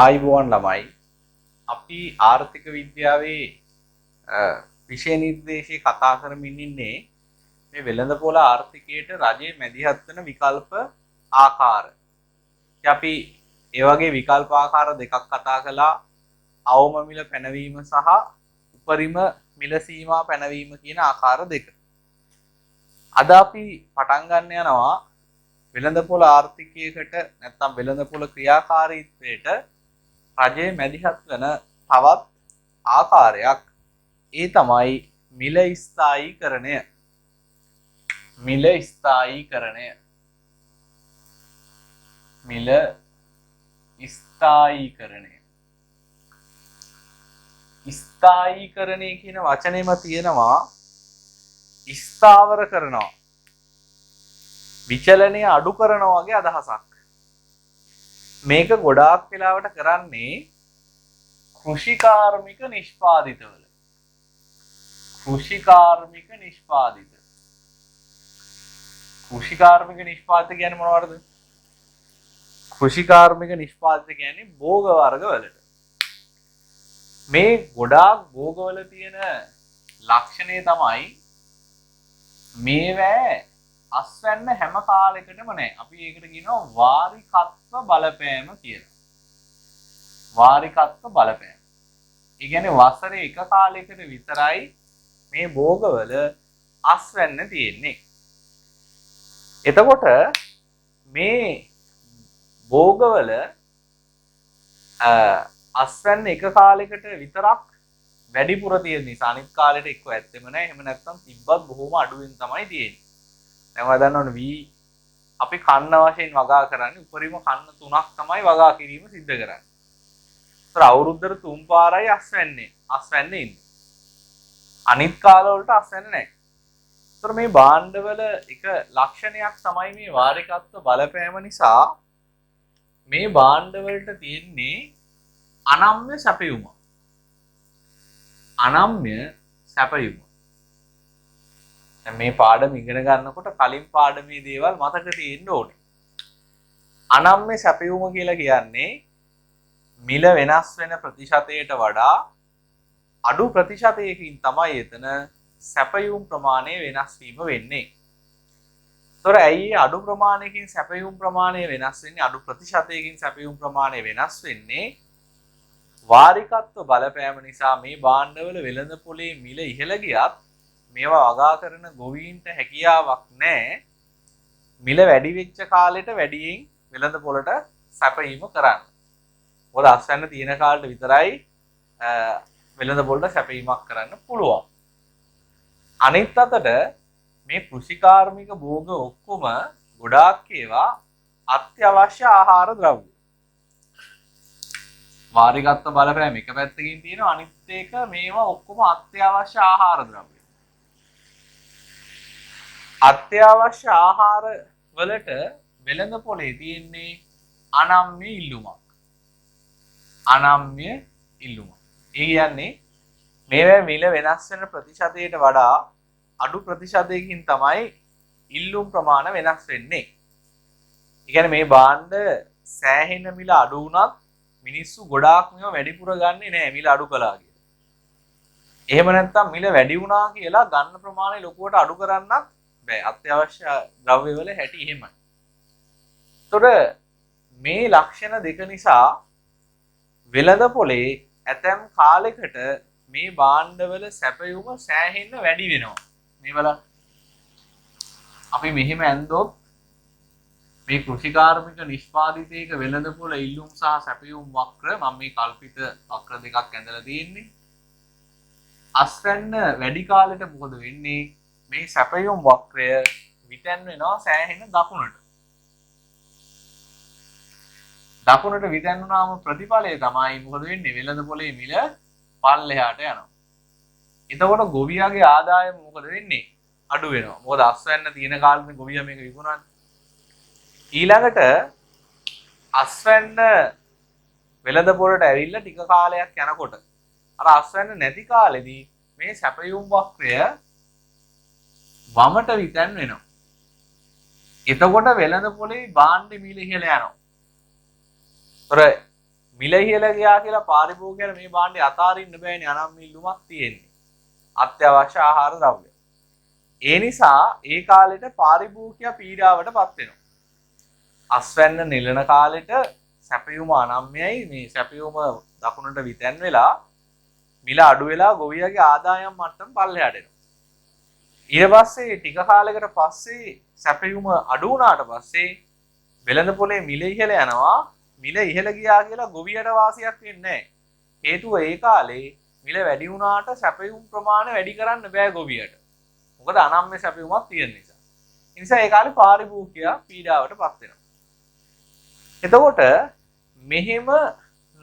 ආයිබෝවන් ළමයි අපි ආර්ථික විද්‍යාවේ විෂය නිර්දේශයේ කතා කරමින් ඉන්නේ මේ වෙළඳපොළ ආර්ථිකයට රජයේ මැදිහත් වෙන විකල්ප ආකාර. අපි ඒ වගේ විකල්ප ආකාර දෙකක් කතා කළා. අවම මිල පැනවීම සහ උපරිම මිල සීමා පැනවීම කියන ආකාර දෙක. අද අපි පටන් ගන්න යනවා වෙළඳපොළ ආර්ථිකයකට නැත්නම් වෙළඳපොළ ක්‍රියාකාරීත්වයට රජයේ මැදිහත් වෙන තවත් ආකාරයක්. ඒ තමයි මිල ස්ථායීකරණය. මිල ස්ථායීකරණය. මිල ස්ථායීකරණය. ස්ථායීකරණය කියන වචනේම තියෙනවා ස්ථාවර කරනවා, විචලනය අඩු කරනවා වගේ අදහසක්. මේක ගොඩාක් වෙලාවට කරන්නේ කෘෂිකාර්මික නිෂ්පාදිතවල. කෘෂිකාර්මික නිෂ්පාදිත. කෘෂිකාර්මික නිෂ්පාදිත කියන්නේ මොනවද? කෘෂිකාර්මික නිෂ්පාදිත කියන්නේ භෝග වර්ගවලට. මේ ගොඩාක් භෝගවල තියෙන ලක්ෂණය තමයි මේවැ අස්වැන්න හැම කාලයකටම නැහැ. අපි ඒකට කියනවා වාරිකත්ව බලපෑම කියලා. වාරිකත්ව බලපෑම. ඒ කියන්නේ වසරේ එක කාලයකට විතරයි මේ භෝගවල අස්වැන්න තියෙන්නේ. එතකොට මේ භෝගවල අස්වැන්න එක කාලයකට විතරක් වැඩිපුර තියෙන නිසා අනිත් කාලෙට එක්ක ඇත්තෙම නැහැ. එහෙම නැත්නම් තිබ්බත් බොහොම අඩුවෙන් තමයි තියෙන්නේ. දැන් ඔයා දන්නවනේ අපි කන්න වශයෙන් වගා කරන්නේ උපරිම කන්න 3ක් තමයි වගා කිරීම සිද්ධ කරන්නේ. ඒතර අවුරුද්දට 3 පාරයි අස්වැන්නේ ඉන්නේ. අනිත් කාලවලට අස්වැන්නේ නැහැ. ඒතර මේ භාණ්ඩවල එක ලක්ෂණයක් තමයි මේ වාරිකත්ව බලපෑම නිසා මේ භාණ්ඩවලට තියෙන්නේ අනම්‍ය සැපයුම. අනම්‍ය සැපයුම. මේ පාඩම ඉගෙන ගන්නකොට කලින් පාඩමේ දේවල් මතක තියෙන්න ඕනේ. අනම්‍ය සැපයුම කියලා කියන්නේ මිල වෙනස් වෙන ප්‍රතිශතයට වඩා අඩු ප්‍රතිශතයකින් තමයි එතන සැපයුම් ප්‍රමාණය වෙනස් වීම වෙන්නේ. ඒතොර ඇයි අඩු ප්‍රමාණයකින් සැපයුම් ප්‍රමාණය වෙනස් වෙන්නේ? අඩු ප්‍රතිශතයකින් සැපයුම් ප්‍රමාණය වෙනස් වෙන්නේ වාරිකත්ව බලපෑම නිසා. මේ භාණ්ඩවල වෙළඳපොලේ මිල ඉහළ ගියත් මේවා වගා කරන ගොවීන්ට හැකියාවක් නැහැ මිල වැඩි වෙච්ච කාලෙට වැඩියෙන් වෙළඳ පොළට සැපයීම කරන්න. මොකද අස්වැන්න තියෙන කාලෙට විතරයි වෙළඳ පොළට සැපයීමක් කරන්න පුළුවන්. අනිත් අතට මේ කෘෂිකාර්මික භෝග ඔක්කොම ගොඩාක් ඒවා අත්‍යවශ්‍ය ආහාර ද්‍රව්‍ය. වාරිකත්ව බලපෑම එක පැත්තකින් තියෙනවා, අනිත් එක මේවා ඔක්කොම අත්‍යවශ්‍ය ආහාර ද්‍රව්‍ය. අත්‍යවශ්‍ය ආහාර වලට වෙළඳ පොලේ තියෙන්නේ අනම්‍ය ඉල්ලුමක්. අනම්‍ය ඉල්ලුමක්. ඒ කියන්නේ මේවා මිල වෙනස් වෙන ප්‍රතිශතයට වඩා අඩු ප්‍රතිශතයකින් තමයි ඉල්ලුම් ප්‍රමාණය වෙනස් වෙන්නේ. ඒ කියන්නේ මේ භාණ්ඩ සෑහෙන මිල අඩු වුණත් මිනිස්සු ගොඩාක් මේවා වැඩිපුර ගන්නෙ නෑ මිල අඩු කළා කියලා. එහෙම නැත්නම් මිල වැඩි වුණා කියලා ගන්න ප්‍රමාණය ලොකුවට අඩු කරන්නත් බෑ. අත්‍යවශ්‍ය ද්‍රව්‍ය වල හැටි එහෙමයි. ඒතකොට මේ ලක්ෂණ දෙක නිසා වෙළඳ පොලේ ඇතැම් කාලයකට මේ භාණ්ඩවල සැපයුම සෑහෙන්න වැඩි වෙනවා. මේ බලන්න. අපි මෙහෙම ඇන්දොත් මේ කෘෂිකාර්මික නිෂ්පාදිතයක වෙළඳ පොළ ඉල්ලුම් සහ සැපයුම් වක්‍ර මම මේ කල්පිත වක්‍ර දෙකක් ඇඳලා තියෙන්නේ. අස්වැන්න වැඩි කාලෙට මොකද වෙන්නේ? මේ සැපයුම් වක්‍රය විතැන් වෙනවා සෑහෙන දකුණට. දකුණට විතැන් වුණාම ප්‍රතිඵලය තමයි මොකද වෙන්නේ? වෙළඳ පොලේ මිල පල්ලෙහාට යනවා. එතකොට ගොවියාගේ ආදායම මොකද වෙන්නේ? අඩු වෙනවා. මොකද අස්වැන්න තියෙන කාලෙනේ ගොවියා මේක විකුණන්නේ. ඊළඟට අස්වැන්න වෙළඳ පොලට ඇවිල්ලා ටික කාලයක් යනකොට අර අස්වැන්න නැති කාලෙදී මේ සැපයුම් වක්‍රය වමට විතැන් වෙනවා. එතකොට වෙළඳ පොලේ භාණ්ඩ මිල ඉහළ යනවා. ඒතර මිල ඉහළ ගියා කියලා පාරිභෝගිකයන්ට මේ භාණ්ඩය අතාරින්න බෑනේ අනම්ම ඉල්ලුමක් තියෙන්නේ. අත්‍යවශ්‍ය ආහාර ද්‍රව්‍ය. ඒ නිසා ඒ කාලෙට පාරිභෝගිකයා පීඩාවටපත් වෙනවා. අස්වැන්න නෙලන කාලෙට සැපයුම අනම්‍යයි මේ සැපයුම දකුණට විතැන් වෙලා මිල අඩු වෙලා ගොවියාගේ ආදායම් මට්ටම පල්ලෙහාට එනවා. ඊට පස්සේ ටික කාලයකට පස්සේ සැපයුම අඩු වුණාට පස්සේ වෙළඳ පොලේ මිල ඉහළ යනවා. මිල ඉහළ ගියා කියලා ගොවියට වාසියක් වෙන්නේ නැහැ. හේතුව ඒ කාලේ මිල වැඩි වුණාට සැපයුම් ප්‍රමාණය වැඩි කරන්න බෑ ගොවියට. මොකද අනම්‍ය සැපයුමක් තියෙන නිසා. ඒ නිසා ඒ කාලේ පාරිභෝගිකයා පීඩාවටපත් වෙනවා. එතකොට මෙහෙම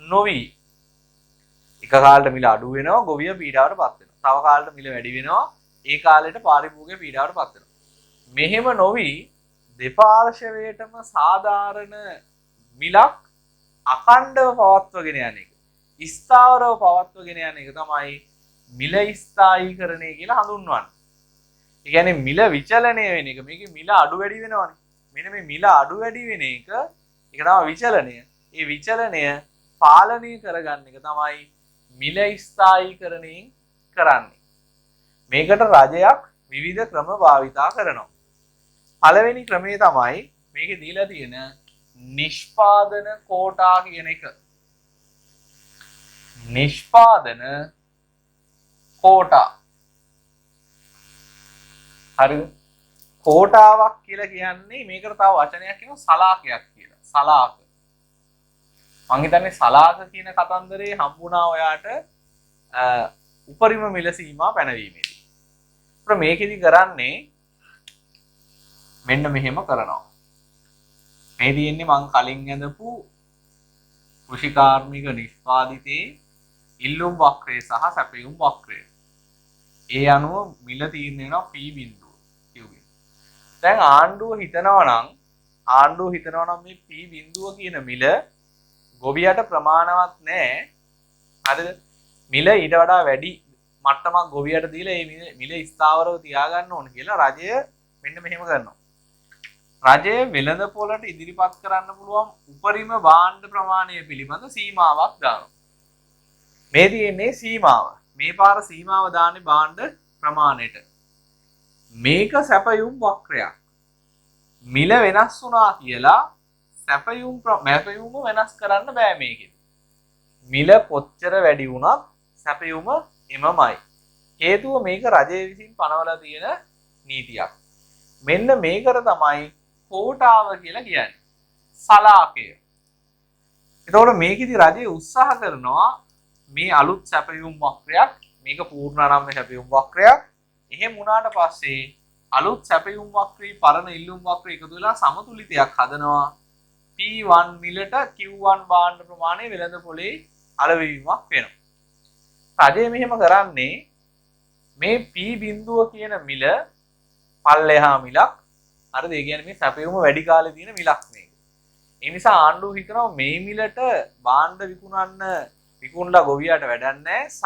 නොවි එක කාලෙට මිල අඩු වෙනවා ගොවිය පීඩාවටපත් වෙනවා. තව කාලෙට මිල වැඩි වෙනවා ඒ කාලෙට පාරිභෝගිකයා පීඩාවටපත් වෙනවා. මෙහෙම නොවි දෙපාර්ශවයටම සාධාරණ මිලක් අඛණ්ඩව පවත්වගෙන යන එක. ස්ථාවරව පවත්වගෙන යන එක තමයි මිල ස්ථායීකරණය කියලා හඳුන්වන්නේ. ඒ කියන්නේ මිල විචලනය වෙන එක. මේකේ මිල අඩු වැඩි වෙනවනේ. මෙන්න මේ මිල අඩු වැඩි වෙන එක ඒක තමයි විචලනය. ඒ විචලනය පාලනය කරගන්න එක තමයි මිල ස්ථායීකරණයෙන් කරන්නේ. මේකට රජයක් විවිධ ක්‍රම භාවිතා කරනවා. පළවෙනි ක්‍රමය තමයි මේකේ දීලා තියෙන නිෂ්පාදන කෝටා කියන එක. නිෂ්පාදන කෝටා. හරිද? කෝටාවක් කියලා කියන්නේ මේකට තව වචනයක් කියනවා සලාකයක් කියලා. සලාක. මං හිතන්නේ සලාක කියන කතන්දරේ හම්බුණා ඔයාට උපරිම මිල සීමා පැනවීමේදී. අපිට මේකෙදි කරන්නේ මෙන්න මෙහෙම කරනවා. මේ තියෙන්නේ මං කලින් ඇඳපු කෘෂිකාර්මික නිෂ්පාදිතේ ඉල්ලුම් වක්‍රය සහ සැපයුම් වක්‍රය. ඒ අනුව මිල තීරණය වෙනවා P බිඳුව කියුවේ. දැන් ආණ්ඩුව හිතනවා නම් මේ P බිඳුව කියන මිල ගොවියට ප්‍රමාණවත් නැහැ. හරිද? මිල ඊට වඩා වැඩි මට්ටමක් ගොවියට දීලා මේ මිල ස්ථාවරව තියාගන්න ඕන කියලා රජය මෙන්න මෙහෙම කරනවා. රජය වෙළඳ පොළට ඉදිරිපත් කරන්න පුළුවන් උපරිම භාණ්ඩ ප්‍රමාණය පිළිබඳ සීමාවක් දානවා. මේ තියෙන්නේ සීමාව. මේ පාර සීමාව දාන්නේ භාණ්ඩ ප්‍රමාණයට. මේක සැපයුම් වක්‍රයක්. මිල වෙනස් වුණා කියලා සැපයුම් වෙනස් කරන්න බෑ මේකෙන්. මිල කොච්චර වැඩි වුණත් සැපයුම එමමයි. හේතුව මේක රජය විසින් පනවලා තියෙන නීතියක්. මෙන්න මේකට තමයි කෝටාව කියලා කියන්නේ. සලාකය. එතකොට මේකෙදි රජය උත්සාහ කරනවා මේ අලුත් සැපයුම් වක්‍රයක් මේක පූර්ණාරම්භ සැපයුම් වක්‍රයක්. එහෙම වුණාට පස්සේ අලුත් සැපයුම් වක්‍රේ පරණ ඉල්ලුම් වක්‍රේ එකතු වෙලා සමතුලිතයක් හදනවා. P1 මිලට Q1 භාණ්ඩ ප්‍රමාණය වෙළඳ පොලේ අලවීමක් වෙනවා. රජය මෙහෙම කරන්නේ මේ P බිඳුව කියන මිල පල්ලෙහා මිලක්. හරිද? ඒ කියන්නේ මේ සැපයුම වැඩි කාලේ තියෙන මිලක් මේක. ඒ නිසා ආණ්ඩුව හිතනවා මේ මිලට භාණ්ඩ විකුණලා ගොවියාට වැඩක් නැහැ. සහ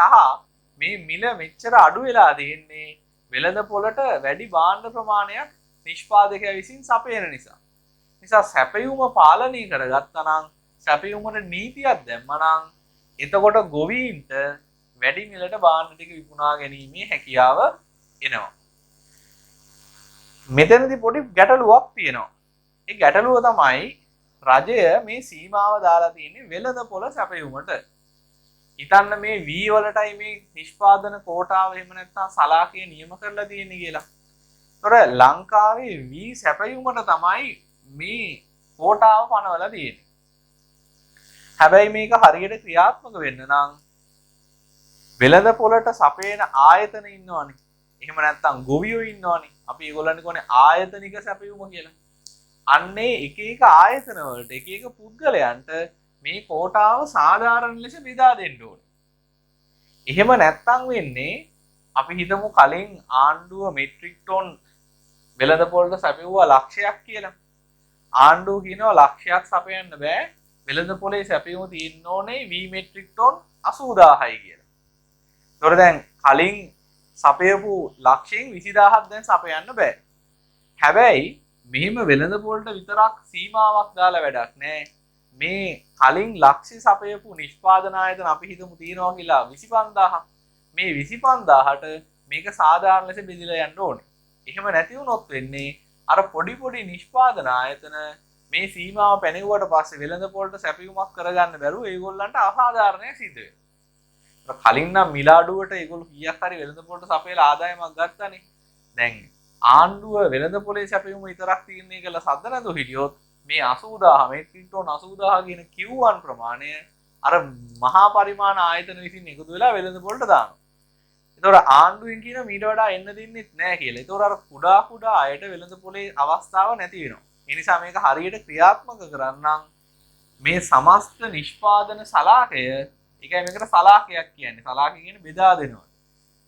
මේ මිල මෙච්චර අඩු වෙලා තියෙන්නේ වෙළඳ පොළට වැඩි භාණ්ඩ ප්‍රමාණයක් නිෂ්පාදකයා විසින් සපයන නිසා. නිසා සැපයුම පාලනය කරගත්තා නම් සැපයුමට නීතියක් දැම්මා නම් එතකොට ගොවීන්ට වැඩි මිලට භාණ්ඩ ටික විකුණා ගැනීමේ හැකියාව එනවා. මෙතනදී පොඩි ගැටලුවක් තියෙනවා. ඒ ගැටලුව තමයි රජය මේ සීමාව දාලා තියෙන්නේ වෙළඳ පොළ සැපයුමට. හිතන්න මේ V වලටයි මේ නිෂ්පාදන කෝටාව එහෙම නැත්නම් සලාකය නියම කරලා තියෙන්නේ කියලා. ඒතොර ලංකාවේ V සැපයුමට තමයි මේ කෝටාව පනවලා තියෙන්නේ. හැබැයි මේක හරියට ක්‍රියාත්මක වෙන්න නම් වෙළඳ පොළට සපයන ආයතන ඉන්නවනේ. එහෙම නැත්නම් ගොවියෝ ඉන්නවනේ. අපි ඒගොල්ලන්ට කියන්නේ ආයතනික සැපයුම කියලා. අන්නේ එක එක ආයතන වලට එක එක පුද්ගලයන්ට මේ කෝටාව සාධාරණ ලෙස බෙදා දෙන්න ඕනේ. එහෙම නැත්නම් වෙන්නේ අපි හිතමු කලින් ආණ්ඩුව මෙට්‍රික් ටොන් වෙළඳ පොළට සැපයුවා ලක්ෂයක් කියලා. ආණ්ඩුව කියනවා ලක්ෂයක් සපයන්න බෑ. වෙළඳ පොලේ සැපයුම තියෙන්න ඕනේ V මෙට්‍රික් ටොන් 80000යි කියලා. ඒතකොට දැන් කලින් සපයපු ලක්ෂයෙන් 20000ක් දැන් සපයන්න බෑ. හැබැයි මෙහිම වෙළඳ පොළට විතරක් සීමාවක් දාලා වැඩක් නෑ. මේ කලින් ලක්ෂ්‍ය සපයපු නිෂ්පාදන ආයතන අපි හිතමු තියනවා කියලා 25000. මේ 25000ට මේක සාධාරණ ලෙස බෙදලා යන්න ඕනේ. එහෙම නැති වුණොත් වෙන්නේ අර පොඩි පොඩි නිෂ්පාදන ආයතන මේ සීමාව පැනෙවුවට පස්සේ වෙළඳපොළට සැපයුමක් කරගන්න බැරුව ඒගොල්ලන්ට අසාධාරණයක් සිද්ධ වෙනවා. කලින් නම් මිල අඩුවට ඒගොල්ලෝ කීයක් හරි වෙළඳපොළට සපයලා ආදායමක් ගත්තානේ. දැන් ආණ්ඩුව වෙළඳපොලේ සැපයුම විතරක් තීරණය කළ සද්ද නැතුව හිටියොත් මේ 80000 මෙට්‍රික් ටන් 80000 කියන Q1 ප්‍රමාණය අර මහා පරිමාණ ආයතන විසින් එකතු වෙලා වෙළඳපොළට දානවා. ඒතකොට ආණ්ඩුවෙන් කියන මීට වඩා එන්න දෙන්නෙත් නැහැ කියලා. ඒතකොට අර කුඩා අයට වෙළඳපොලේ අවස්ථාව නැති වෙනවා. ඒ නිසා මේක හරියට ක්‍රියාත්මක කරන්නම් මේ සමස්ත නිෂ්පාදන සලාකය, ඒකයි මේකට සලාකයක් කියන්නේ. සලාකය කියන්නේ බෙදා දෙනවා.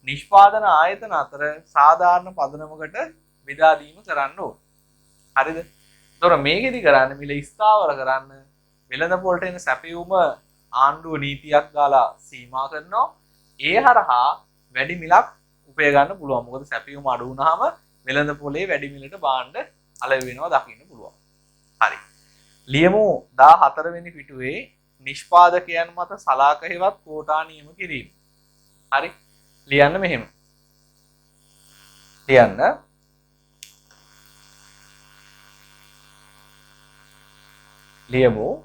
නිෂ්පාදන ආයතන අතර සාධාරණ පදනමකට බෙදා දීම කරන්න ඕන. හරිද? ඒතකොට මේකෙදි කරන්නේ මිල ස්ථාවර කරන්න වෙළඳපොළට එන සැපයුම ආණ්ඩුව නීතියක් දාලා සීමා කරනවා. ඒ හරහා වැඩි මිලක් උපය ගන්න පුළුවන්. මොකද සැපයුම අඩු වුණාම වෙළඳපොලේ වැඩි මිලට භාණ්ඩ අලෙවි වෙනවා දකින්න පුළුවන්. හරි. ලියමු 14 වෙනි පිටුවේ නිෂ්පාදකයන් මත සලාක හේවත් කෝටා නියම කිරීම. හරි. ලියන්න මෙහෙම. ලියන්න. ලියමු.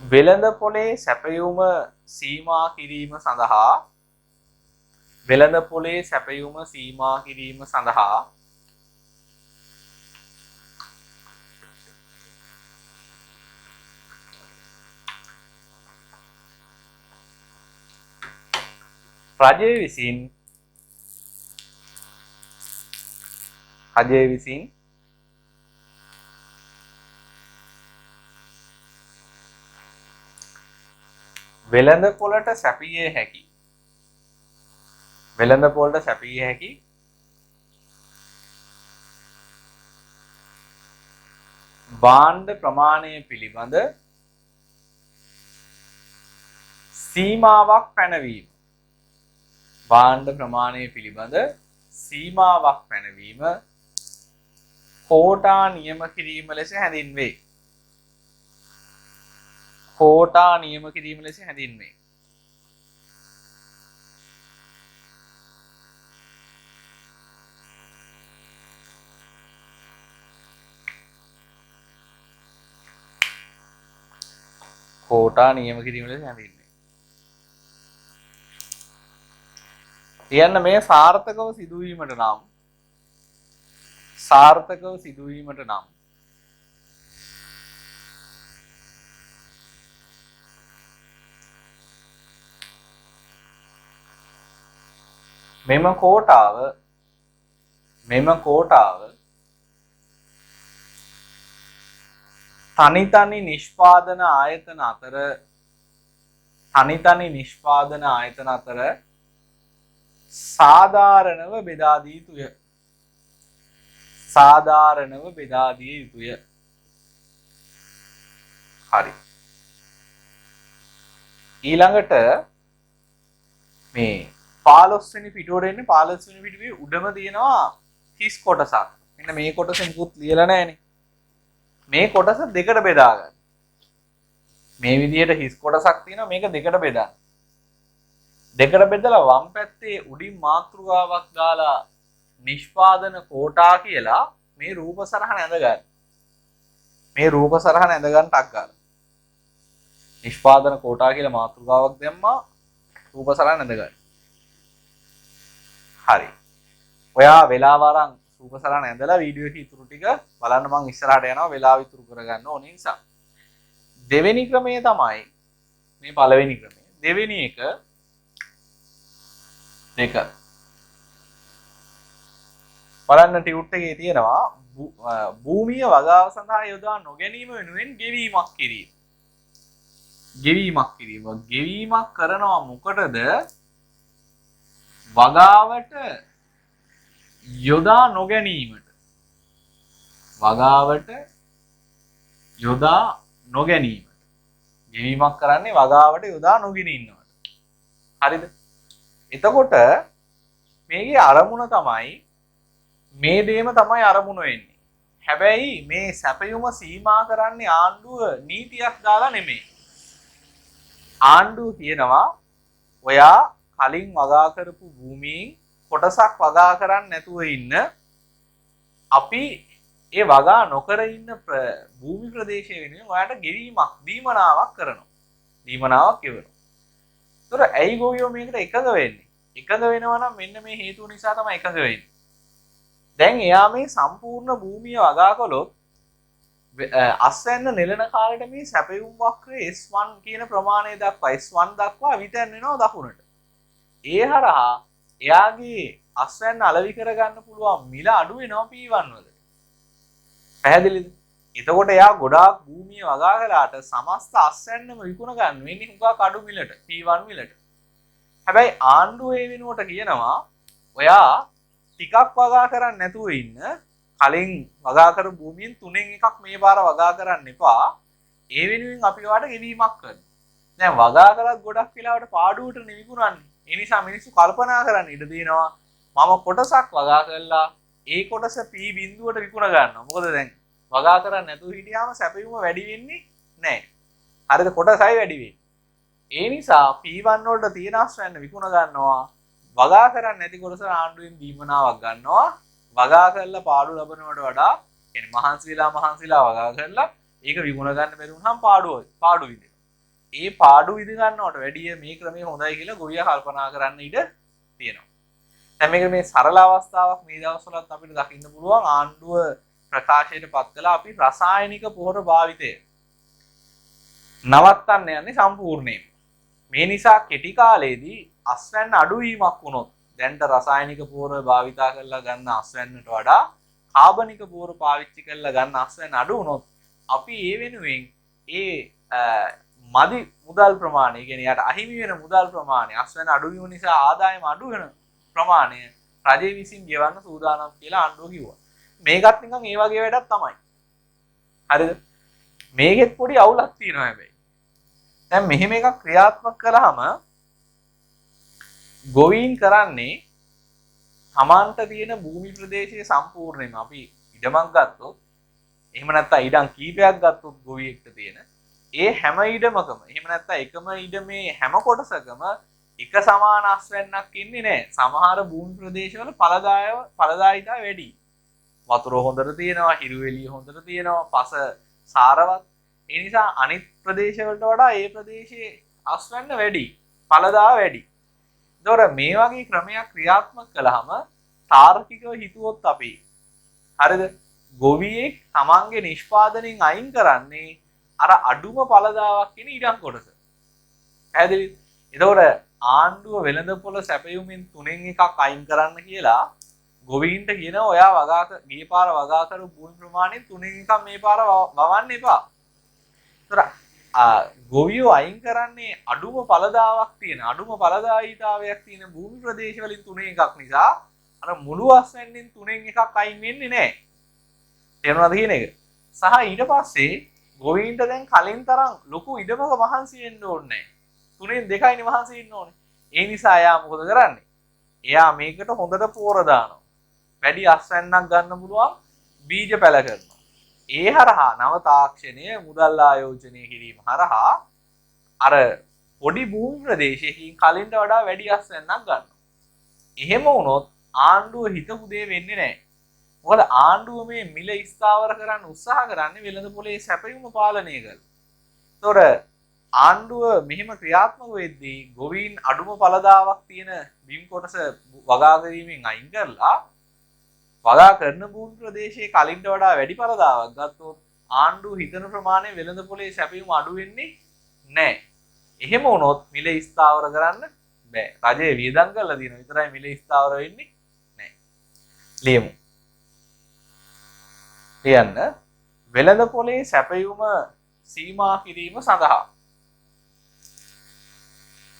වෙළඳපොලේ සැපයුම සීමා කිරීම සඳහා වෙළඳපොලේ සැපයුම සීමා කිරීම සඳහා රජය විසින් වෙළඳපොළට සැපිය හැකි භාණ්ඩ ප්‍රමාණය පිළිබඳ සීමාවක් පැනවීම. භාණ්ඩ ප්‍රමාණය පිළිබඳ සීමාවක් පැනවීම කෝටා නියම කිරීම ලෙස හැඳින්වේ. කෝටා නියම කිරීම ලෙස හැඳින්වේ. කෝටා නියම කිරීම ලෙස හැඳින්වේ. කියන්න මේ සාර්ථකව සිදුවීමට නම් මෙම කෝටාව තනි නිෂ්පාදන ආයතන අතර සාධාරණව බෙදා දිය යුතුය. හරි. ඊළඟට මේ 15 වෙනි පිටුවට එන්නේ 15 වෙනි පිටුවේ උඩම තියෙනවා හිස් කොටසක්. මෙන්න මේ කොටස නිකුත් ලියලා නැහැනේ. මේ කොටස දෙකට බෙදා ගන්න. මේ විදිහට හිස් කොටසක් තියෙනවා මේක දෙකට බෙදන්න. දෙකට බෙදලා වම් පැත්තේ උඩින් මාතෘකාවක් දාලා නිෂ්පාදන කෝටා කියලා මේ රූප සරහන ඇඳ ගන්න. මේ රූප සරහන ඇඳ ගන්න ටක් ගන්න. නිෂ්පාදන කෝටා කියලා මාතෘකාවක් දැම්මා රූප සරහන ඇඳ ගන්න. හරි. ඔයා වෙලාව අරන් රූප සරහන ඇඳලා වීඩියෝ එකේ ඉතුරු ටික බලන්න මම ඉස්සරහට යනවා වෙලාව ඉතුරු කරගන්න ඕනේ නිසා. දෙවෙනි ක්‍රමය තමයි මේ පළවෙනි ක්‍රමය. දෙවෙනි එක දෙක. බලන්න ටියුට් එකේ තියෙනවා භූමිය වගාව සඳහා යොදා නොගැනීම වෙනුවෙන් ගෙවීමක් කිරීම. ගෙවීමක් කරනවා මොකටද? වගාවට යොදා නොගැනීමට. ගෙවීමක් කරන්නේ වගාවට යොදා නොගෙන ඉන්නවට. හරිද? එතකොට මේකේ අරමුණ තමයි මේ දේම තමයි අරමුණ වෙන්නේ. හැබැයි මේ සැපයුම සීමා කරන්නේ ආණ්ඩුව නීතියක් දාලා නෙමෙයි. ආණ්ඩුව කියනවා ඔයා කලින් වගා කරපු භූමියෙන් කොටසක් වගා කරන්න නැතුව ඉන්න. අපි ඒ වගා නොකර ඉන්න භූමි ප්‍රදේශය වෙනුවෙන් ඔයාට ගෙවීමක් දීමනාවක් කරනවා. දීමනාවක් කියවනවා. ඒතර ඇයි ගොවියෝ මේකට එකඟ වෙන්නේ? එකඟ වෙනවා නම් මෙන්න මේ හේතුව නිසා තමයි එකඟ වෙන්නේ. දැන් එයා මේ සම්පූර්ණ භූමිය වගා කළොත් අස්වැන්න නෙලන කාලෙට මේ සැපයුම් වක්‍රයේ S1 කියන ප්‍රමාණය දක්වා S1 දක්වා විතැන් වෙනවා දකුණට. ඒ හරහා එයාගේ අස්වැන්න අලෙවි කරගන්න පුළුවන් මිල අඩු වෙනවා P1 වල. පැහැදිලිද? එතකොට එයා ගොඩාක් භූමිය වගා කළාට සමස්ත අස්වැන්නම විකුණ ගන්න වෙන්නේ හුඟක් අඩු මිලට P1 මිලට. හැබැයි ආණ්ඩුව ඒ වෙනුවට කියනවා ඔයා ටිකක් වගා කරන්න නැතුව ඉන්න. කලින් වගා කර භූමියෙන් 3න් එකක් මේ පාර වගා කරන්න එපා. ඒ වෙනුවෙන් අපි ඔයාලට ගෙවීමක් කරනවා. දැන් වගා කළත් ගොඩක් වෙලාවට පාඩුවට නෙවිකුණන්නේ. ඒ නිසා මිනිස්සු කල්පනා කරන්න ඉඩ තියෙනවා මම කොටසක් වගා කළා ඒ කොටස P බිඳුවට විකුණ ගන්නවා. මොකද දැන් වගා කරන්නේ නැතුව හිටියාම සැපයුම වැඩි වෙන්නේ නැහැ. හරිද? කොටසයි වැඩි වෙන්නේ. ඒ නිසා P1 වලට තියෙන අස්වැන්න විකුණ ගන්නවා. වගා කරන්නේ නැති කොටස ආණ්ඩුවෙන් දීමනාවක් ගන්නවා. වගා කරලා පාඩු ලබනවට වඩා කියන්නේ මහන්සිලා වගා කරලා ඒක විකුණ ගන්න බැරි වුණාම පාඩු විදිනවා. ඒ පාඩු විදි ගන්නවට වැඩිය මේ ක්‍රමය හොඳයි කියලා ගොවියා කල්පනා කරන්න ඉඩ තියෙනවා. දැන් මේක මේ සරල අවස්ථාවක් මේ දවස්වලත් අපිට දකින්න පුළුවන් ආණ්ඩුව ප්‍රකාශයට පත් කළා අපි රසායනික පොහොර භාවිතය නවත්තන්න යන්නේ සම්පූර්ණයෙන්. මේ නිසා කෙටි කාලයේදී අස්වැන්න අඩුවීමක් වුණොත් දැන්ට රසායනික පොහොර භාවිතා කරලා ගන්න අස්වැන්නට වඩා කාබනික පොහොර පාවිච්චි කරලා ගන්න අස්වැන්න අඩු වුණොත් අපි ඒ වෙනුවෙන් ඒ මදි මුදල් ප්‍රමාණය කියන්නේ යට අහිමි වෙන මුදල් ප්‍රමාණය අස්වැන්න අඩු වීම නිසා ආදායම අඩු වෙන ප්‍රමාණය රජය විසින් ගෙවන්න සූදානම් කියලා ආණ්ඩුව කිව්වා. මේකත් නිකන් ඒ වගේ වැඩක් තමයි. හරිද? මේකෙත් පොඩි අවුලක් තියෙනවා හැබැයි. දැන් මෙහෙම එකක් ක්‍රියාත්මක කළාම ගොවීන් කරන්නේ සමාන්ත තියෙන භූමි ප්‍රදේශයේ සම්පූර්ණයෙන්ම අපි ඉඩමක් ගත්තොත් එහෙම නැත්නම් ඉඩම් කීපයක් ගත්තොත් ගොවියෙක්ට තියෙන ඒ හැම ඉඩමකම එහෙම නැත්නම් එකම ඉඩමේ හැම කොටසකම එක සමාන අස්වැන්නක් ඉන්නේ නැහැ. සමහර භූමි ප්‍රදේශවල ඵලදායීතාව වැඩි. වතුර හොඳට තියෙනවා, හිරු එළිය හොඳට තියෙනවා, පස සාරවත්. ඒ නිසා අනිත් ප්‍රදේශවලට වඩා ඒ ප්‍රදේශයේ අස්වැන්න වැඩි, ඵලදාය වැඩි. ඒතොර මේ වගේ ක්‍රමයක් ක්‍රියාත්මක කළාම තාර්කිකව හිතුවොත් අපි හරිද? ගොවියෙක් තමන්ගේ නිෂ්පාදනයෙන් අයින් කරන්නේ අර අඩුම ඵලදාවක් කියන ඉඩම් කොටස. පැහැදිලිද? ඒතොර ආණ්ඩුව වෙළඳපොළ සැපයුමින් 3න් එකක් අයින් කරන්න කියලා ගොවීන්ට කියන ඔයා ගිය පාර වගා කරපු භූමි ප්‍රමාණයෙන් 3න් එකක් මේ පාර වවන්න එපා. ඒතොර ගොවියෝ අයින් කරන්නේ අඩුම ඵලදාවක් තියෙන අඩුම ඵලදායීතාවයක් තියෙන භූමි ප්‍රදේශ වලින් 3න් එකක් නිසා අර මුළු අස්වැන්නෙන් 3න් එකක් අයින් වෙන්නේ නැහැ. තේරුණාද කියන එක? සහ ඊට පස්සේ ගොවීන්ට දැන් කලින් තරම් ලොකු ඉඩමක මහන්සි වෙන්න ඕනේ නැහැ. 3න් 2යිනේ මහන්සි වෙන්න ඕනේ. ඒ නිසා එයා මොකද කරන්නේ? එයා මේකට හොඳට පෝර දානවා. වැඩි අස්වැන්නක් ගන්න පුළුවන් බීජ පැල කරනවා. ඒ හරහා නව තාක්ෂණය මුදල් ආයෝජනය කිරීම හරහා අර පොඩි භූමි ප්‍රදේශයකින් කලින්ට වඩා වැඩි අස්වැන්නක් ගන්නවා. එහෙම වුණොත් ආණ්ඩුව හිතපු දේ වෙන්නේ නැහැ. මොකද ආණ්ඩුව මේ මිල ස්ථාවර කරන්න උත්සාහ කරන්නේ වෙළඳපොලේ සැපයුම පාලනය කරලා. ඒතොර ආණ්ඩුව මෙහෙම ක්‍රියාත්මක වෙද්දී ගොවීන් අඩුම ඵලදාවක් තියෙන බිම් කොටස වගා කිරීමෙන් අයින් කරලා වගා කරන භූමි ප්‍රදේශයේ කලින්ට වඩා වැඩි ඵලදාවක් ගත්තොත් ආණ්ඩුව හිතන ප්‍රමාණය වෙළඳපොලේ සැපයුම අඩු වෙන්නේ නැහැ. එහෙම වුණොත් මිල ස්ථාවර කරන්න බෑ. රජය වියදම් කරලා දින විතරයි මිල ස්ථාවර වෙන්නේ නැහැ. ලියමු. ලියන්න වෙළඳපොලේ සැපයුම සීමා කිරීම සඳහා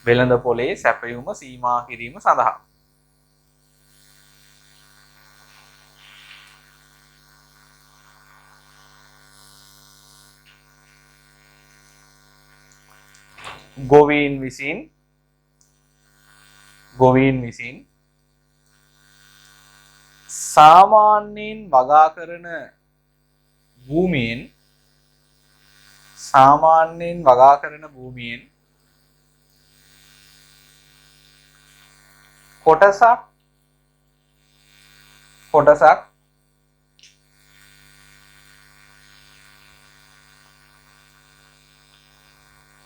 වෙළඳපොලේ සැපයුම සීමා කිරීම සඳහා ගොවීන් විසින් සාමාන්‍යයෙන් වගා කරන භූමියෙන් සාමාන්‍යයෙන් වගා කරන භූමියෙන් කොටසක්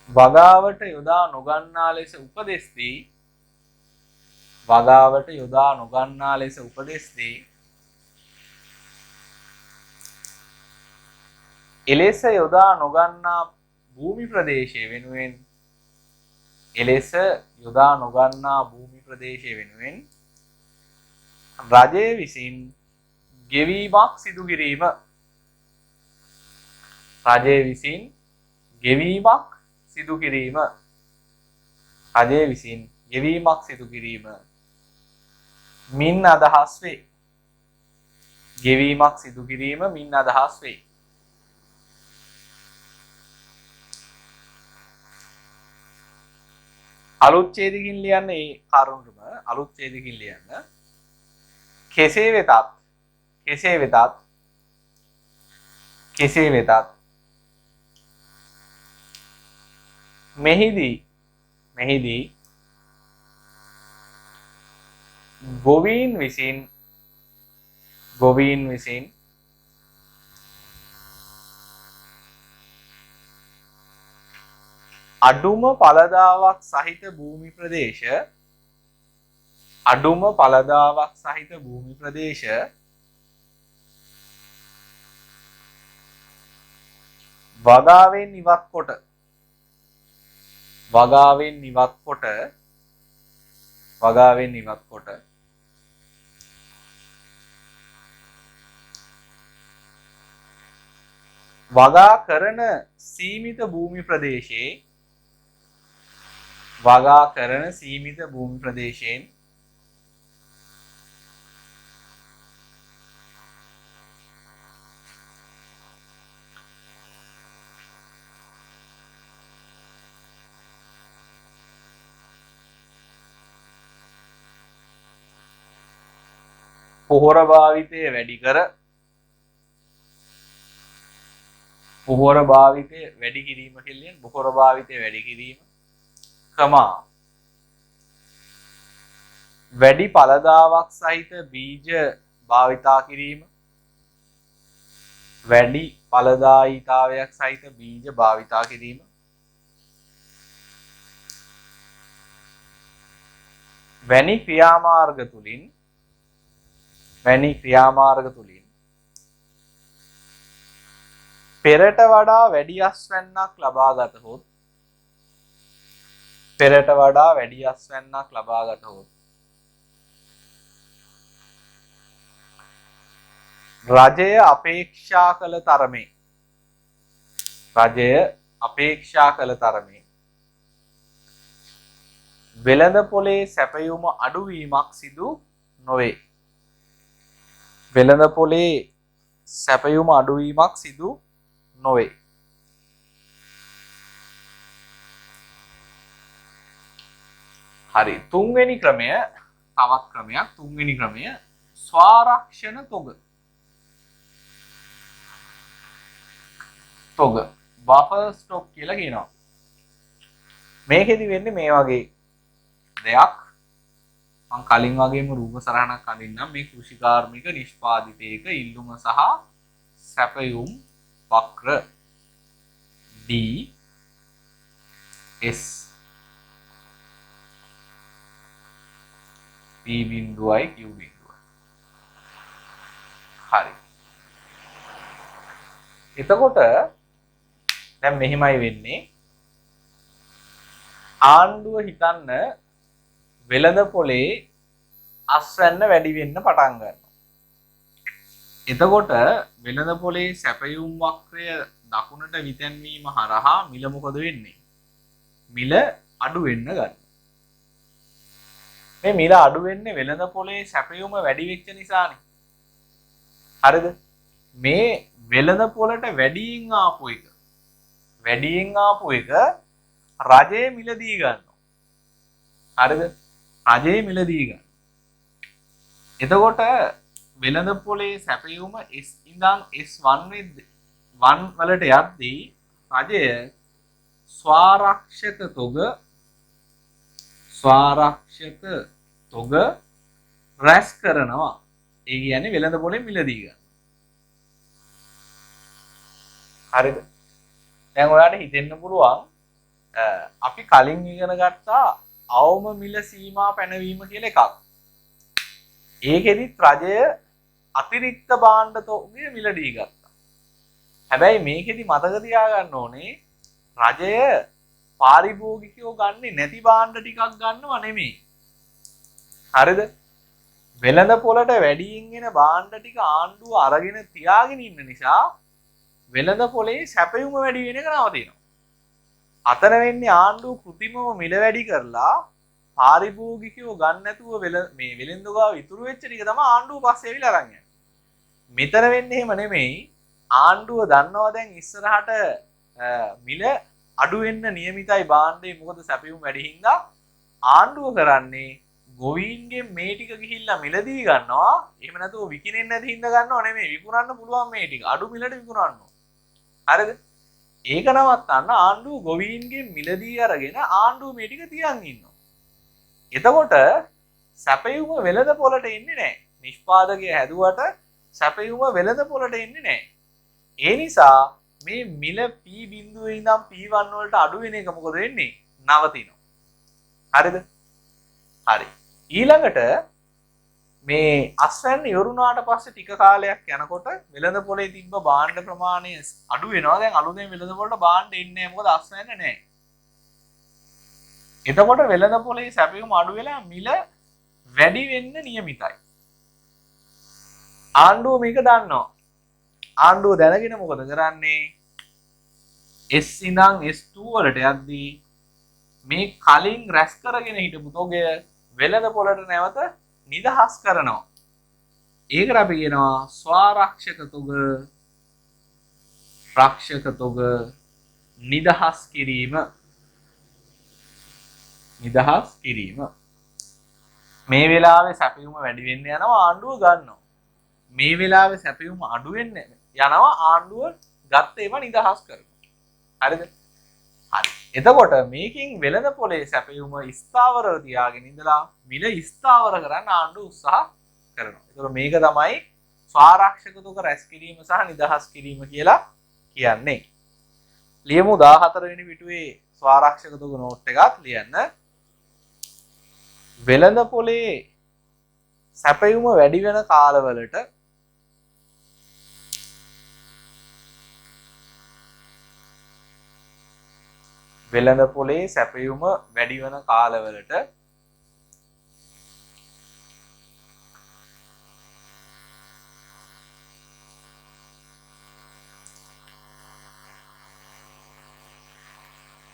වගාවට යොදා නොගන්නා ලෙස උපදෙස් දී එලෙස යොදා නොගන්නා භූමි ප්‍රදේශය වෙනුවෙන් රජය විසින් ගෙවීමක් සිදු කිරීම. මින් අදහස් වේ. අලුත් ඡේදකින් ලියන්න ඒ කරුණුම අලුත් ඡේදකින් ලියන්න. කෙසේ වෙතත් මෙහිදී ගොවීන් විසින් අඩුම පළදාවක් සහිත භූමි ප්‍රදේශ වගාවෙන් ඉවත් කොට වගා කරන සීමිත භූමි ප්‍රදේශයෙන් පොහොර භාවිතය වැඩි කිරීම වැඩි පළදාවක් සහිත බීජ භාවිතා කිරීම වැනි ක්‍රියාමාර්ග තුලින් පෙරට වඩා වැඩි අස්වැන්නක් ලබා ගතහොත් රජය අපේක්ෂා කළ තරමේ වෙළඳපොලේ සැපයුම අඩුවීමක් සිදු නොවේ. හරි. තුන්වෙනි ක්‍රමය ස්වාරක්ෂණ තොග බෆර් ස්ටොක් කියලා කියනවා. මේකෙදි වෙන්නේ මේ වගේ දෙයක්. මම කලින් වගේම රූප සරහනක් අඳින්නම්. මේ කෘෂිකාර්මික නිෂ්පාදිතයක ඉල්ලුම සහ සැපයුම් වක්‍ර DS P බිඳුවයි Q බිඳුවයි. හරි. එතකොට දැන් මෙහිමයි වෙන්නේ. ආණ්ඩුව හිතන්න වෙළඳ පොලේ අස්වැන්න වැඩි වෙන්න පටන් ගන්නවා. එතකොට වෙළඳ පොලේ සැපයුම් වක්‍රය දකුණට විතැන්වීම හරහා මිල මොකද වෙන්නේ? මිල අඩු වෙන්න ගන්නවා. මේ මිල අඩු වෙන්නේ වෙළඳ පොලේ සැපයුම වැඩි වෙච්ච නිසානේ. හරිද? මේ වෙළඳ පොලට වැඩියෙන් ආපු එක රජයේ මිලදී ගන්නවා. හරිද? රජයේ මිලදී ගන්න. එතකොට වෙළඳ පොලේ සැපයුම S ඉඳන් S1 වෙද්දී වන් වලට යද්දී රජය ස්වාරක්ෂක තොග රැස් කරනවා. ඒ කියන්නේ වෙළඳ පොලෙන් මිලදී ගන්න. හරිද? දැන් ඔයාලට හිතෙන්න පුළුවන් අපි කලින් ඉගෙන ගත්තා අවම මිල සීමා පැනවීම කියලා එකක්. ඒකෙදිත් රජය අතිරික්ත භාණ්ඩ තොගය මිලදී ගත්තා. හැබැයි මේකෙදි මතක තියාගන්න ඕනේ රජය පාරිභෝගිකයෝ ගන්නේ නැති භාණ්ඩ ටිකක් ගන්නව නෙමෙයි. හරිද? වෙළඳ පොළට වැඩියෙන් එන භාණ්ඩ ටික ආණ්ඩුව අරගෙන තියාගෙන ඉන්න නිසා වෙළඳ පොලේ සැපයුම වැඩි වෙන එක නවතිනවා. අතන වෙන්නේ ආණ්ඩුව කෘතිමව මිල වැඩි කරලා පාරිභෝගිකයෝ ගන්න නැතුව මේ වෙළඳ ගාව ඉතුරු වෙච්ච ටික තමයි ආණ්ඩුව පස්සේ ඇවිල්ලා අරන් යන්නේ. මෙතන වෙන්නේ එහෙම නෙමෙයි. ආණ්ඩුව දන්නවා දැන් ඉස්සරහට මිල අඩු වෙන්න නියමිතයි භාණ්ඩේ මොකද සැපයුම් වැඩි හින්දා ආණ්ඩුව කරන්නේ ගොවීන්ගේ මේ ටික ගිහිල්ලා මිලදී ගන්නවා. එහෙම නැතුව විකිනෙන්නේ නැති හින්දා ගන්නව නෙමෙයි. විකුණන්න පුළුවන් මේ ටික. අඩු මිලට විකුණනවා. හරිද? ඒක නවත්තන්න ආණ්ඩුව ගොවීන්ගේ මිලදී අරගෙන ආණ්ඩුව මේ ටික තියන් ඉන්නවා. එතකොට සැපයුම වෙළඳ පොළට එන්නේ නැහැ. නිෂ්පාදකයා හැදුවට සැපයුම වෙළඳ පොළට එන්නේ නැහැ. ඒ නිසා මේ මිල P බිඳුවේ ඉඳන් P1 වලට අඩු වෙන එක මොකද වෙන්නේ? නවතිනවා. හරිද? හරි. ඊළඟට මේ අස්වැන්න ඉවරුණාට පස්සේ ටික කාලයක් යනකොට වෙළඳ පොලේ තිබ්බ භාණ්ඩ ප්‍රමාණය අඩු වෙනවා. දැන් අලුතෙන් වෙළඳ පොලට භාණ්ඩ එන්නේ නැහැ. මොකද අස්වැන්න නැහැ. එතකොට වෙළඳ පොලේ සැපයුම අඩු වෙලා මිල වැඩි වෙන්න නියමිතයි. ආණ්ඩුව මේක දන්නවා. ආණ්ඩුව දැනගෙන මොකද කරන්නේ? S ඉඳන් S2 වලට යද්දී මේ කලින් රැස් කරගෙන හිටපු තොගය වෙළඳ පොලට නැවත නිදහස් කරනවා. ඒකට අපි කියනවා ස්වාරක්ෂක තොග, රක්ෂක තොග නිදහස් කිරීම. නිදහස් කිරීම. මේ වෙලාවේ සැපයුම වැඩි වෙන්න යනවා ආණ්ඩුව ගන්නවා. මේ වෙලාවේ සැපයුම අඩු වෙන්න යනවා ආණ්ඩුව ගත්ත ඒවා නිදහස් කරනවා. හරිද? හරි. එතකොට මේකෙන් වෙළඳ පොලේ සැපයුම ස්ථාවරව තියාගෙන ඉඳලා මිල ස්ථාවර කරන්න ආණ්ඩුව උත්සාහ කරනවා. ඒතකොට මේක තමයි ස්වාරක්ෂක තොග රැස් කිරීම සහ නිදහස් කිරීම කියලා කියන්නේ. ලියමු 14 වෙනි පිටුවේ ස්වාරක්ෂක තොග නෝට් එකක් ලියන්න. වෙළඳ පොලේ සැපයුම වැඩි වෙන කාලවලට වෙළඳ පොලේ සැපයුම වැඩි වෙන කාලවලට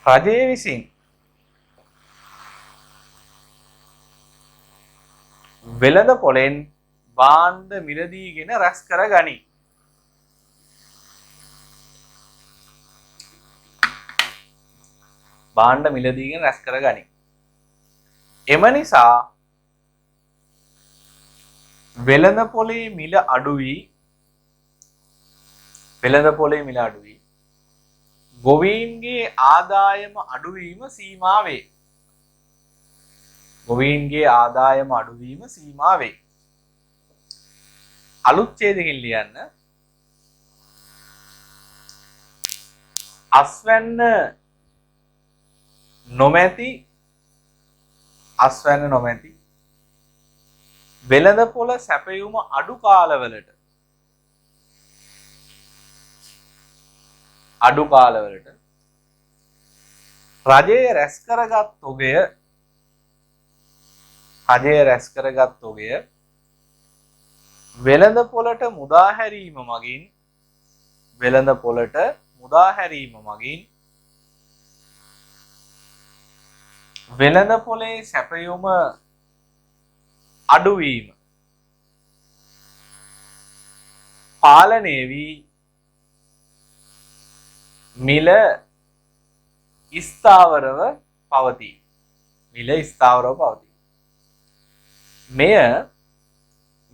රජය විසින් වෙළඳ පොලෙන් භාණ්ඩ මිලදීගෙන රැස් කර ගනී. භාණ්ඩ මිලදීගෙන රැස් කර ගනී. එම නිසා වෙළඳ පොලේ මිල අඩු වී ගොවීන්ගේ ආදායම අඩුවීම සීමා වේ. ගොවීන්ගේ ආදායම අඩුවීම සීමා වේ. අලුත් ඡේදකින් ලියන්න. අස්වැන්න නොමැති වෙළඳ පොළ සැපයුම අඩු කාලවලට රජයේ රැස් කරගත් තොගය වෙළඳ පොළට මුදා හැරීම මගින් වෙළඳ පොලේ සැපයුම අඩුවීම පාලනය වී මිල ස්ථාවරව පවතී.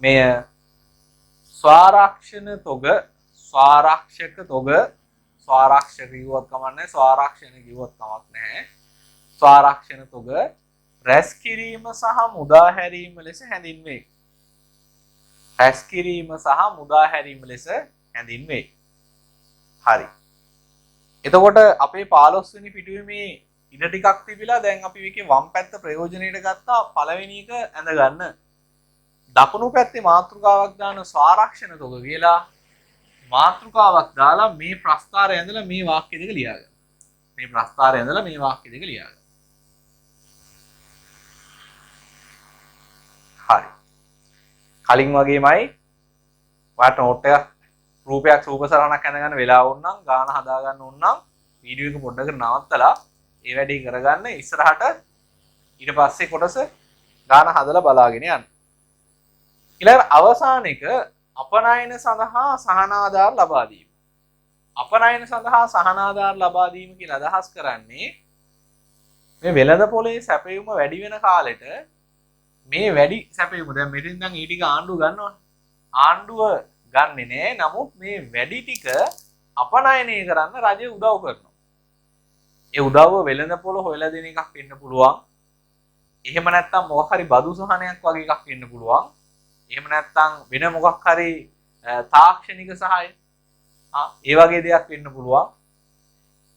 මෙය ස්වාරක්ෂක ස්වාරක්ෂක තොග ස්වාරක්ෂක කිව්වොත් කමක් නැහැ ස්වාරක්ෂණ කිව්වොත් කමක් නැහැ ස්වාරක්ෂණ තොග රැස් කිරීම සහ මුදා හැරීම ලෙස හැඳින්වේ. රැස් කිරීම සහ මුදා හැරීම ලෙස හැඳින්වේ. හරි. එතකොට අපේ 15 වෙනි පිටුවේ මේ ඉඩ ටිකක් තිබිලා දැන් අපි මේකේ වම් පැත්ත ප්‍රයෝජනෙට ගත්තා පළවෙනි එක ඇඳ ගන්න. දකුණු පැත්තේ මාතෘකාවක් දාන ස්වාරක්ෂණ තොග කියලා මාතෘකාවක් දාලා මේ ප්‍රස්ථාරය ඇඳලා මේ වාක්‍ය දෙක ලියා ගන්න. මේ ප්‍රස්ථාරය ඇඳලා මේ වාක්‍ය දෙක ලියා ගන්න. හරි. කලින් වගේමයි වාට නෝට් එකක් රූපයක් රූප සරණක් ඇඳ ගන්න වෙලාව වුණනම් ගාන හදා ගන්න ඕනනම් වීඩියෝ එක පොඩ්ඩක් නවත්තලා ඒ වැඩේ කරගන්න ඉස්සරහට ඊට පස්සේ කොටස ගාන හදලා බලාගෙන යන්න. ඊළඟ අවසාන එක අපනයන සඳහා සහනාධාර ලබා දීම. අපනයන සඳහා සහනාධාර ලබා දීම කියලා අදහස් කරන්නේ මේ වෙළඳ පොලේ සැපයුම වැඩි වෙන කාලෙට මේ වැඩි සැපයුම දැන් මෙතෙන් නම් ඊ ටික ආණ්ඩුව ගන්නවා. ආණ්ඩුව ගන්නෙ නෑ. නමුත් මේ වැඩි ටික අපනයනය කරන්න රජය උදව් කරනවා. ඒ උදව්ව වෙළඳ පොළ හොයලා දෙන එකක් වෙන්න පුළුවන්. එහෙම නැත්නම් මොකක් හරි බදු සහනයක් වගේ එකක් වෙන්න පුළුවන්. එහෙම නැත්නම් වෙන මොකක් හරි තාක්ෂණික සහාය ඒ වගේ දෙයක් වෙන්න පුළුවන්.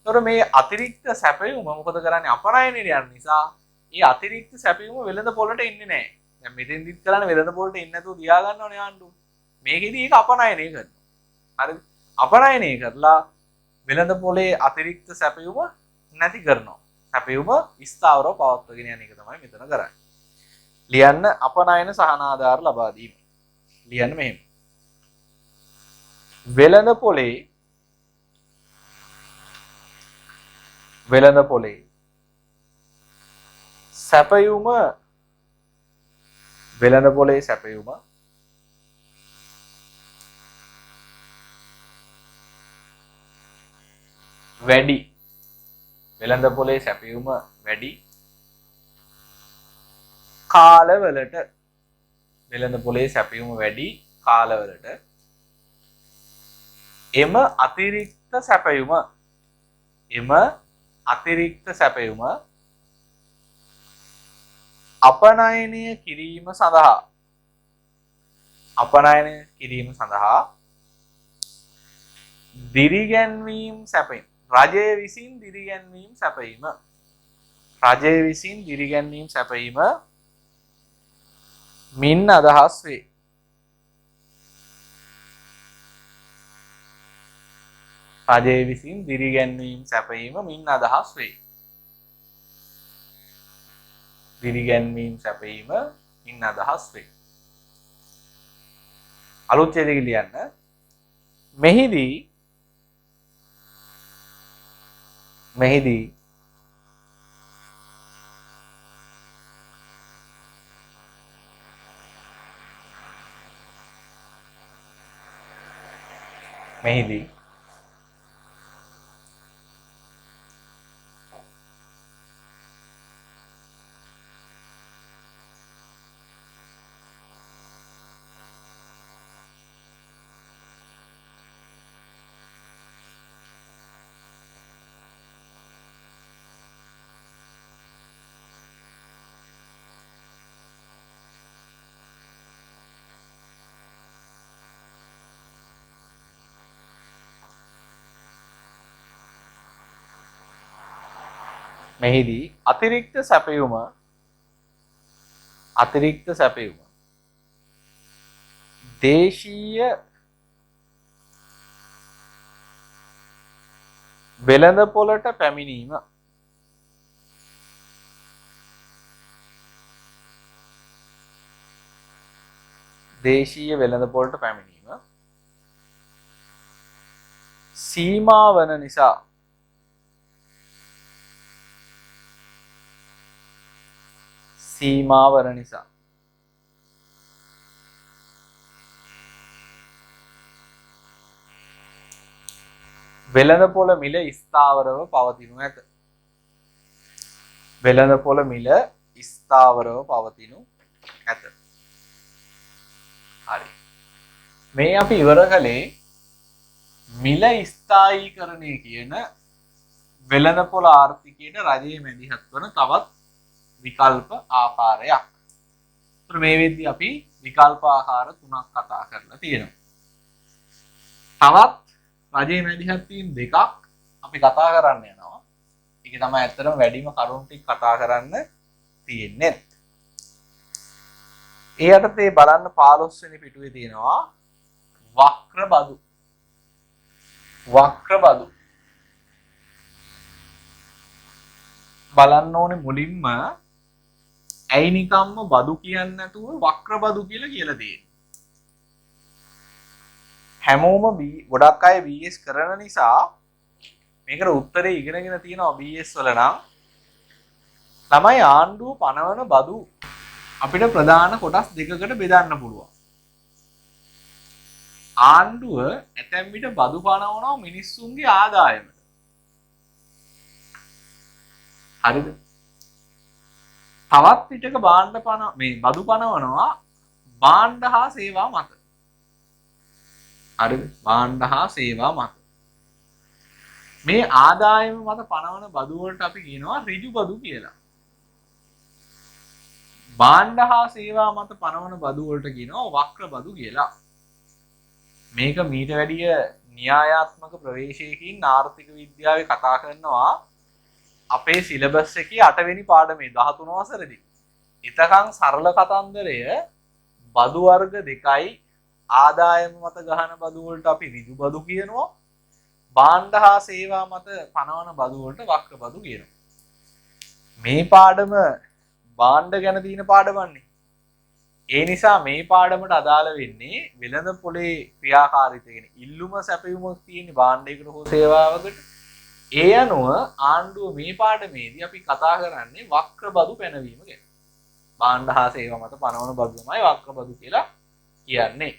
ඒතර මේ අතිරික්ත සැපයුම මොකද කරන්නේ අපනයනයට යන නිසා ඒ අතිරික්ත සැපයුම වෙළඳ පොළට එන්නේ නැහැ. දැන් මෙතෙන්දිත් කරන්නේ වෙළඳ පොළට එන්නේ නැතුව තියා ගන්නවනේ ආණ්ඩුව. මේකෙදි ඒක අපනයනය කරනවා. හරිද? අපනයනය කරලා වෙළඳ පොලේ අතිරික්ත සැපයුම නැති කරනවා. සැපයුම ස්ථාවරව පවත්වාගෙන යන එක තමයි මෙතන කරන්නේ. ලියන්න අපනයන සහනාධාර ලබා දීම. ලියන්න මෙහෙම. වෙළඳ පොලේ සැපයුම වෙළඳ පොලේ සැපයුම වැඩි වෙළඳ පොලේ සැපයුම වැඩි කාලවලට වෙළඳ පොලේ සැපයුම වැඩි කාලවලට එම අතිරික්ත සැපයුම අපනයනය කිරීම සඳහා දිරිගැන්වීම් සැපයීම රජය විසින් දිරිගැන්වීම් සැපයීම මින් අදහස් වේ. රජය විසින් දිරිගැන්වීම් සැපයීම මින් අදහස් වේ. දිරිගැන්වීම් සැපයීම මින් අදහස් වේ. අලුත් ඡේදයක ලියන්න. මෙහිදී අතිරික්ත සැපයුම දේශීය වෙළඳ පොළට පැමිණීම සීමා වන නිසා වෙළඳ පොළ මිල ස්ථාවරව පවතිනු ඇත. හරි. මේ අපි ඉවර කළේ මිල ස්ථායීකරණය කියන වෙළඳපොළ ආර්ථිකයට රජයේ මැදිහත් වන තවත් විකල්ප ආකාරයක්. මේ වෙද්දී අපි විකල්ප ආකාර තුනක් කතා කරලා තියෙනවා. තවත් රජයේ මැදිහත් වීම දෙකක් අපි කතා කරන්න යනවා. ඒක තමයි ඇත්තටම වැඩිම කරුණු ටික කතා කරන්න තියෙන්නේ. ඒ යටතේ බලන්න 15 වෙනි පිටුවේ තියෙනවා වක්‍ර බදු. වක්‍ර බදු බලන්න ඕනේ මුලින්ම ඇයි නිකම්ම බදු කියන්නේ නැතුව වක්‍ර බදු කියලා තියෙන්නේ. හැමෝම ගොඩක් අය BS කරන නිසා මේකට උත්තරේ ඉගෙනගෙන තියෙනවා BS වල නම් තමයි ආණ්ඩුව පනවන බදු අපිට ප්‍රධාන කොටස් දෙකකට බෙදන්න පුළුවන්. ආණ්ඩුව ඇතැම් විට බදු පනවනවා මිනිස්සුන්ගේ ආදායමට. හරිද? තවත් පිටක බදු පනවනවා භාණ්ඩ හා සේවා මත. හරිද? භාණ්ඩ හා සේවා මත. මේ ආදායම මත පනවන බදු වලට අපි කියනවා ඍජු බදු කියලා. භාණ්ඩ හා සේවා මත පනවන බදු වලට කියනවා වක්‍ර බදු කියලා. මේක මීට වැඩිය න්‍යායාත්මක ප්‍රවේශයකින් ආර්ථික විද්‍යාවේ කතා කරනවා අපේ සිලබස් එකේ 8 වෙනි පාඩමේ 13 වසරේදී. ඊටකන් සරල කතන්දරය බදු වර්ග දෙකයි ආදායම මත ගහන බදු වලට අපි ඍජු බදු කියනවා. භාණ්ඩ හා සේවා මත පනවන බදු වලට වක්‍ර බදු කියනවා. මේ පාඩම භාණ්ඩ ගැන තියෙන පාඩමන්නේ. ඒ නිසා මේ පාඩමට අදාළ වෙන්නේ වෙළඳ පොලේ ක්‍රියාකාරීත්වය කියන ඉල්ලුම සැපයුමක් තියෙන භාණ්ඩයකට හෝ සේවාවකට. ඒ අනුව ආණ්ඩුව මේ පාඩමේදී අපි කතා කරන්නේ වක්‍ර බදු පැනවීම ගැන. භාණ්ඩ හා සේවා මත පනවන බදු තමයි වක්‍ර බදු කියලා කියන්නේ.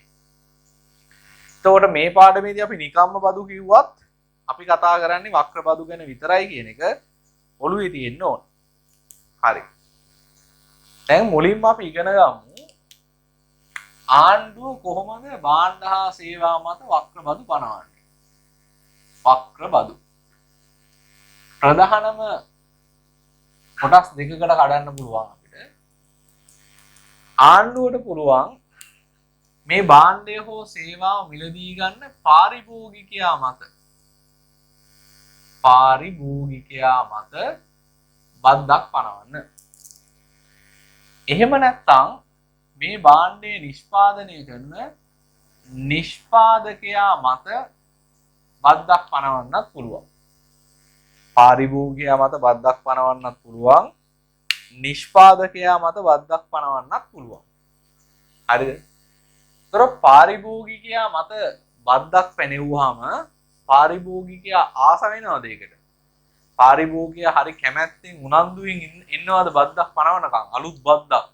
එතකොට මේ පාඩමේදී අපි නිකම්ම බදු කිව්වත් අපි කතා කරන්නේ වක්‍ර බදු ගැන විතරයි කියන එක ඔළුවේ තියෙන්න ඕන. හරි. දැන් මුලින්ම අපි ඉගෙන ගමු ආණ්ඩුව කොහොමද භාණ්ඩ හා සේවා මත වක්‍ර බදු පනවන්නේ. වක්‍ර බදු ප්‍රධානම කොටස් දෙකකට කඩන්න පුළුවන් අපිට. ආණ්ඩුවට පුළුවන් මේ භාණ්ඩය හෝ සේවාව මිලදී ගන්න පාරිභෝගිකයා මත බද්දක් පනවන්න. එහෙම නැත්නම් මේ භාණ්ඩය නිෂ්පාදනය කරන නිෂ්පාදකයා මත බද්දක් පනවන්නත් පුළුවන්. පාරිභෝගිකයා මත බද්දක් පනවන්නත් පුළුවන්. නිෂ්පාදකයා මත බද්දක් පනවන්නත් පුළුවන්. හරිද? ඒතර පාරිභෝගිකයා මත බද්දක් පැනෙවුවාම පාරිභෝගිකයා ආස වෙනවද ඒකට? පාරිභෝගිකයා හරි කැමැත්තෙන් උනන්දුවෙන් ඉන්නවද බද්දක් පනවනකම්? අලුත් බද්දක්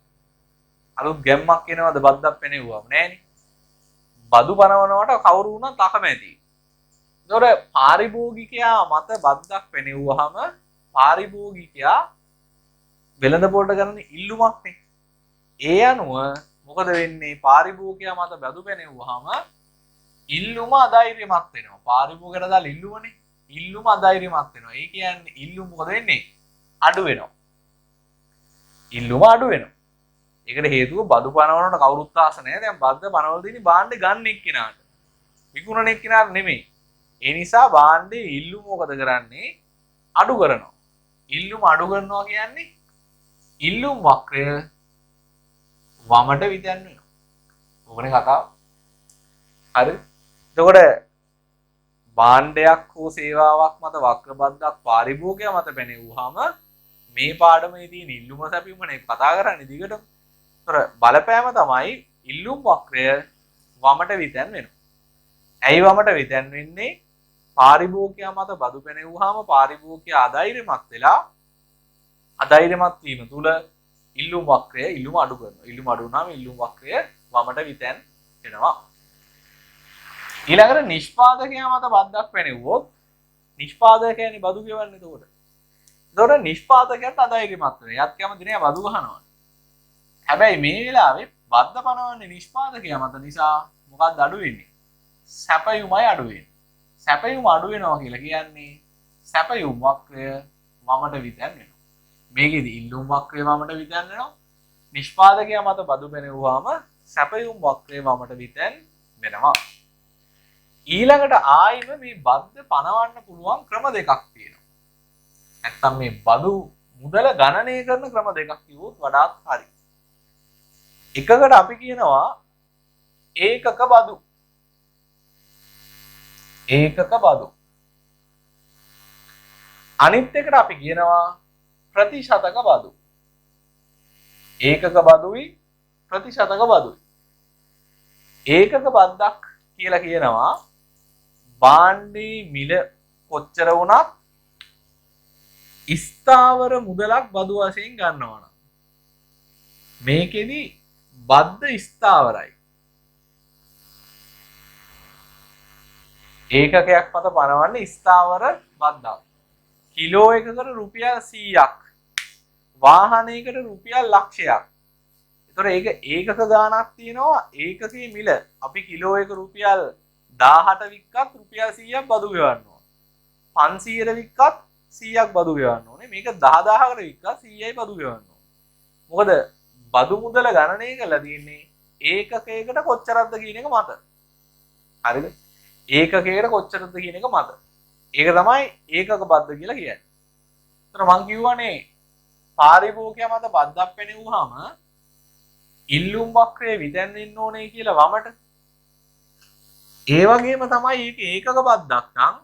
අලුත් ගැම්මක් එනවද බද්දක් පැනෙවුවාම? නෑනේ. බදු පනවනවට කවුරු වුණත් අකමැතියි. ඒතොර පාරිභෝගිකයා මත බද්දක් පැනෙවුවාම පාරිභෝගිකයා වෙළඳපොළට කරන ඉල්ලුමක්නේ. ඒ අනුව මොකද වෙන්නේ? පාරිභෝගිකයා මත බදු පැනෙවුවාම ඉල්ලුම අධෛර්යමත් වෙනවා. පාරිභෝගිකයට දාලා ඉල්ලුමනේ. ඉල්ලුම අධෛර්යමත් වෙනවා. ඒ කියන්නේ ඉල්ලුම මොකද වෙන්නේ? අඩු වෙනවා. ඉල්ලුම අඩු වෙනවා. ඒකට හේතුව බදු පනවනට කවුරුත් ආස නැහැ. දැන් බද්ද පනවල දෙන්නේ භාණ්ඩ ගන්න එක්කිනාට. විකුණන එක්කිනාට නෙමෙයි. ඒ නිසා භාණ්ඩේ ඉල්ලුම මොකද කරන්නේ? අඩු කරනවා. ඉල්ලුම අඩු කරනවා කියන්නේ ඉල්ලුම් වක්‍රය වමට විදන් වෙනවා. ඕකනේ කතාව. හරි. එතකොට භාණ්ඩයක් හෝ සේවාවක් මත වක්‍ර බද්දක් පාරිභෝගිකයා මත පැනෙවුවාම මේ පාඩමේ තියෙන ඉල්ලුම සැපීමනේ කතා කරන්නේ දිගටම. ඒතර බලපෑම තමයි ඉල්ලුම් වක්‍රය වමට විදන් වෙනවා. ඇයි වමට විදන් වෙන්නේ? පාරිභෝගිකයා මත බදු පැනෙවුවාම පාරිභෝගිකයා අධෛර්යමත් වෙලා අධෛර්යමත් වීම තුල ඉල්ලුම් වක්‍රය ඉල්ලුම අඩු කරනවා. ඉල්ලුම අඩු වුණාම ඉල්ලුම් වක්‍රය වමට විතැන් වෙනවා. ඊළඟට නිෂ්පාදකයා මත බද්දක් පැනෙවුවොත් නිෂ්පාදකයානේ බදු ගෙවන්නේ එතකොට. එතකොට නිෂ්පාදකයාට අධෛර්යමත් වෙනවා. එයාත් කැමති නෑ බදු ගහනවා. හැබැයි මේ වෙලාවේ බද්ද පනවන්නේ නිෂ්පාදකයා මත නිසා මොකක්ද අඩු වෙන්නේ? සැපයුමයි අඩු වෙන්නේ. සැපයුම අඩු වෙනවා කියලා කියන්නේ සැපයුම් වක්‍රය වමට විතැන් වෙනවා. මේකෙදි ඉල්ලුම් වක්‍රය වමට විතැන් වෙනවා. නිෂ්පාදකයා මත බදු පැනෙවුවාම සැපයුම් වක්‍රය වමට විතැන් වෙනවා. ඊළඟට ආයිම මේ බද්ද පනවන්න පුළුවන් ක්‍රම දෙකක් තියෙනවා. නැත්තම් මේ බදු මුදල ගණනය කරන ක්‍රම දෙකක් කිව්වොත් වඩාත් හරි. එකකට අපි කියනවා ඒකක බදු. ඒකක බදු. අනිත් එකට අපි කියනවා ප්‍රතිශතක බදු. ඒකක බදුයි ප්‍රතිශතක බදුයි. ඒකක බද්දක් කියලා කියනවා භාණ්ඩේ මිල කොච්චර වුණත් ස්ථාවර මුදලක් බදු වශයෙන් ගන්නවා නම් මේකෙදි බද්ද ස්ථාවරයි. ඒකකයක් මත පනවන්නේ ස්ථාවර බද්දක්. කිලෝ එකකට රුපියල් 100ක්. වාහනයකට රුපියල් ලක්ෂයක්. ඒතර ඒක ඒකක ගාණක් තියෙනවා. ඒකකයේ මිල අපි කිලෝ එක රුපියල් 18 වික්කත් රුපියල් 100ක් බදු ගෙවන්න ඕන. 500ට වික්කත් 100ක් බදු ගෙවන්න ඕනේ. මේක 10000කට වික්කත් 100යි බදු ගෙවන්න ඕනේ. මොකද බදු මුදල ගණනය කරලා තියෙන්නේ ඒකකයකට කොච්චරක්ද කියන එක මත. හරිද? ඒකකයකට කොච්චරද කියන එක මත. ඒක තමයි ඒකක බද්ද කියලා කියන්නේ. ඒතර මං කියවනේ පාරිභෝගිකයා මත බද්දක් පෙනෙවුවාම ඉල්ලුම් වක්‍රයේ විතැන් වෙන්න ඕනේ කියලා වමට. ඒ වගේම තමයි ඒක ඒකක බද්දක් නම්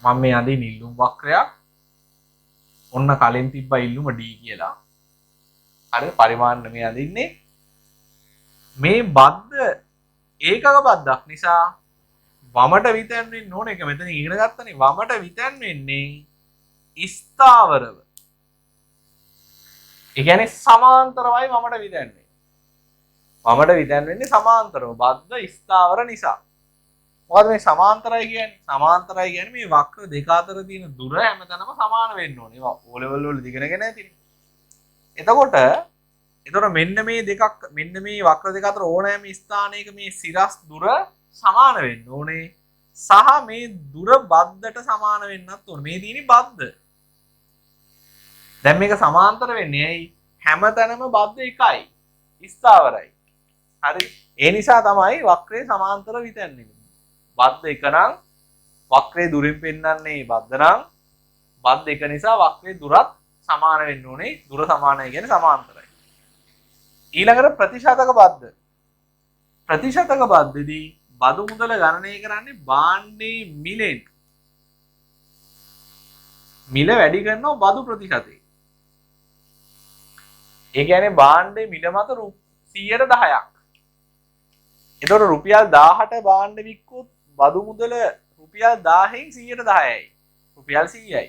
මම මේ අඳින ඉල්ලුම් වක්‍රයක් ඔන්න කලින් තිබ්බ ඉල්ලුම D කියලා. හරි පරිමාණ මේ අඳින්නේ මේ බද්ද ඒකක බද්දක් නිසා වමට විතැන් වෙන්න ඕනේ. ඒක මෙතන ඉගෙන ගත්තනේ වමට විතැන් වෙන්නේ ස්ථාවරව. ඒ කියන්නේ සමාන්තරවයි වමට විතැන් වෙන්නේ. වමට විතැන් වෙන්නේ සමාන්තරව. බද්ද ස්ථාවර නිසා. මොකද මේ සමාන්තරයි කියන්නේ? සමාන්තරයි කියන්නේ මේ වක්‍ර දෙක අතර තියෙන දුර හැමතැනම සමාන වෙන්න ඕනේ. ඒවා O level වල ඉගෙනගෙන නැතිනේ. එතකොට මෙන්න මේ දෙකක් මෙන්න මේ වක්‍ර දෙක අතර ඕනෑම ස්ථානයක මේ සිරස් දුර සමාන වෙන්න ඕනේ. සහ මේ දුර බද්දට සමාන වෙන්නත් ඕනේ. මේ තියෙන්නේ බද්ද. දැන් මේක සමාන්තර වෙන්නේ ඇයි? හැමතැනම බද්ද එකයි. ස්ථාවරයි. හරි. ඒ නිසා තමයි වක්‍රේ සමාන්තර විතැන්නේ. බද්ද එක නම් වක්‍රේ දුරින් පෙන්වන්නේ බද්ද නම් බද්ද එක නිසා වක්‍රේ දුරත් සමාන වෙන්න ඕනේ. දුර සමානයි කියන්නේ සමාන්තරයි. ඊළඟට ප්‍රතිශතක බද්ද. ප්‍රතිශතක බද්දේදී බදු මුදල ගණනය කරන්නේ භාණ්ඩේ මිලෙන්. මිල වැඩි කරනවා බදු ප්‍රතිශතේ. ඒ කියන්නේ භාණ්ඩේ මිල මත 110ක්. එතකොට රුපියල් 18 භාණ්ඩ වික්කොත් බදු මුදල රුපියල් 1000න් 110යි. රුපියල් 100යි.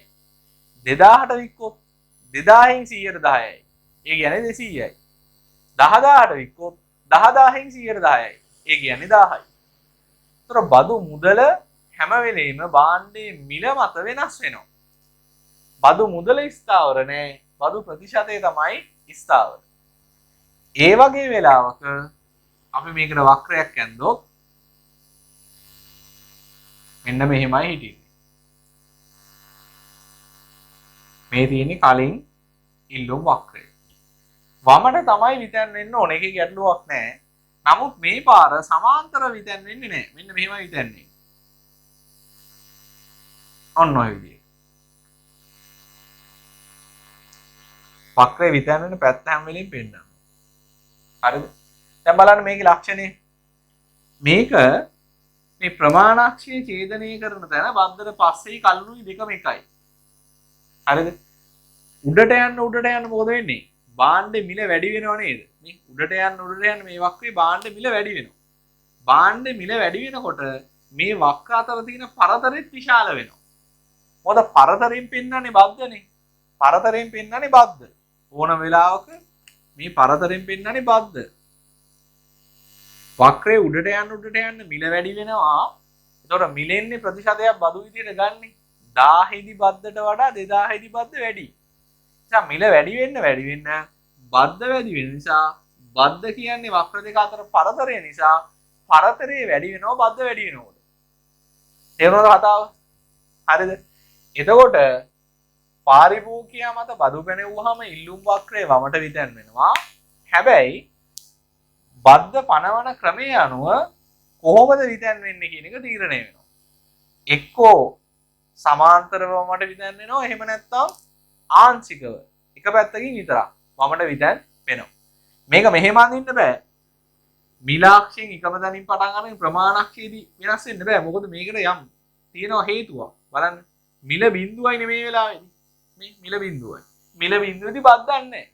2000ට වික්කොත් 2000න් 110යි. ඒ කියන්නේ 200යි. 10000ට වික්කොත් 10000න් 110යි. ඒ කියන්නේ 1000යි. ඒතර බදු මුදල හැම වෙලෙම භාණ්ඩේ මිල මත වෙනස් වෙනවා. බදු මුදල ස්ථාවර නෑ. බදු ප්‍රතිශතය තමයි ස්ථාවර. ඒ වගේ වෙලාවක අපි මේකට වක්‍රයක් ඇන්දොත් මෙන්න මෙහෙමයි හිටින්නේ. මේ තියෙන්නේ කලින් ඉල්ලුම් වක්‍රය. වමට තමයි විතැන් වෙන්න ඕනේ. ඒකේ ගැටලුවක් නැහැ. නමුත් මේ පාර සමාන්තර විතැන් වෙන්නේ නැහැ. මෙන්න මෙහෙමයි විතැන්නේ. ඔන්න ඔය විදිහට. වක්‍රේ විතැන් වෙන පැත්ත හැම වෙලෙම පෙන්නනවා. හරිද? දැන් බලන්න මේකේ ලක්ෂණය. මේක මේ ප්‍රමාණාක්ෂය ඡේදනය කරන තැන බද්දට පස්සේ කලුණුයි දෙකම එකයි. හරිද? උඩට යන්න මොකද වෙන්නේ? භාණ්ඩේ මිල වැඩි වෙනව නේද? මේ උඩට යන්න මේ වක්‍රේ භාණ්ඩේ මිල වැඩි වෙනවා. භාණ්ඩේ මිල වැඩි වෙනකොට මේ වක්‍ර අතර තියෙන පරතරෙත් විශාල වෙනවා. මොකද පරතරෙන් පෙන්වන්නේ බද්දනේ. පරතරෙන් පෙන්වන්නේ බද්ද. ඕන වෙලාවක මේ පරතරෙන් පෙන්වන්නේ බද්ද. වක්‍රේ උඩට යන්න මිල වැඩි වෙනවා. එතකොට මිලෙන්නේ ප්‍රතිශතයක් බදු විදියට ගන්නෙ. 1000 දී බද්දට වඩා 2000 දී බද්ද වැඩි. නිසා මිල වැඩි වෙන්න බද්ද වැඩි වෙන නිසා බද්ද කියන්නේ වක්‍ර දෙක අතර පරතරය නිසා පරතරය වැඩි වෙනවා බද්ද වැඩි වෙනකොට. තේරුණාද කතාව? හරිද? එතකොට පාරිභෝගිකයා මත බදු පැනෙවුවාම ඉල්ලුම් වක්‍රය වමට විතැන් වෙනවා. හැබැයි බද්ධ පනවන ක්‍රමය අනුව කොහොමද විතැන් වෙන්නේ කියන එක තීරණය වෙනවා. එක්කෝ සමාන්තරව වමට විතැන් වෙනවා, එහෙම නැත්නම් ආංශිකව එක පැත්තකින් විතරක් වමට විතැන් වෙනවා. මේක මෙහෙම අඳින්න බෑ. මිලාක්ෂයෙන් එකම තැනින් පටන් ගන්න ප්‍රමාණක්ෂයේදී වෙනස් වෙන්න බෑ. මොකද මේකට යම් තියෙනවා හේතුවක්. බලන්න. මිල බිඳුවයි නෙමේ වෙලාවේදී. මේ මිල බිඳුවයි. මිල බිඳුවේදී බද්දන්නේ නැහැ.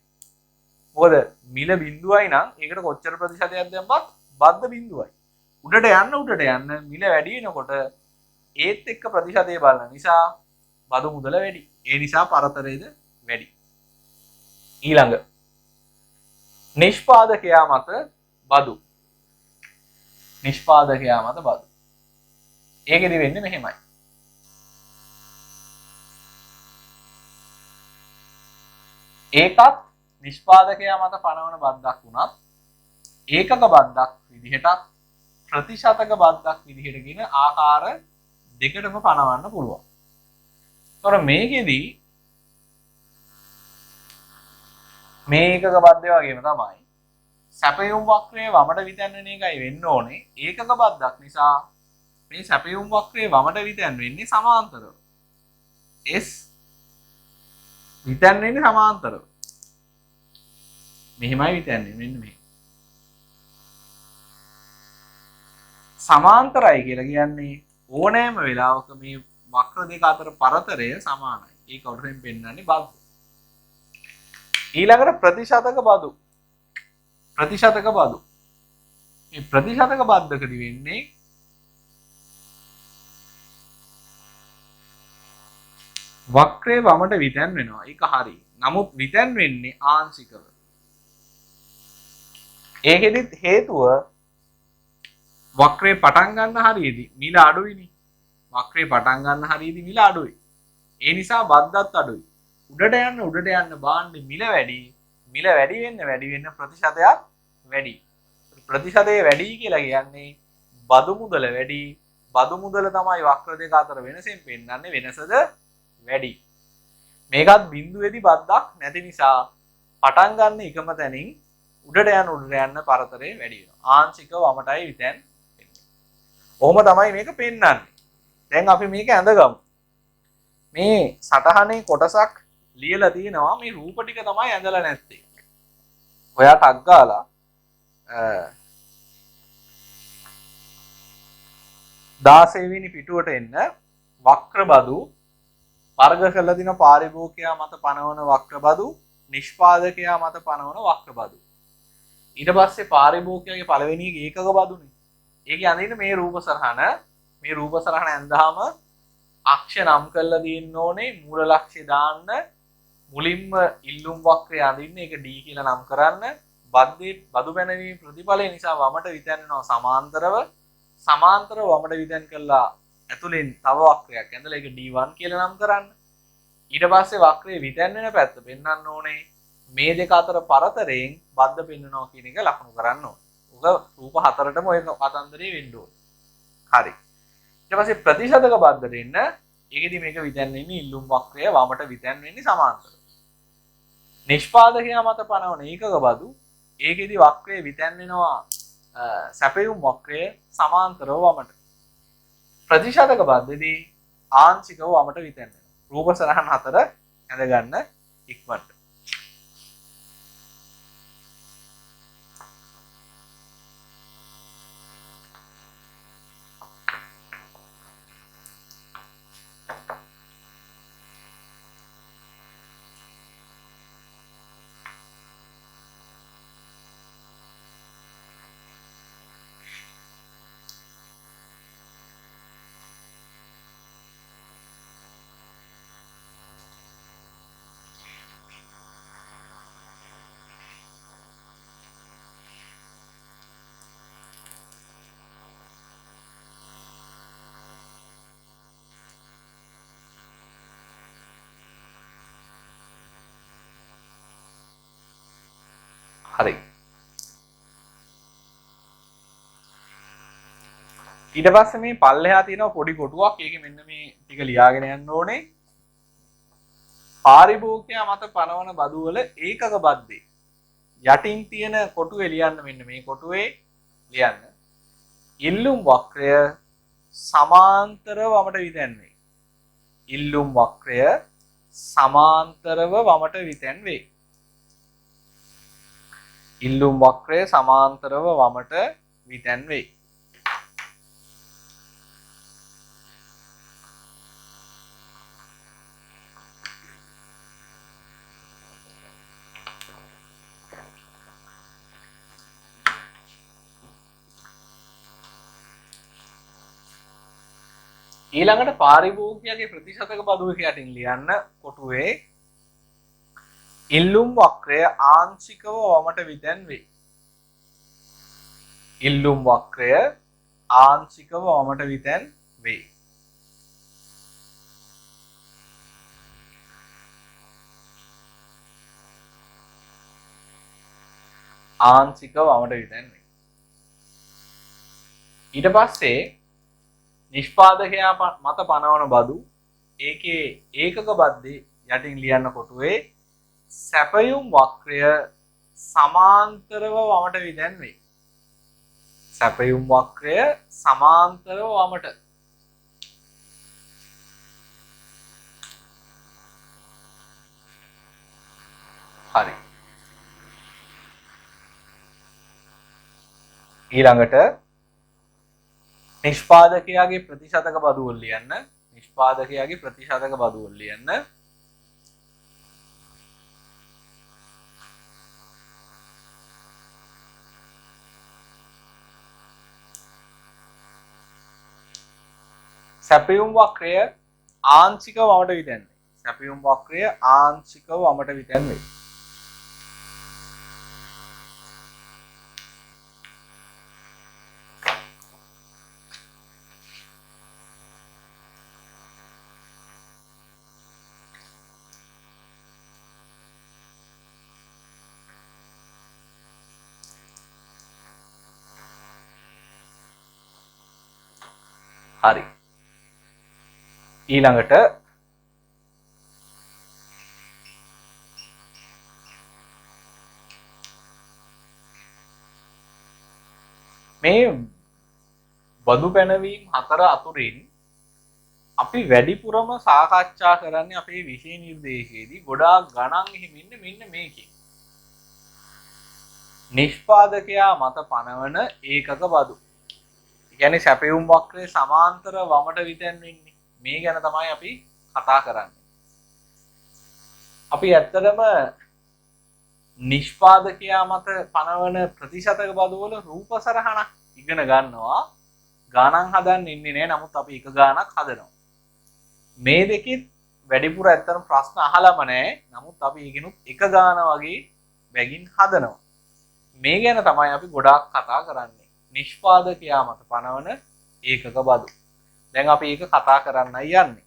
මොකද මිල බිඳුවයි නම් ඒකට කොච්චර ප්‍රතිශතයක් දැම්මත් බද්ද බිඳුවයි. උඩට යන්න මිල වැඩි වෙනකොට ඒත් එක්ක ප්‍රතිශතය බලන නිසා බදු මුදල වැඩි. ඒ නිසා පරතරයද වැඩි. ඊළඟ නිෂ්පාදකයා මත බදු. නිෂ්පාදකයා මත බදු. ඒකෙදි වෙන්නේ මෙහෙමයි. ඒකත් නිෂ්පාදකයා මත පනවන බද්දක් වුණත් ඒකක බද්දක් විදිහටත් ප්‍රතිශතක බද්දක් විදිහටගෙන ආකාර දෙකටම පනවන්න පුළුවන්. ඒතොර මේකෙදි මේ ඒකක බද්දේ වගේම තමයි සැපයුම් වක්‍රයේ වමට විතැන් වෙන එකයි වෙන්න ඕනේ. ඒකක බද්දක් නිසා මේ සැපයුම් වක්‍රයේ වමට විතැන් වෙන්නේ සමාන්තරව. S විතැන් වෙන්නේ සමාන්තරව. මෙහෙමයි විතැන් වෙන්නේ මෙන්න මේ. සමාන්තරයි කියලා කියන්නේ ඕනෑම වෙලාවක මේ වක්‍ර දෙක අතර පරතරය සමානයි. ඒක උඩරින් පෙන්නන්නේ බද්ද. ඊළඟට ප්‍රතිශතක බදු. ප්‍රතිශතක බදු. මේ ප්‍රතිශතක බද්දකදී වෙන්නේ වක්‍රයේ වමට විතැන් වෙනවා. ඒක හරි. නමුත් විතැන් වෙන්නේ ආංශිකව. ඒකෙදිත් හේතුව වක්‍රේ පටන් ගන්න හරියේදී මිල අඩුයිනේ. වක්‍රේ පටන් ගන්න හරියේදී මිල අඩුයි. ඒ නිසා බද්දත් අඩුයි. උඩට යන්න බාන්නේ මිල වැඩි. මිල වැඩි වෙන්න ප්‍රතිශතයක් වැඩි. ප්‍රතිශතය වැඩි කියලා කියන්නේ බදු මුදල වැඩි. බදු මුදල තමයි වක්‍ර දෙක අතර වෙනසෙන් පෙන්නන්නේ. වෙනසද වැඩි. මේකත් බිඳුවේදී බද්දක් නැති නිසා පටන් ගන්න එකම තැනින් උඩට යන්න පරතරය වැඩි වෙනවා. ආංශික වමටයි විතැන් වෙන්නේ. ඔහොම තමයි මේක පෙන්නන්නේ. දැන් අපි මේක ඇඳගමු. මේ සටහනේ කොටසක් ලියලා තියෙනවා. මේ රූප ටික තමයි ඇඳලා නැත්තේ. ඔයා ටක් ගාලා 16 වෙනි පිටුවට එන්න වක්‍ර බදු වර්ග කළ දින පාරිභෝගිකයා මත පනවන වක්‍ර බදු නිෂ්පාදකයා මත පනවන වක්‍ර බදු. ඊට පස්සේ පාරිභෝගිකයාගේ පළවෙනි එක ඒකක බදුනේ. ඒකේ අඳින්න මේ රූප සරහන ඇඳාම අක්ෂ නම් කරලා තියෙන්න ඕනේ. මූල ලක්ෂ්‍ය දාන්න. මුලින්ම ඉල්ලුම් වක්‍රය අඳින්න. ඒක D කියලා නම් කරන්න. බදු පැනවීම ප්‍රතිඵලය නිසා වමට විතැන් වෙනවා සමාන්තරව වමට විතැන් කළා ඇතුලෙන් තව වක්‍රයක් ඇඳලා ඒක D1 කියලා නම් කරන්න. ඊට පස්සේ වක්‍රයේ විතැන් වෙන පැත්ත පෙන්වන්න ඕනේ. මේ දෙක අතර පරතරයෙන් බද්ධ පෙන්වනවා කියන එක ලකුණු කරන්න ඕනේ. උග රූප හතරටම ඔය කතන්දරේ වෙන්න ඕනේ. හරි. ඊට පස්සේ ප්‍රතිශතක බද්ධ දෙන්න. ඒකෙදි මේක විතැන් වෙන්නේ ඉල්ලුම් වක්‍රය වමට විතැන් වෙන්නේ සමාන්තරව. නිෂ්පාදකයා මත පනවන ඒකක බදු ඒකෙදි වක්‍රයේ විතැන් වෙනවා සැපයුම් වක්‍රය සමාන්තරව වමට. ප්‍රතිශතක බද්ධදී ආංශිකව වමට විතැන් වෙනවා. රූප සරහන් හතර ඇඳගන්න ඉක්මනට. හරි. ඊට පස්සේ මේ පල්ලෙහා තියෙන පොඩි කොටුවක් ඒකේ මෙන්න මේ ටික ලියාගෙන යන්න ඕනේ. පාරිභෝගිකයා මත පනවන බදු වල ඒකක බද්දේ යටින් තියෙන කොටුවේ ලියන්න මෙන්න මේ කොටුවේ ලියන්න. ඉල්ලුම් වක්‍රය සමාන්තරව වමට විතැන් වේ. ඉල්ලුම් වක්‍රය සමාන්තරව වමට විතැන් වේ. ඉල්ලුම් වක්‍රය සමාන්තරව වමට විතැන් වේ. ඊළඟට පාරිභෝගිකයාගේ ප්‍රතිශතක බදුවක යටින් ලියන්න කොටුවේ ඉල්ලුම් වක්‍රය ආංශිකව වමට විතැන් වේ. ඉල්ලුම් වක්‍රය ආංශිකව වමට විතැන් වේ. ආංශිකව වමට විතැන් වේ. ඊට පස්සේ නිෂ්පාදකයා මත පනවන බදු ඒකේ ඒකක බද්දේ යටින් ලියන්න කොටුවේ සැපයුම් වක්‍රය සමාන්තරව වමට විතැන් වේ. සැපයුම් වක්‍රය සමාන්තරව වමට. හරි. ඊළඟට නිෂ්පාදකයාගේ ප්‍රතිශතක බදු වල ලියන්න. නිෂ්පාදකයාගේ ප්‍රතිශතක බදු වල ලියන්න. සැපයුම් වක්‍රය ආංශිකව වමට විතැන් වේ. සැපයුම් වක්‍රය ආංශිකව වමට විතැන් වේ. හරි. ඊළඟට මේ බදු පැනවීම් හතර අතුරින් අපි වැඩිපුරම සාකච්ඡා කරන්නේ අපේ විෂය නිර්දේශයේදී ගොඩාක් ගණන් එහෙම ඉන්නේ මෙන්න මේකේ. නිෂ්පාදකයා මත පනවන ඒකක බදු. කියන්නේ සැපයුම් වක්‍රයේ සමාන්තර වමට විතැන් වෙන්නේ. මේ ගැන තමයි අපි කතා කරන්නේ. අපි ඇත්තටම නිෂ්පාදකයා මත පනවන ප්‍රතිශතක බදු වල රූප සරහනක් ඉගෙන ගන්නවා. ගණන් හදන්න ඉන්නේ නැහැ. නමුත් අපි එක ගණනක් හදනවා. මේ දෙකෙත් වැඩිපුර ඇත්තටම ප්‍රශ්න අහලම නැහැ. නමුත් අපි ඒකිනුත් එක ගාන වගේ බැගින් හදනවා. මේ ගැන තමයි අපි ගොඩාක් කතා කරන්නේ. නිෂ්පාදකයා මත පනවන ඒකක බදු. දැන් අපි ඒක කතා කරන්නයි යන්නේ.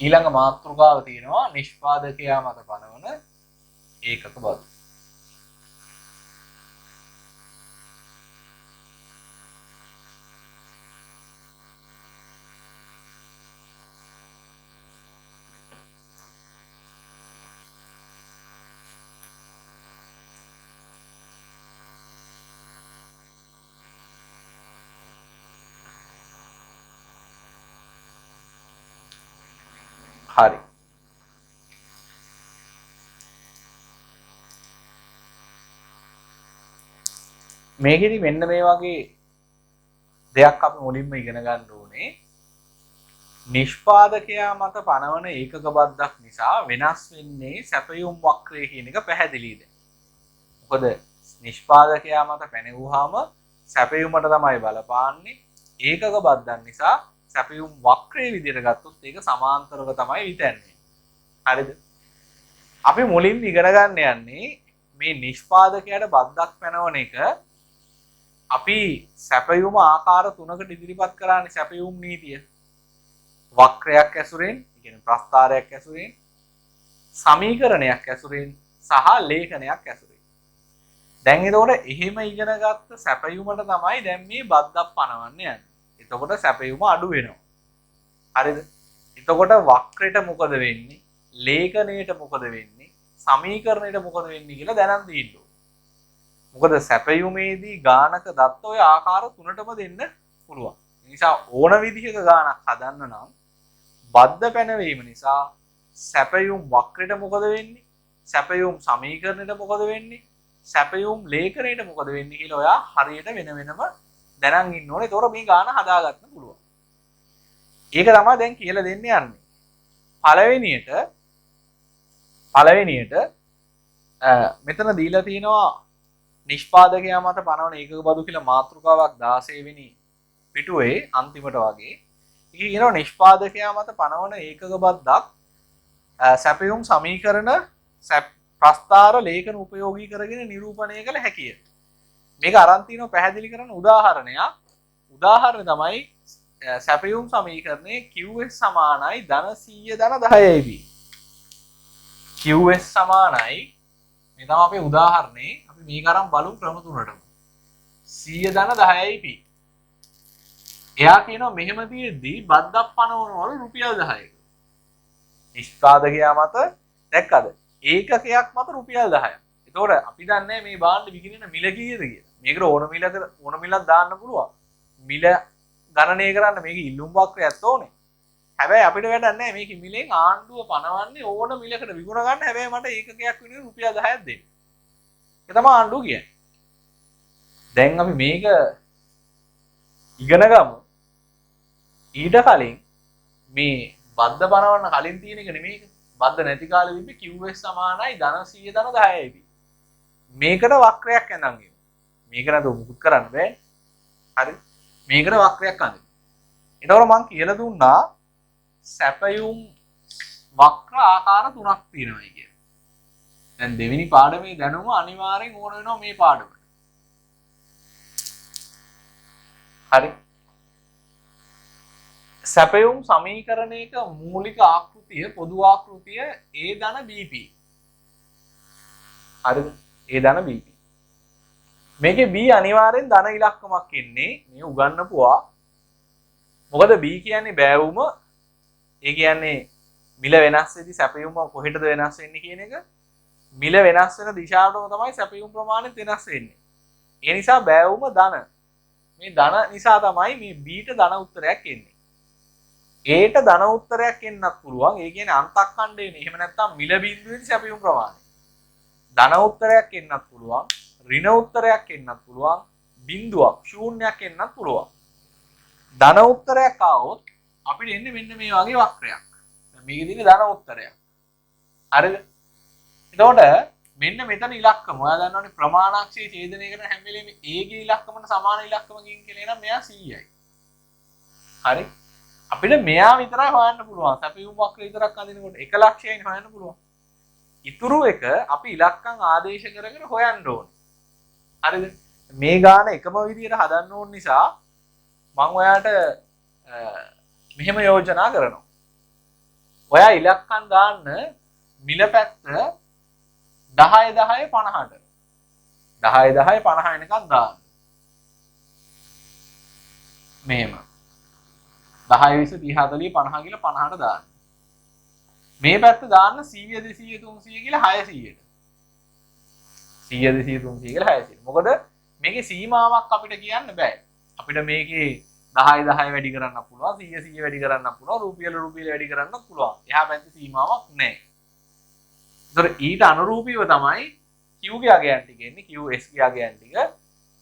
ඊළඟ මාතෘකාව තියෙනවා නිෂ්පාදකයා මත පනවන ඒකක බදු. හරි. මේකෙදි මෙන්න මේ වගේ දෙයක් අපි මුලින්ම ඉගෙන ගන්න ඕනේ. නිෂ්පාදකයා මත පනවන ඒකක බද්දක් නිසා වෙනස් වෙන්නේ සැපයුම් වක්‍රය කියන එක පැහැදිලිද? මොකද නිෂ්පාදකයා මත පැනෙවුවාම සැපයුමට තමයි බලපාන්නේ. ඒකක බද්දන් නිසා සැපයුම් වක්‍රයේ විදිහට ගත්තොත් ඒක සමාන්තරව තමයි විතැන්නේ. හරිද? අපි මුලින්ම ඉගෙන ගන්න යන්නේ මේ නිෂ්පාදකයාට බද්දක් පැනවන එක අපි සැපයුම ආකාර තුනකට ඉදිරිපත් කරන්නේ සැපයුම් නීතිය. වක්‍රයක් ඇසුරෙන්, කියන්නේ ප්‍රස්ථාරයක් ඇසුරෙන්, සමීකරණයක් ඇසුරෙන් සහ ලේඛනයක් ඇසුරෙන්. දැන් එතකොට එහෙම ඉගෙනගත්ත සැපයුමට තමයි දැන් මේ බද්දක් පනවන්න යන්නේ. එතකොට සැපයුම අඩු වෙනවා. හරිද? එතකොට වක්‍රයට මොකද වෙන්නේ? ලේඛනයට මොකද වෙන්නේ? සමීකරණයට මොකද වෙන්නේ කියලා දැනන් තියෙන්න ඕනේ. මොකද සැපයුමේදී ගානක දත්ත ඔය ආකාර තුනටම දෙන්න පුළුවන්. ඒ නිසා ඕන විදිහක ගානක් හදන්න නම් බද්ධ පැනවීම නිසා සැපයුම් වක්‍රයට මොකද වෙන්නේ? සැපයුම් සමීකරණයට මොකද වෙන්නේ? සැපයුම් ලේඛනයට මොකද වෙන්නේ කියලා ඔයා හරියට වෙන වෙනම දැනන් ඉන්න ඕනේ. ඒතකොට මේ ගාන හදාගන්න පුළුවන්. ඒක තමයි දැන් කියලා දෙන්න යන්නේ. පළවෙනියට මෙතන දීලා තියෙනවා නිෂ්පාදකයා මත පනවන ඒකක බදු කියලා මාතෘකාවක් 16 වෙනි පිටුවේ අන්තිමට වගේ. ඒක කියනවා නිෂ්පාදකයා මත පනවන ඒකක බද්දක් සැපයුම් සමීකරණ ප්‍රස්ථාර ලේඛන උපයෝගී කරගෙන නිරූපණය කළ හැකිය. මේක අරන් තිනව පැහැදිලි කරන උදාහරණයක්. උදාහරණය තමයි සැපයුම් සමීකරණයේ QS සමානයි ධන 100 ධන 10යි b. QS සමානයි මේ තමයි අපේ උදාහරණේ. අපි මේක අරන් බලමු ක්‍රම තුනටම. 100 ධන 10යි b. එයා කියනවා මෙහෙම තියෙද්දි බද්දක් පනවනවලු රුපියල් 10ක. නිෂ්පාදකයා මත දැක්කද? ඒකකයක් මත රුපියල් 10ක්. එතකොට අපි දන්නේ මේ බාණ්ඩ විකිනෙන මිල කීයද කියලා. මේකට ඕන මිලක් දාන්න පුළුවන්. මිල ගණනය කරන්න මේක ඉල්ලුම් වක්‍රයක් ඕනේ. හැබැයි අපිට වැඩක් නැහැ මේක මිලෙන් ආණ්ඩුව පනවන්නේ ඕන මිලකට විකුණ ගන්න. හැබැයි මට ඒකකයක් වෙනුවෙන් රුපියල් 10ක් දෙන්න. ඒක තමයි ආණ්ඩුව කියන්නේ. දැන් අපි මේක ඉගෙන ගමු. ඊට කලින් මේ බද්ද පනවන්න කලින් තියෙන එක නෙමෙයි. බද්ද නැති කාලේ තිබ්බේ QS සමානයි ධන 100 ධන 10යි. මේකට වක්‍රයක් ඇඳන් ඉන්න. මේක නේද මුකුත් කරන්න බෑ. හරි. මේකට වක්‍රයක් අඳින්න. එතකොට මම කියලා දුන්නා සැපයුම් වක්‍ර ආකාර තුනක් තියෙනවා කියලා. දැන් දෙවෙනි පාඩමේ දැනුම අනිවාර්යෙන් ඕන වෙනවා මේ පාඩමට. හරි. සැපයුම් සමීකරණයක මූලික ආකෘතිය පොදු ආකෘතිය A ධන BP. හරිද? A ධන BP. මේකේ B අනිවාර්යෙන් ධන ඉලක්කමක් එන්නේ මේ උගන්නපුවා. මොකද B කියන්නේ බෑවුම. ඒ කියන්නේ මිල වෙනස් වෙදි සැපයුම කොහෙටද වෙනස් වෙන්නේ කියන එක. මිල වෙනස් වෙන දිශාවටම තමයි සැපයුම් ප්‍රමාණය වෙනස් වෙන්නේ. ඒ නිසා බෑවුම ධන. මේ ධන නිසා තමයි මේ B ට ධන උත්තරයක් එන්නේ. ඒට ධන උත්තරයක් එන්නත් පුළුවන්. ඒ කියන්නේ අන්තක්ඛණ්ඩයනේ. එහෙම නැත්නම් මිල බිඳුවේදී සැපයුම් ප්‍රමාණය. ධන උත්තරයක් එන්නත් පුළුවන්. ඍණ උත්තරයක් එන්නත් පුළුවන්. බිඳුවක් ශූන්‍යයක් එන්නත් පුළුවන්. ධන උත්තරයක් ආවොත් අපිට එන්නේ මෙන්න මේ වගේ වක්‍රයක්. මේකේ තියෙන ධන උත්තරයක්. හරිද? එතකොට මෙන්න මෙතන ඉලක්කම. ඔයා දන්නවනේ ප්‍රමාණාක්ෂයේ ඡේදනය කරන හැම වෙලේම A ගේ ඉලක්කමට සමාන ඉලක්කමකින් කියලා එනවා මෙයා 100යි. හරි? අපිට මෙයා විතරයි හොයන්න පුළුවන්. සැපයුම් වක්‍ර විතරක් අඳිනකොට 1 ලක්ෂයයින් හොයන්න පුළුවන්. ඉතුරු එක අපි ඉලක්කම් ආදේශ කරගෙන හොයන්න ඕනේ. හරිද? මේ ගාන එකම විදියට හදන්න ඕන නිසා මම ඔයාට මෙහෙම යෝජනා කරනවා. ඔයා ඉලක්කම් දාන්න මිල පැත්ත 10 10 50ට. 10 10 50 වෙනකන් දාන්න. මෙහෙම 10 20 30 40 50 කියලා 50ට දාන්න. මේ පැත්ත දාන්න 100 200 300 කියලා 600ට. 100 200 300 කියලා 600ට. මොකද මේකේ සීමාවක් අපිට කියන්න බෑ. අපිට මේකේ 10 10 වැඩි කරන්න පුළුවන්, 100 100 වැඩි කරන්න පුළුවන්, රුපියල වැඩි කරන්න පුළුවන්. එහා පැත්තේ සීමාවක් නැහැ. ඒතර ඊට අනුරූපීව තමයි Q ගේ අගයන් ටික එන්නේ, QS ගේ අගයන් ටික.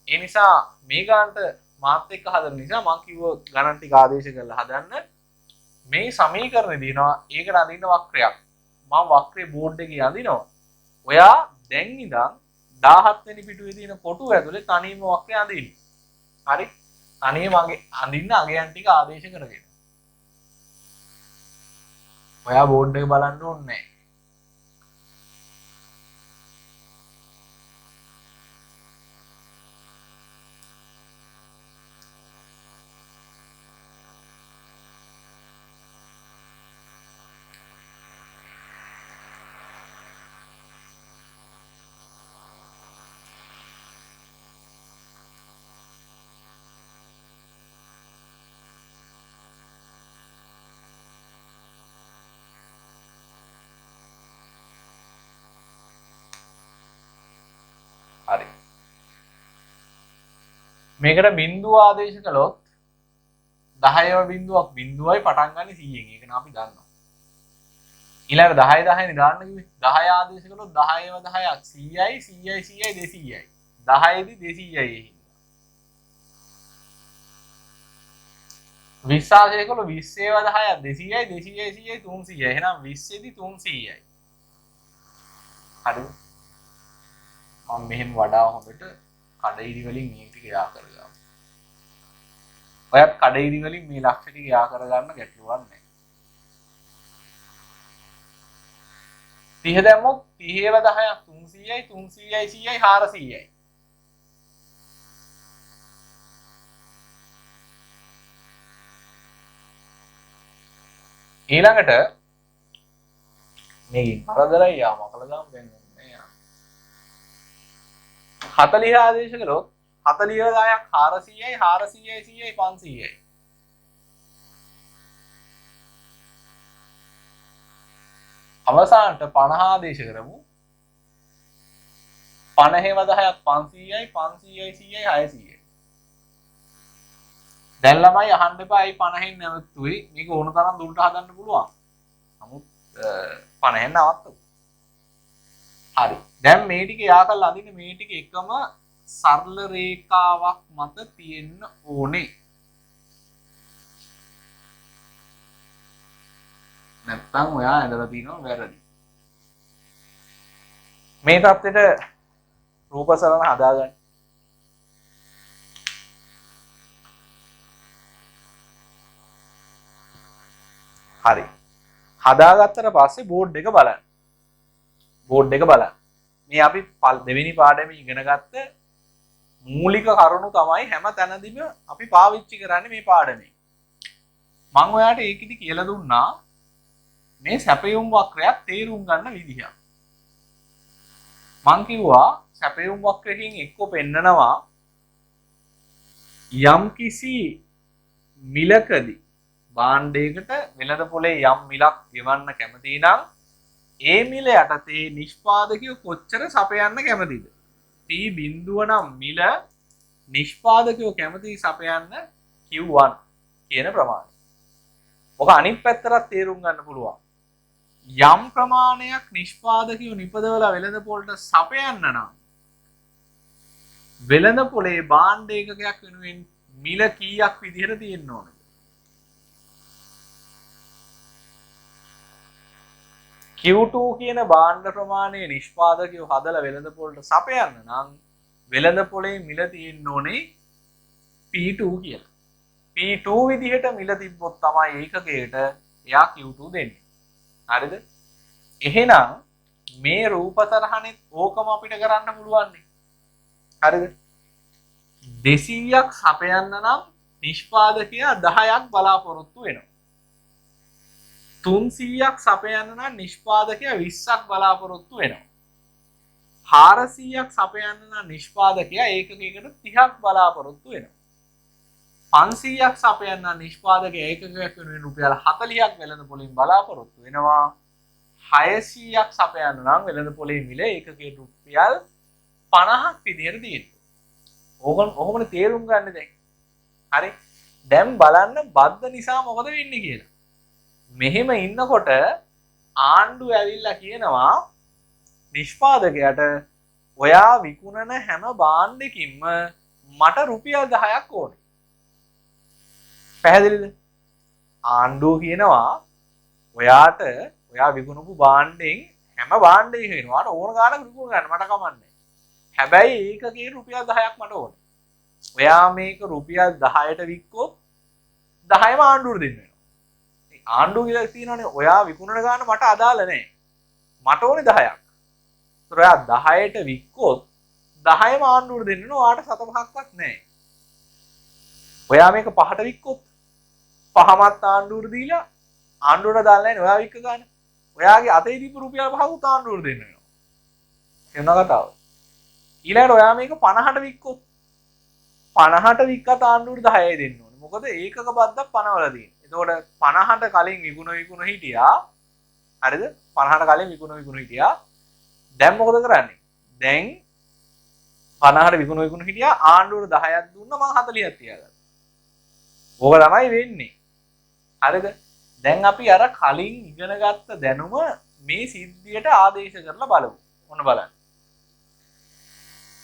ඒ නිසා මේ ගානට මාත් එක්ක හදන නිසා මම කිව්ව ගණන් ටික ආදේශ කරලා හදන්න. මේ සමීකරණය දිනවා ඒකට අඳින්න වක්‍රයක්. මම වක්‍රේ බෝඩ් එකේ අඳිනවා. ඔයා දැන් ඉඳන් 17 වෙනි පිටුවේ තියෙන කොටුව ඇතුලේ තනියම වක්‍රය අඳින්න. හරි? තනියම අඳින්න අගයන් ටික ආදේශ කරගෙන. ඔයා බෝඩ් එක බලන්න ඕනේ නැහැ. මේකට බිඳුව ආදේශ කළොත් 10ව බිඳුවක් බිඳුවයි පටන් ගන්න 100න්. ඒක නේ අපි දන්නවා. ඊළඟ 10 10 නේ දාන්න කිව්වේ. 10 ආදේශ කළොත් 10ව 10ක් 100යි 100යි 100යි 200යි. 10 දී 200යි. විශ්වාසය කළොත් 20ව 10ක් 200යි 200යි 100යි 300යි. එහෙනම් 20 දී 300යි. හරිද? මම මෙහෙම වඩා හොඳට කඩයිරි වලින් මේ ටික යා කරගමු. ඔයත් කඩයිරි වලින් මේ ලක්ෂ ටික යා කරගන්න ගැටලුවක් නැහැ. 30 දැම්මොත් 30ව 10ක් 300යි 300යි 100යි 400යි. ඊළඟට මේකෙන් කරදරයි යා මොකද ගම් වෙන්නේ යා 40 ආදේශ කළොත් 40ව 10ක් 400යි 400යි 100යි 500යි. අවසානට 50 ආදේශ කරමු. 50ව 10ක් 500යි 500යි 100යි 600යි. දැන් ළමයි අහන්න එපා අයි 50න් නැවතුයි මේක ඕන තරම් දුරට හදන්න පුළුවන්. නමුත් 50න් නවත්තමු. හරි. දැන් මේ ටික යා කරලා අදින්න මේ ටික එකම සරල රේඛාවක් මත තියෙන්න ඕනේ. නැත්තම් ඔයා ඇඳලා තිනවා වැරදි. මේ தත්ත්වෙට රූප සරණ හදාගන්න. හරි. හදාගත්තට පස්සේ බෝඩ් එක බලන්න. බෝඩ් එක බලන්න. මේ අපි දෙවෙනි පාඩමේ ඉගෙන ගත්ත මූලික කරුණු තමයි හැම තැනදීම අපි පාවිච්චි කරන්නේ මේ පාඩමේ. මම ඔයාලට ඒකෙදි කියලා දුන්නා මේ සැපයුම් වක්‍රයක් තේරුම් ගන්න විදිහ. මං කිව්වා සැපයුම් වක්‍රයෙන් එක්ක පෙන්නනවා යම් කිසි මිලකදී භාණ්ඩයකට වෙළඳ පොලේ යම් මිලක් ගෙවන්න කැමති නම් ඒ මිල යටතේ නිෂ්පාදකයෝ කොච්චර සපයන්න කැමතිද? P බිඳුව නම් මිල නිෂ්පාදකයෝ කැමති සපයන්න Q1 කියන ප්‍රමාණය. ඔක අනිත් පැත්තට තේරුම් ගන්න පුළුවන්. යම් ප්‍රමාණයක් නිෂ්පාදකයෝ නිපදවලා වෙළඳ පොලට සපයන්න නම් වෙළඳ පොලේ භාණ්ඩ ඒකකයක් වෙනුවෙන් මිල කීයක් විදිහට තියෙන්න ඕනද? Q2 කියන භාණ්ඩ ප්‍රමාණය නිෂ්පාදකයෝ හදලා වෙළඳ පොලට සපයන්න නම් වෙළඳ පොලේ මිල තියෙන්න ඕනේ P2 කියලා. P2 විදිහට මිල තිබ්බොත් තමයි ඒකකයට එයා Q2 දෙන්නේ. හරිද? එහෙනම් මේ රූප තරහනේ ඕකම අපිට කරන්න පුළුවන් නේ. හරිද? 200ක් සපයන්න නම් නිෂ්පාදකයා 10ක් බලාපොරොත්තු වෙනවා. 300ක් සපයන්න නම් නිෂ්පාදකයා 20ක් බලාපොරොත්තු වෙනවා. 400ක් සපයන්න නම් නිෂ්පාදකයා ඒකකයකට 30ක් බලාපොරොත්තු වෙනවා. 500ක් සපයන්න නම් නිෂ්පාදකයා ඒකකයක් වෙනුවෙන් රුපියල් 40ක් වෙළඳ පොලින් බලාපොරොත්තු වෙනවා. 600ක් සපයන්න නම් වෙළඳ පොලේ මිල ඒකකයට රුපියල් 50ක් විදිහට තියෙනවා. ඕකම තේරුම් ගන්න දැන්. හරි. දැන් බලන්න බද්ද නිසා මොකද වෙන්නේ කියලා. මෙහෙම ඉන්නකොට ආණ්ඩුව ඇවිල්ලා කියනවා නිෂ්පාදකයාට ඔයා විකුණන හැම භාණ්ඩකින්ම මට රුපියල් 10ක් ඕනේ. පැහැදිලිද? ආණ්ඩුව කියනවා ඔයාට ඔයා විකුණපු භාණ්ඩෙන් හැම භාණ්ඩයකින් වෙනවාට ඕන ගානක් විකුණ ගන්න මට කමන්නේ. හැබැයි ඒකකේ රුපියල් 10ක් මට ඕනේ. ඔයා මේක රුපියල් 10ට වික්කොත් 10ම ආණ්ඩුවට දෙන්න වෙනවා. ආණ්ඩුව කියලා තියෙනවානේ ඔයා විකුණන ගාන මට අදාළ නැහැ. මට ඕනේ 10ක්. ඒතර ඔයා 10ට වික්කොත් 10ම ආණ්ඩුවට දෙන්න වෙනවා. ඔයාට 7.5ක්වත් නැහැ. ඔයා මේක 5ට වික්කොත් 5මත් ආණ්ඩුවට දීලා ආණ්ඩුවට දාලා නැහැ ඔයා වික්ක ගන්න. ඔයාගේ අතේ දීපු රුපියල් 5කුත් ආණ්ඩුවට දෙන්න වෙනවා. එන කතාව. ඊළඟට ඔයා මේක 50ට වික්කොත් 50ට වික්කත් ආණ්ඩුවට 10යි දෙන්න ඕනේ. මොකද ඒකක බද්දක් පනවලා තියෙන්නේ. එතකොට 50ට කලින් විකුණ හිටියා. හරිද? 50ට කලින් විකුණ හිටියා. දැන් මොකද කරන්නේ? දැන් 50ට විකුණු හිටියා ආණ්ඩුවට 10ක් දුන්නා මම 40ක් තියාගත්තා. ඕක තමයි වෙන්නේ. හරිද? දැන් අපි අර කලින් ඉගෙන ගත්ත දැනුම මේ සිද්ධියට ආදේශ කරලා බලමු. ඔන්න බලන්න.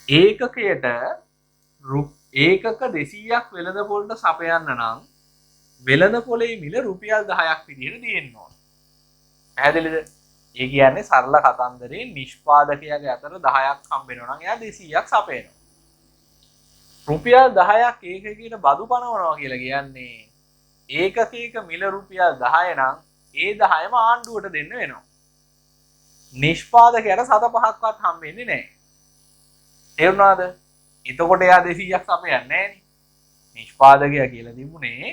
ඒකකයට ඒකක 200ක් වෙළඳ පොළට සපයන්න නම් වෙළඳ පොලේ මිල රුපියල් 10ක් විදිහට තියෙන්න ඕන. පැහැදිලිද? ඒ කියන්නේ සරල කතන්දරේ නිෂ්පාදකයාගේ අතර 10ක් හම්බ වෙනවා නම් එයා 200ක් සපයනවා. රුපියල් 10ක් ඒකකයට බදු පනවනවා කියලා කියන්නේ ඒකකයක මිල රුපියල් 10 නම් ඒ 10ම ආණ්ඩුවට දෙන්න වෙනවා. නිෂ්පාදකයාට 7.5ක්වත් හම්බෙන්නේ නැහැ. තේරුණාද? එතකොට එයා 200ක් සපයන්නේ නැහනේ. නිෂ්පාදකයා කියලා තිබුණේ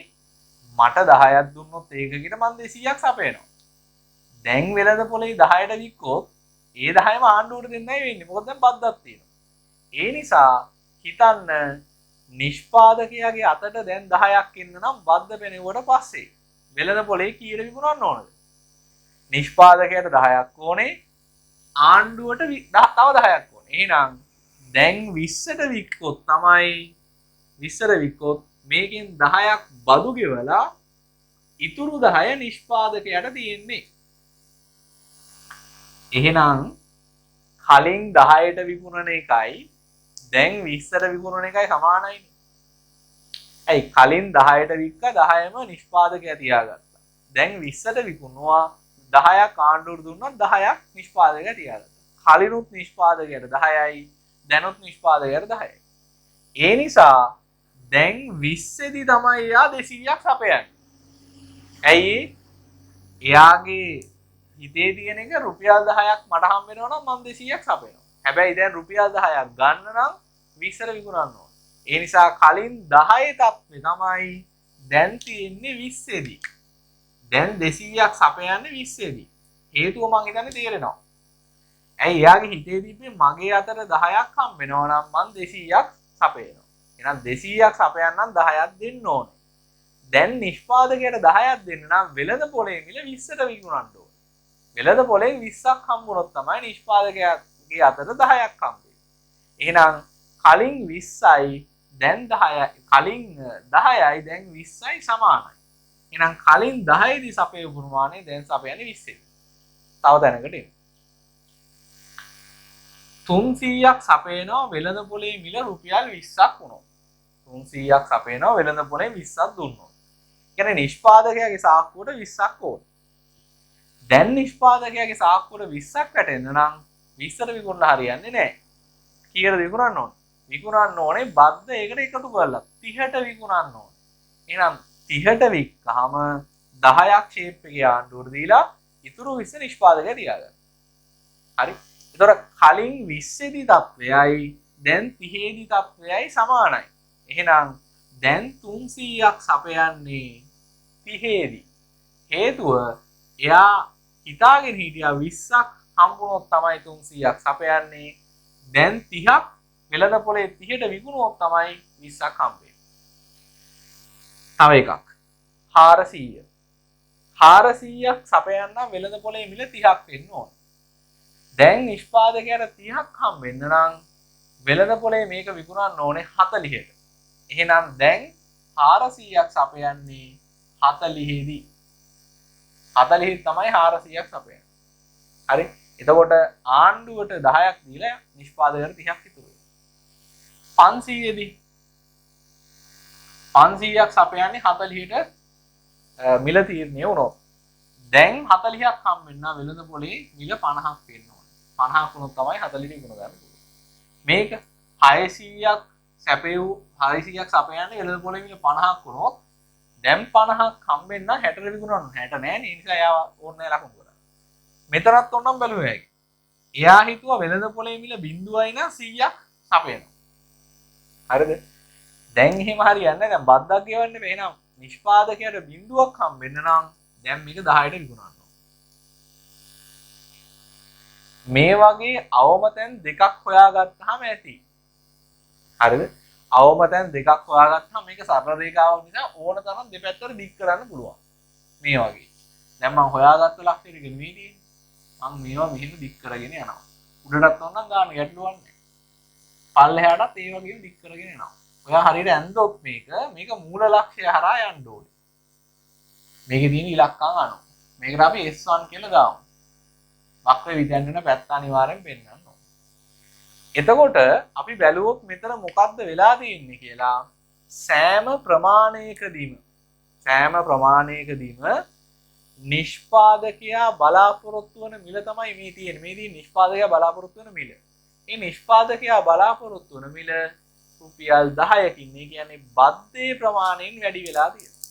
මට 10ක් දුන්නොත් ඒකකට මම 200ක් සපයනවා. දැන් වෙළඳ පොලේ 10ට වික්කොත් ඒ 10ම ආණ්ඩුවට දෙන්නයි වෙන්නේ. මොකද දැන් බද්දක් තියෙනවා. ඒ නිසා හිතන්න නිෂ්පාදකයාගේ අතට දැන් 10ක් එන්න නම් බද්ද පෙනෙවුවට පස්සේ වෙළඳ පොලේ කීයට විකුණන්න ඕනද? නිෂ්පාදකයාට 10ක් ඕනේ, ආණ්ඩුවට තව 10ක් ඕනේ. එහෙනම් දැන් 20ට වික්කොත් තමයි 20ට වික්කොත් මේකෙන් 10ක් බදු ගෙවලා ඉතුරු 10 නිෂ්පාදකයාට තියෙන්නේ. එහෙනම් කලින් 10ට විකුණන එකයි දැන් 20ට විකුණන එකයි සමානයිනේ. ඇයි කලින් 10ට වික්ක 10ම නිෂ්පාදකයා තියාගත්තා. දැන් 20ට විකුණුවා 10ක් ආණ්ඩුවට දුන්නා 10ක් නිෂ්පාදකයා තියාගත්තා. කලිනුත් නිෂ්පාදකයාට 10යි දැනුත් නිෂ්පාදකයාට 10යි. ඒ නිසා දැන් 20 දී තමයි එයා 200ක් සපයන්නේ. ඇයි එයාගේ හිතේ තියෙන එක රුපියල් 10ක් මට හම්බ වෙනවා නම් මම 200ක් සපයනවා. හැබැයි දැන් රුපියල් 10ක් ගන්න නම් 20ට විකුණන්න ඕන. ඒ නිසා කලින් 10 තත්ත්වේ තමයි දැන් තියෙන්නේ 20 දී. දැන් 200ක් සපයන්නේ 20 දී. හේතුව මං හිතන්නේ තේරෙනවා. ඇයි එයාගේ හිතේ තිබ්බේ මගේ අතට 10ක් හම්බ වෙනවා නම් මං 200ක් සපයනවා. එහෙනම් 200ක් සපයන්නම් 10ක් දෙන්න ඕනේ. දැන් නිෂ්පාදකයට 10ක් දෙන්න නම් වෙළඳ පොලේ මිල 20ට විකුණන්න ඕනේ. වෙළඳ පොලෙන් 20ක් හම්බුනොත් තමයි නිෂ්පාදකයාගේ අතට 10ක් හම්බෙන්නේ. එහෙනම් කලින් 20යි දැන් 10යි කලින් 10යි දැන් 20යි සමානයි. එහෙනම් කලින් 10 දී සපයපු ප්‍රමාණය දැන් සපයන්නේ 20යි. තව දැනකට එමු. 300ක් සපයනවා වෙළඳ පොලේ මිල රුපියල් 20ක් වුණොත්. 300ක් සපයනවා වෙළඳ පොලේ 20ක් දුන්නොත්. කියන්නේ නිෂ්පාදකයාගේ සාක්කුවට 20ක් ඕනේ. දැන් නිෂ්පාදකයාගේ සාක්කුවට 20ක් වැටෙන්න නම් 20ට විකුණන්න හරියන්නේ නැහැ. කීයට විකුණන්න ඕනේ? විකුණන්න ඕනේ බද්ද ඒකට එකතු කරලා 30ට විකුණන්න ඕනේ. එහෙනම් 30ට වික්කහම 10ක් ෂේප් එකේ ආණ්ඩුවට දීලා ඉතුරු 20 නිෂ්පාදකයා තියාගන්න. හරි. ඒතර කලින් 20 දී තත්වයයි දැන් 30 දී තත්වයයි සමානයි. එහෙනම් දැන් 300ක් සපයන්නේ 30 දී. හේතුව එයා හිතාගෙන හිටියා 20ක් හම්බුනොත් තමයි 300ක් සපයන්නේ. දැන් 30ක් වෙළඳ පොලේ 30ට විකුණුවොත් තමයි 20ක් හම්බෙන්නේ. තව එකක් 400. 400ක් සපයන්න වෙළඳ පොලේ මිල 30ක් වෙන්න ඕන. දැන් නිෂ්පාදකයාට 30ක් හම්බෙන්න නම් වෙළඳ පොලේ මේක විකුණන්න ඕනේ 40ට. එහෙනම් දැන් 400ක් සපයන්නේ 40 දී. 40 තමයි 400ක් සපයන්නේ. හරි. එතකොට ආණ්ඩුවට 10ක් දීලා නිෂ්පාදකයාට 30ක් ඉතුරු වෙනවා. 500 දී 500ක් සපයන්නේ 40ට මිල තීරණය වුණොත්. දැන් 40ක් හම්බෙන්න වෙළඳ පොලේ මිල 50ක් වෙන්න ඕනේ. 50ක් වුණොත් තමයි 40 විකුණ ගන්න පුළුවන්. මේක 600ක් සපයන්නේ වෙළඳ පොලේ මිල 50ක් වුණොත් දැන් 50ක් හම්බෙන්න 60ට විකුණන්න 60 නෑනේ. ඒ නිසා එයා ඕනේ ලකුණු කරා. මෙතනත් ඕනම් බැලුවා හැකි. එයා හිතුවා වෙළඳ පොලේ මිල 0යි නම් 100ක් සපයනවා. හරිද? දැන් එහෙම හරියන්නේ නැහැ. දැන් බද්දක් ගෙවන්න බෑ. එහෙනම් නිෂ්පාදකයාට 0ක් හම්බෙන්න නම් දැන් මේක 10ට විකුණන්න ඕන. මේ වගේ අවම තැන් දෙකක් හොයාගත්තාම ඇති. හරිද? අවම තැන් දෙකක් හොයාගත්තාම මේක සරල රේඛාවක් නිසා ඕන තරම් දෙපැත්තට දික් කරන්න පුළුවන්. මේ වගේ. දැන් මම හොයාගත්ත ලක්ෂණය නෙමෙයි තියෙන්නේ. මම මේවා මෙහෙම දික් කරගෙන යනවා. උඩටත් ඕන නම් ගන්න ගැටලුවක් නැහැ. පල්ලෙහාටත් ඒ වගේම දික් කරගෙන එනවා. ඔයා හරියට ඇන්දොත් මේක මූල ලක්ෂ්‍යය හරහා යන්න ඕනේ. මේකේ තියෙන ඉලක්කම් අනුව. මේකට අපි S1 කියලා දාමු. වක්‍ර විදයන් වෙන පැත්ත අනිවාර්යෙන් පෙන්වන්න ඕනේ. එතකොට අපි බැලුවොත් මෙතන මොකද්ද වෙලා තියෙන්නේ කියලා සෑම ප්‍රමාණයකදීම නිෂ්පාදකයා බලාපොරොත්තු වන මිල තමයි මේ තියෙන්නේ. මේ තියෙන නිෂ්පාදකයා බලාපොරොත්තු වන මිල. මේ නිෂ්පාදකයා බලාපොරොත්තු වන මිල රුපියල් 10කින්. ඒ කියන්නේ බද්දේ ප්‍රමාණයෙන් වැඩි වෙලා තියෙනවා.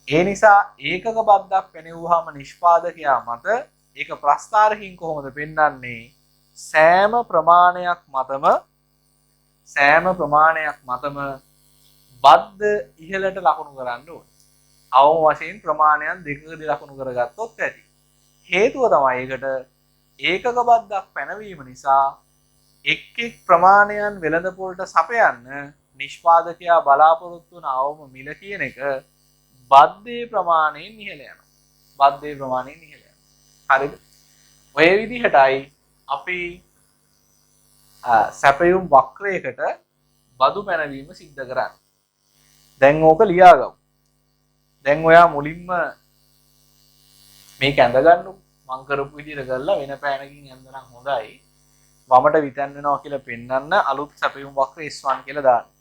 ඒ නිසා ඒකක බද්දක් පැනෙවුවාම නිෂ්පාදකයා මත ඒක ප්‍රස්ථාරකින් කොහොමද පෙන්වන්නේ? සෑම ප්‍රමාණයක් මතම බද්ද ඉහළට ලකුණු කරන්න ඕනේ. අවම වශයෙන් ප්‍රමාණයන් දෙකකදී ලකුණු කරගත්තොත් ඇති. හේතුව තමයි ඒකට ඒකක බද්දක් පැනවීම නිසා එක් ප්‍රමාණයන් වෙළඳපොළට සපයන්න නිෂ්පාදකයා බලාපොරොත්තු වන අවම මිල කියන එක බද්දේ ප්‍රමාණයෙන් ඉහළ යනවා. හරිද? ඔය විදිහටයි අපි සැපයුම් වක්‍රයකට බදු පැනවීම සිද්ධ කරන්නේ. දැන් ඕක ලියාගමු. දැන් ඔයා මුලින්ම මේක ඇඳගන්නු. මං කරපු විදිහට කරලා වෙන පෑනකින් ඇඳනනම් හොඳයි. වමට විතන් වෙනවා කියලා පෙන්වන්න අලුත් සැපයුම් වක්‍ර S1 කියලා දාන්න.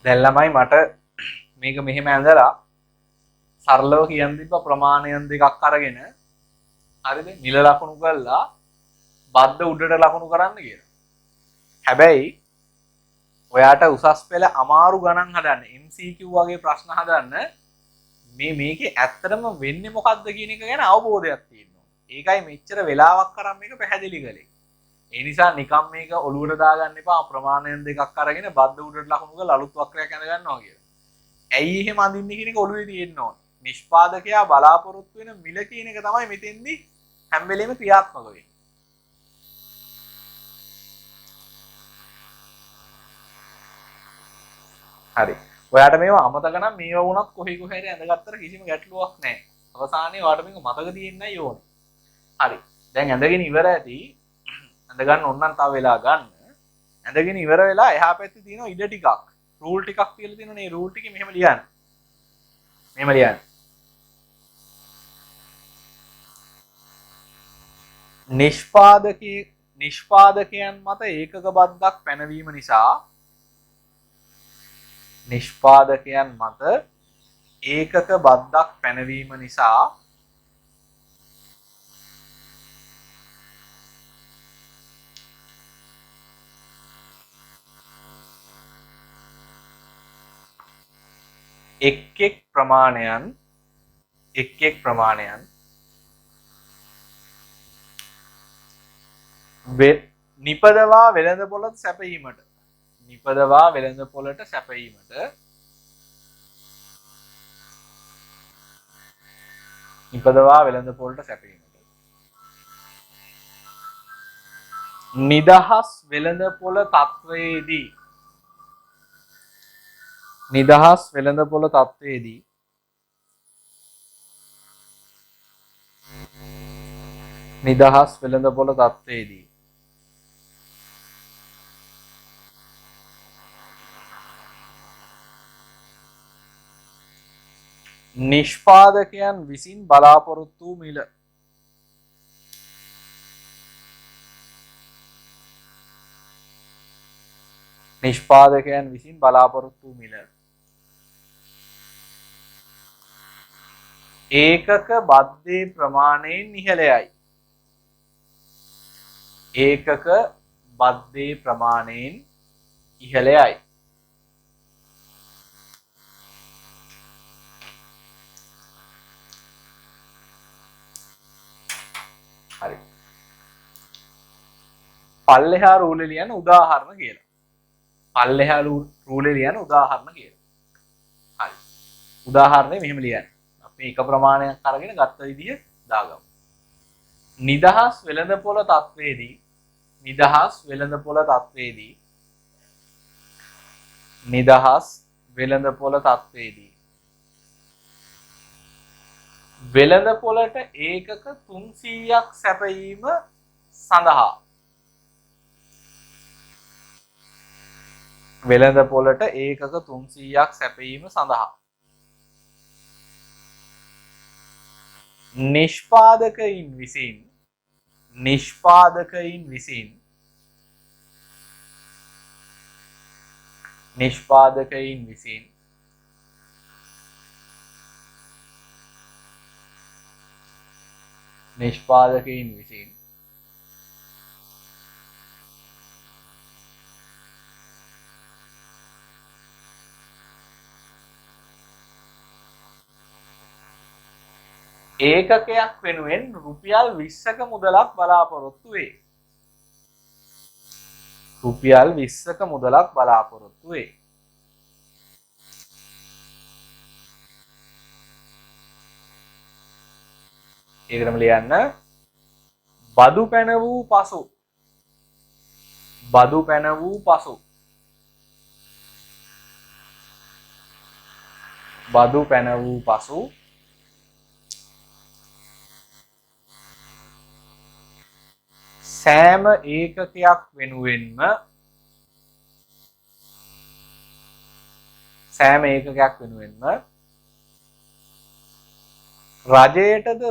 දැන් ළමයි මට මේක මෙහෙම ඇඳලා සරලව කියන්න තිබ්බ ප්‍රමාණයන් දෙකක් අරගෙන හරිද? නිල ලකුණු කරලා බද්ද උඩට ලකුණු කරන්න කියලා. හැබැයි ඔයාට උසස් පෙළ අමාරු ගණන් හදන්න MCQ වගේ ප්‍රශ්න හදන්න මේකේ ඇත්තටම වෙන්නේ මොකද්ද කියන එක ගැන අවබෝධයක් තියෙන්න ඕනේ. ඒකයි මෙච්චර වෙලාවක් කරන් මේක පැහැදිලි කළේ. ඒ නිසා නිකම් මේක ඔලුවට දාගන්න එපා ප්‍රමාණයන් දෙකක් අරගෙන බද්ද උඩට ලකුණු කරලා අලුත් වක්‍රයක් ඇඳ ගන්නවා කියලා. ඇයි එහෙම අඳින්නේ කියන එක ඔළුවේ තියෙන්න ඕනේ. නිෂ්පාදකයා බලාපොරොත්තු වෙන මිල කියන එක තමයි මෙතෙන්දී හැම වෙලෙම ක්‍රියාත්මක වෙන්නේ. හරි. ඔයාට මේවා අමතක නම් මේවා වුණත් කොහේ හරි ඇඳගත්තට කිසිම ගැටලුවක් නැහැ. අවසානයේ ඔයාට මේක මතක තියෙන්නයි ඕනේ. හරි. දැන් ඇඳගෙන ඉවර ඇති. ඇඳ ගන්න ඕන නම් තව වෙලා ගන්න. ඇඳගෙන ඉවර වෙලා එහා පැත්තේ තියෙනවා ඉඩ ටිකක්. රූල් ටිකක් කියලා තියෙනවා. මේ රූල් ටිකේ මෙහෙම ලියන්න. නිෂ්පාදකයන් මත ඒකක බද්දක් පැනවීම නිසා එක් ප්‍රමාණයන් නිපදවා වෙළඳපොළට සැපයීමට නිදහස් වෙළඳපොළ තත්වයේදී නිෂ්පාදකයන් විසින් බලාපොරොත්තු වූ මිල ඒකක බද්දේ ප්‍රමාණයෙන් ඉහළයයි. හරි. පල්ලෙහා රූලේ ලියන උදාහරණ කියලා. හරි. උදාහරණය මෙහෙම ලියන්න. අපි එක ප්‍රමාණයක් අරගෙන ගත්ත විදිය දාගමු. නිදහස් වෙළඳපොළ තත්වයේදී නිදහස් වෙළඳපොළ තත්වයේදී නිදහස් වෙළඳපොළ තත්වයේදී වෙළඳපොළට ඒකක 300ක් සැපයීම සඳහා වෙළඳපොළට ඒකක 300ක් සැපයීම සඳහා නිෂ්පාදකයින් විසින් නිෂ්පාදකයින් විසින් නිෂ්පාදකයින් විසින් නිෂ්පාදකයින් විසින් ඒකකයක් වෙනුවෙන් රුපියල් 20ක මුදලක් බලාපොරොත්තු වේ. රුපියල් 20ක මුදලක් බලාපොරොත්තු වේ. ඒකටම ලියන්න බදු පැන වූ පසු බදු පැන වූ පසු බදු පැන වූ පසු සෑම ඒකකයක් වෙනුවෙන්ම රජයටද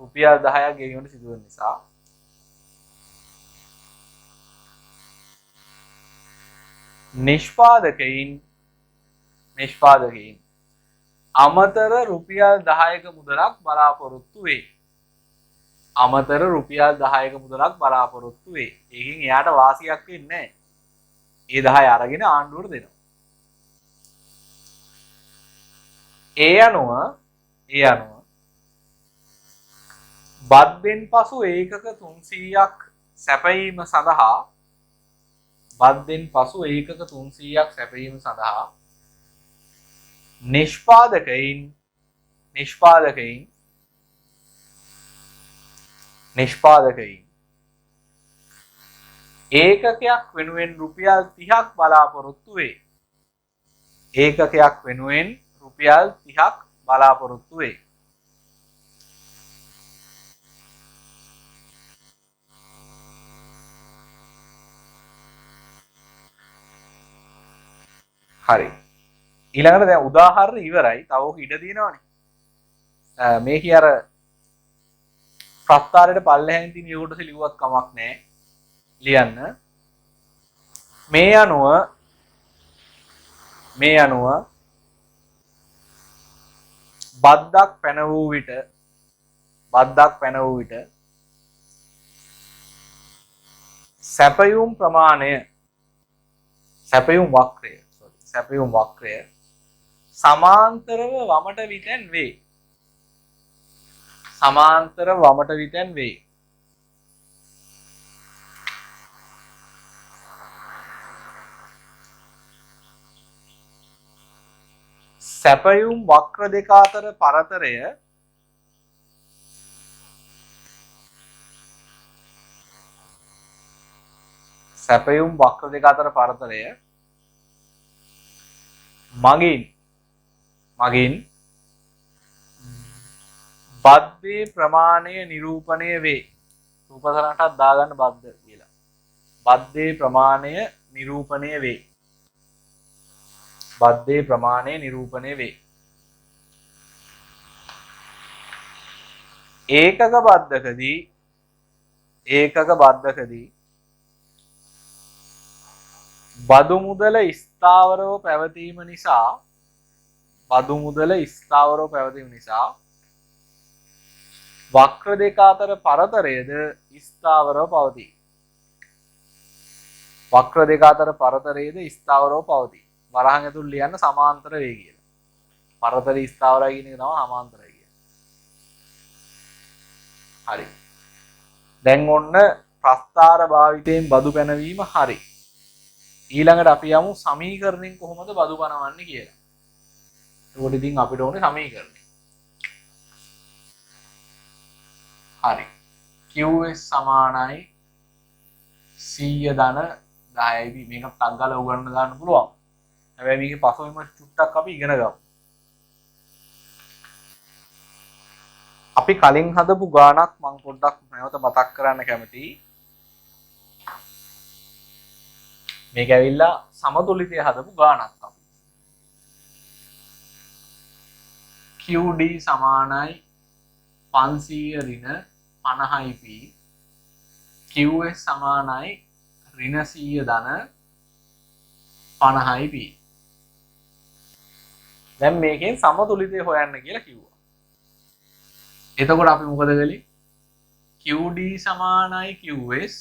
රුපියල් 10ක් ගෙවීමට සිදුවන නිසා නිෂ්පාදකයින් අමතර රුපියල් 10ක මුදලක් බලාපොරොත්තු වේ. අමතර රුපියල් 10ක මුදලක් බලාපොරොත්තු වේ. ඒකෙන් එයාට වාසියක් වෙන්නේ නැහැ. ඒ 10 අරගෙන ආණ්ඩුවට දෙනවා. ඒ අනුව බද්දෙන් පසු ඒකක 300ක් සැපයීම සඳහා නිෂ්පාදකයින් ඒකකයක් වෙනුවෙන් රුපියල් 30ක් බලාපොරොත්තු වේ. ඒකකයක් වෙනුවෙන් රුපියල් 30ක් බලාපොරොත්තු වේ. හරි. ඊළඟට දැන් උදාහරණ ඉවරයි. තව ඔක ඉඩ තියෙනවනේ. මේකේ අර ප්‍රස්තාරයට පල්ලෙහෙන් තියෙන යෝගට ලියුවක් කමක් නැහැ. ලියන්න. මේ අනුව බද්දක් පැන වූ විට සැපයුම් වක්‍රය සමාන්තරව වමට විතැන් වේ. සැපයුම් වක්‍ර දෙක අතර පරතරය මගින් බද්දේ ප්‍රමාණය නිරූපණය වේ. රූපසරණටත් දාගන්න බද්ද කියලා. බද්දේ ප්‍රමාණය නිරූපණය වේ. ඒකක බද්දකදී බදු මුදල ස්ථාවරව පැවතීම නිසා වක්‍ර දෙක අතර පරතරයද ස්ථාවරව පවතී. වරහන් ඇතුළේ ලියන්න සමාන්තර වේ කියලා. පරතරය ස්ථාවරයි කියන එක තමයි සමාන්තරය කියන්නේ. හරි. දැන් ඔන්න ප්‍රස්ථාර භාවිතයෙන් බදු පැනවීම හරි. ඊළඟට අපි යමු සමීකරණයෙන් කොහොමද බදු පනවන්නේ කියලා. ඒකට ඉතින් අපිට ඕනේ සමීකරණය. හරි. QS සමානයි 100 ධන 10යි. මේක ටක් ගාලා උගන්න දාන්න පුළුවන්. හැබැයි මේකේ පසුබිම චුට්ටක් අපි ඉගෙන ගමු. අපි කලින් හදපු ගානක් මම පොඩ්ඩක් නැවත මතක් කරන්න කැමතියි. මේක ඇවිල්ලා සමතුලිතය හදපු ගානක් අපි. QD සමානයි 500 ඍණ 50යි P. QS සමානයි ඍණ 100 ධන 50යි P. දැන් මේකෙන් සමතුලිතය හොයන්න කියලා කිව්වා. එතකොට අපි මොකද කළේ? QD සමානයි QS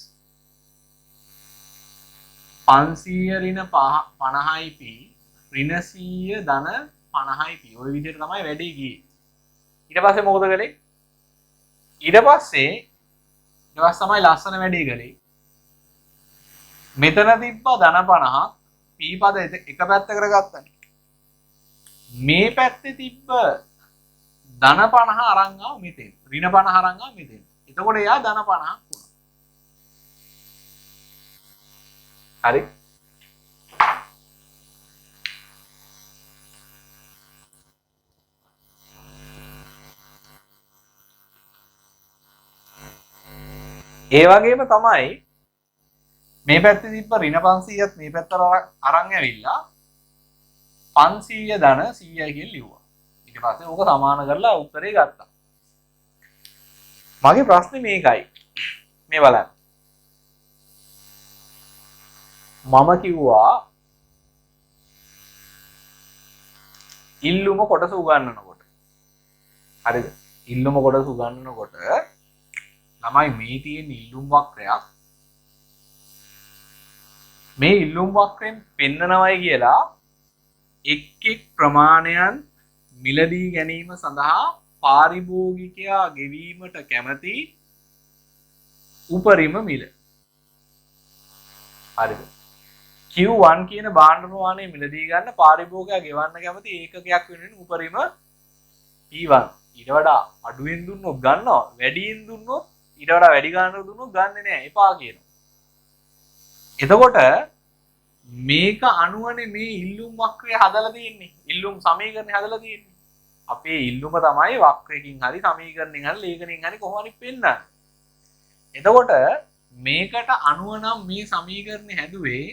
500 ඍණ 50යි P ඍණ 100 ධන 50යි P. ওই විදිහට තමයි වැඩේ ගියේ. ඊට පස්සේ මොකද කළේ? ඊට පස්සේ තමයි ලස්සන වැඩේ කළේ. මෙතන තිබ්බ ධන 50ක් P පද එක පැත්තකට ගත්තා. මේ පැත්තේ තිබ්බ ධන 50 අරන් ආව මෙතෙන්. ඍණ 50 අරන් ආව මෙතෙන්. එතකොට එයා ධන 50ක් වුණා. හරි. ඒ වගේම තමයි මේ පැත්තේ තිබ්බ ඍණ 500ත් මේ පැත්තට අරන් ඇවිල්ලා 500 ධන 100යි කියලා ලිව්වා. ඊට පස්සේ ඕක සමාන කරලා උත්තරේ ගත්තා. මගේ ප්‍රශ්නේ මේකයි. මේ බලන්න. මම කිව්වා ඉල්ලුම කොටස උගන්වනකොට. හරිද? ඉල්ලුම කොටස උගන්වනකොට ළමයි මේ තියෙන ඉල්ලුම් වක්‍රයක් මේ ඉල්ලුම් වක්‍රයෙන් පෙන්නනවයි කියලා එක් ප්‍රමාණයන් මිලදී ගැනීම සඳහා පාරිභෝගිකයා ගෙවීමට කැමති උපරිම මිල. හරිද? Q1 කියන භාණ්ඩ ප්‍රමාණය මිලදී ගන්න පාරිභෝගිකයා ගෙවන්න කැමති ඒකකයක් වෙනුවෙන් උපරිම P1. ඊට වඩා අඩුවෙන් දුන්නොත් ගන්නවා, වැඩියෙන් දුන්නොත් ඊට වඩා වැඩි ගානක් දුන්නොත් ගන්නෙ නෑ, එපා කියනවා. එතකොට මේක අනුවනේ මේ ඉල්ලුම් වක්‍රය හදලා තියෙන්නේ. ඉල්ලුම් සමීකරණය හදලා තියෙන්නේ. අපේ ඉල්ලුම තමයි වක්‍රයකින් හරි සමීකරණයෙන් හරි ලේඛනයෙන් හරි කොහොම හරි පෙන්නන්නේ. එතකොට මේකට අනුව නම් මේ සමීකරණය හැදුවේ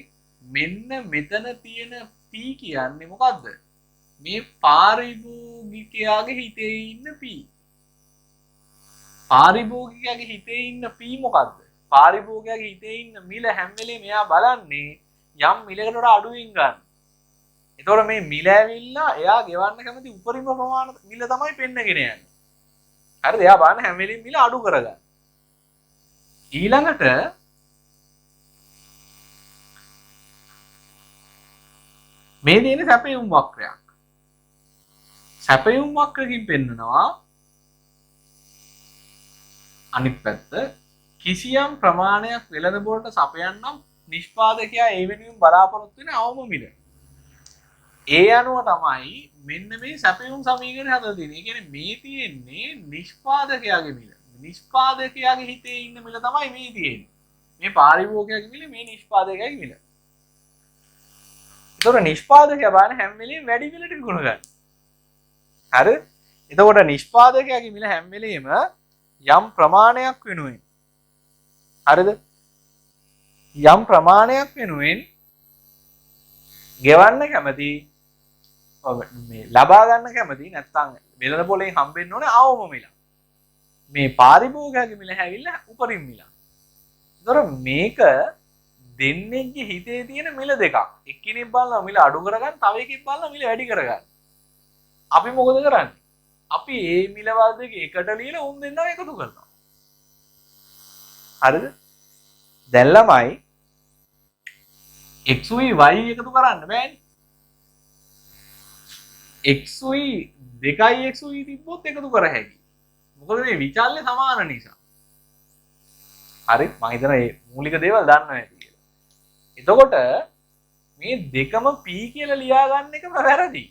මෙන්න මෙතන තියෙන P කියන්නේ මොකද්ද? මේ පාරිභෝගිකයාගේ හිතේ ඉන්න P. පාරිභෝගිකයාගේ හිතේ ඉන්න P මොකද්ද? පාරිභෝගිකයාගේ හිතේ ඉන්න මිල හැම වෙලේම එයා බලන්නේ යම් මිලකට වඩා අඩුවෙන් ගන්න. එතකොට මේ මිල ඇවිල්ලා එයා ගෙවන්න කැමති උපරිම ප්‍රමාණ මිල තමයි පෙන්නගෙන යන්නේ. හරිද? එයා බලන්නේ හැම වෙලෙම මිල අඩු කරගන්න. ඊළඟට මේ දෙන්නේ සැපයුම් වක්‍රයක්. සැපයුම් වක්‍රකින් පෙන්නනවා අනිත් පැත්ත කිසියම් ප්‍රමාණයක් වෙළඳපොළට සපයන්නම් නිෂ්පාදකයා ඒ වෙනුවෙන් බලාපොරොත්තු වෙන අවම මිල. ඒ අනුව තමයි මෙන්න මේ සැපයුම් සමීකරණය හදලා තියෙන්නේ. ඒ කියන්නේ මේ තියෙන්නේ නිෂ්පාදකයාගේ මිල. නිෂ්පාදකයාගේ හිතේ ඉන්න මිල තමයි මේ තියෙන්නේ. මේ පාරිභෝගිකයාගේ මිල, මේ නිෂ්පාදකයාගේ මිල. ඒතකොට නිෂ්පාදකයා බලන්නේ හැම වෙලෙම වැඩි මිලට විකුණ ගන්න. හරි? එතකොට නිෂ්පාදකයාගේ මිල හැම වෙලෙම යම් ප්‍රමාණයක් වෙනුවෙන් හරිද? යම් ප්‍රමාණයක් වෙනුවෙන් ගෙවන්න කැමති මේ ලබා ගන්න කැමති නැත්නම් වෙළඳ පොලෙන් හම්බෙන්න ඕනේ අවම මිල. මේ පාරිභෝගිකයාගේ මිල හැවිල්ලා උපරිම මිල. ඒතර මේක දෙන්නේගේ හිතේ තියෙන මිල දෙකක්. එක්කෙනෙක් බලනවා මිල අඩු කරගන්න, තව එකෙක් බලනවා මිල වැඩි කරගන්න. අපි මොකද කරන්නේ? අපි මේ මිලවල් දෙක එකට ලියලා උන් දෙන්නව එකතු කරනවා. හරිද? දැන් ළමයි x y එකතු කරන්න බෑනේ. x y 2x y තිබ්බොත් එකතු කර හැකියි. මොකද මේ විචල්්‍ය සමාන නිසා. හරි මම හිතනවා මේ මූලික දේවල් දන්නවා ඇති කියලා. එතකොට මේ දෙකම P කියලා ලියා ගන්න එකම වැරදි.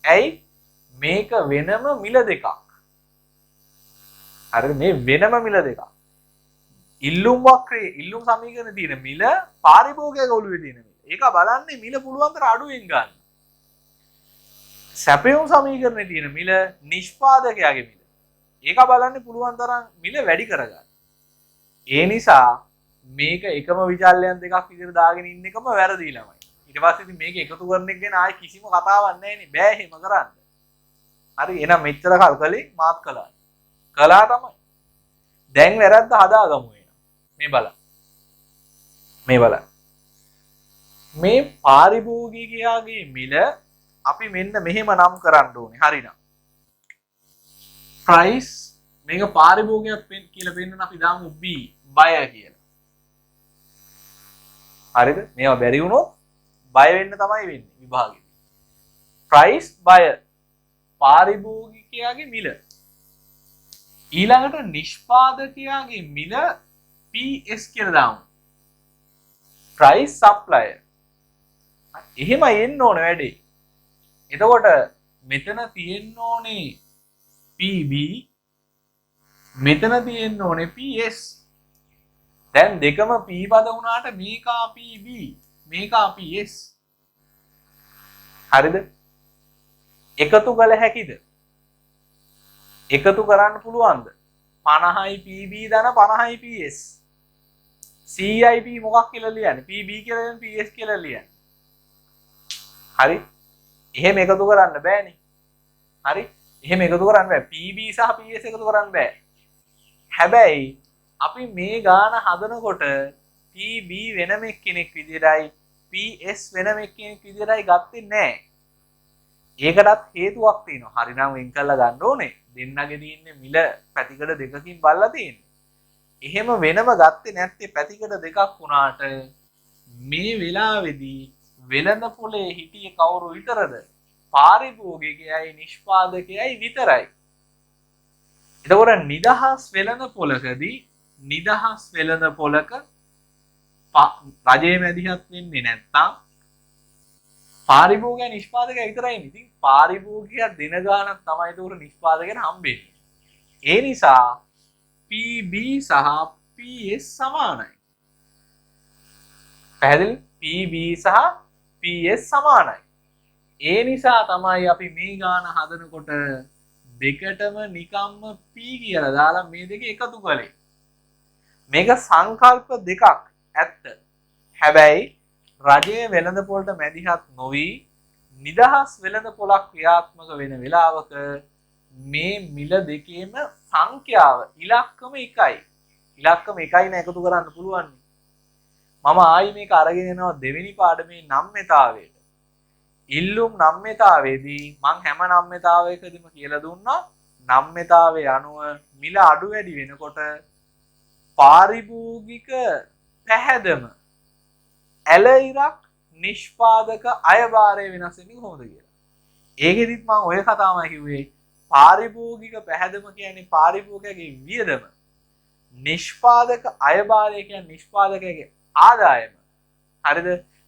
ඇයි මේක වෙනම මිල දෙකක්. හරිද මේ වෙනම මිල දෙකක්. ඉල්ලුම් වක්‍රයේ ඉල්ලුම් සමීකරණේ තියෙන මිල පාරිභෝගික ඔළුවේ තියෙන මිල. ඒක බලන්නේ මිල පුළුවන් තරම් අඩුවෙන් ගන්න. සැපයුම් සමීකරණේ තියෙන මිල නිෂ්පාදකයාගේ මිල. ඒක බලන්නේ පුළුවන් තරම් මිල වැඩි කරගන්න. ඒ නිසා මේක එකම විචල්යන් දෙකක් විදිහට දාගෙන ඉන්න එකම වැරදි ළමයි. ඊට පස්සේ ඉතින් මේක එකතු කරන එක ගැන ආයේ කිසිම කතාවක් නැහැ නේ. බෑ එහෙම කරන්න. හරි එහෙනම් මෙච්චර කල් කලේ මාත් කළා. කළා තමයි. දැන් වැරද්ද හදාගමු එනවා. මේ බලන්න. මේ බලන්න. මේ පාරිභෝගිකයාගේ මිල අපි මෙන්න මෙහෙම නම් කරන්න ඕනේ. හරිනම්. price මේක පාරිභෝගිකයක් කියලා පෙන්නන අපි දාමු B buyer කියලා. හරිද? මේවා බැරි වුණොත් බය වෙන්න තමයි වෙන්නේ විභාගෙ. price buyer පාරිභෝගිකයාගේ මිල. ඊළඟට නිෂ්පාදකයාගේ මිල PS කියලා දාමු. price supplier. එහෙමයි එන්න ඕනේ වැඩේ. එතකොට මෙතන තියෙන්න ඕනේ PB මෙතන තියෙන්න ඕනේ PS. දැන් දෙකම P පද වුණාට මේකා PB මේකා PS. හරිද? එකතු කළ හැකිද? එකතු කරන්න පුළුවන්ද? 50යි PB දන 50යි PS. CIP මොකක් කියලා ලියන්නේ? PB කියලා ලියන්නේ PS කියලා ලියන්නේ. හරි? එහෙම එකතු කරන්න බෑනේ. හරි? එහෙම එකතු කරන්න බෑ. PB සහ PS එකතු කරන්න බෑ. හැබැයි අපි මේ ගාන හදනකොට PB වෙනම එක්කෙනෙක් විදිහටයි PS වෙනම එක්කෙනෙක් විදිහටයි ගත්තේ නැහැ. ඒකටත් හේතුවක් තියෙනවා. හරිනම් වෙන් කරලා ගන්න ඕනේ. දෙන්නගේ තියෙන්නේ මිල පැතිකඩ දෙකකින් බලලා තියෙන්නේ. එහෙම වෙනම ගත්තේ නැත්තේ පැතිකඩ දෙකක් වුණාට මේ වෙලාවේදී වෙළඳ පොලේ හිටියේ කවුරු විතරද? පාරිභෝගිකයයි නිෂ්පාදකයයි විතරයි. එතකොට නිදහස් වෙළඳ පොලකදී නිදහස් වෙළඳ පොලක රජයේ මැදිහත් වෙන්නේ නැත්තම් පාරිභෝගිකය නිෂ්පාදකය විතරයි. ඉතින් පාරිභෝගිකය දින ගානක් තමයි ඒක නිෂ්පාදකයන් හම්බෙන්නේ. ඒ නිසා PB සහ PS සමානයි. පැහැදිලි? PB සහ PS සමානයි. ඒ නිසා තමයි අපි මේ ගාන හදනකොට දෙකටම නිකම්ම P කියලා දාලා මේ දෙක එකතු කළේ. මේක සංකල්ප දෙකක් ඇත්ත. හැබැයි රජයේ වෙළඳ පොළට මැදිහත් නොවි නිදහස් වෙළඳ පොළක් ක්‍රියාත්මක වෙන වෙලාවක මේ මිල දෙකේම සංඛ්‍යාව ඉලක්කම එකයි. ඉලක්කම එකයි නේ එකතු කරන්න පුළුවන්. මම ආයි මේක අරගෙන යනවා දෙවෙනි පාඩමේ නම්‍යතාවයට. ඉල්ලුම් නම්‍යතාවේදී මං හැම නම්‍යතාවයකදීම කියලා දුන්නා නම්‍යතාවයේ අනුව මිල අඩු වැඩි වෙනකොට පාරිභෝගික පැහැදම ඇල ඉරක් නිෂ්පාදක අයභාරය වෙනස් වෙන්නේ කොහොමද කියලා. ඒකෙදිත් මම ඔය කතාවම කිව්වේ පාරිභෝගික පැහැදම කියන්නේ පාරිභෝගිකගේ වියදම. නිෂ්පාදක අයභාරය කියන්නේ නිෂ්පාදකයාගේ ආදායම. හරිද?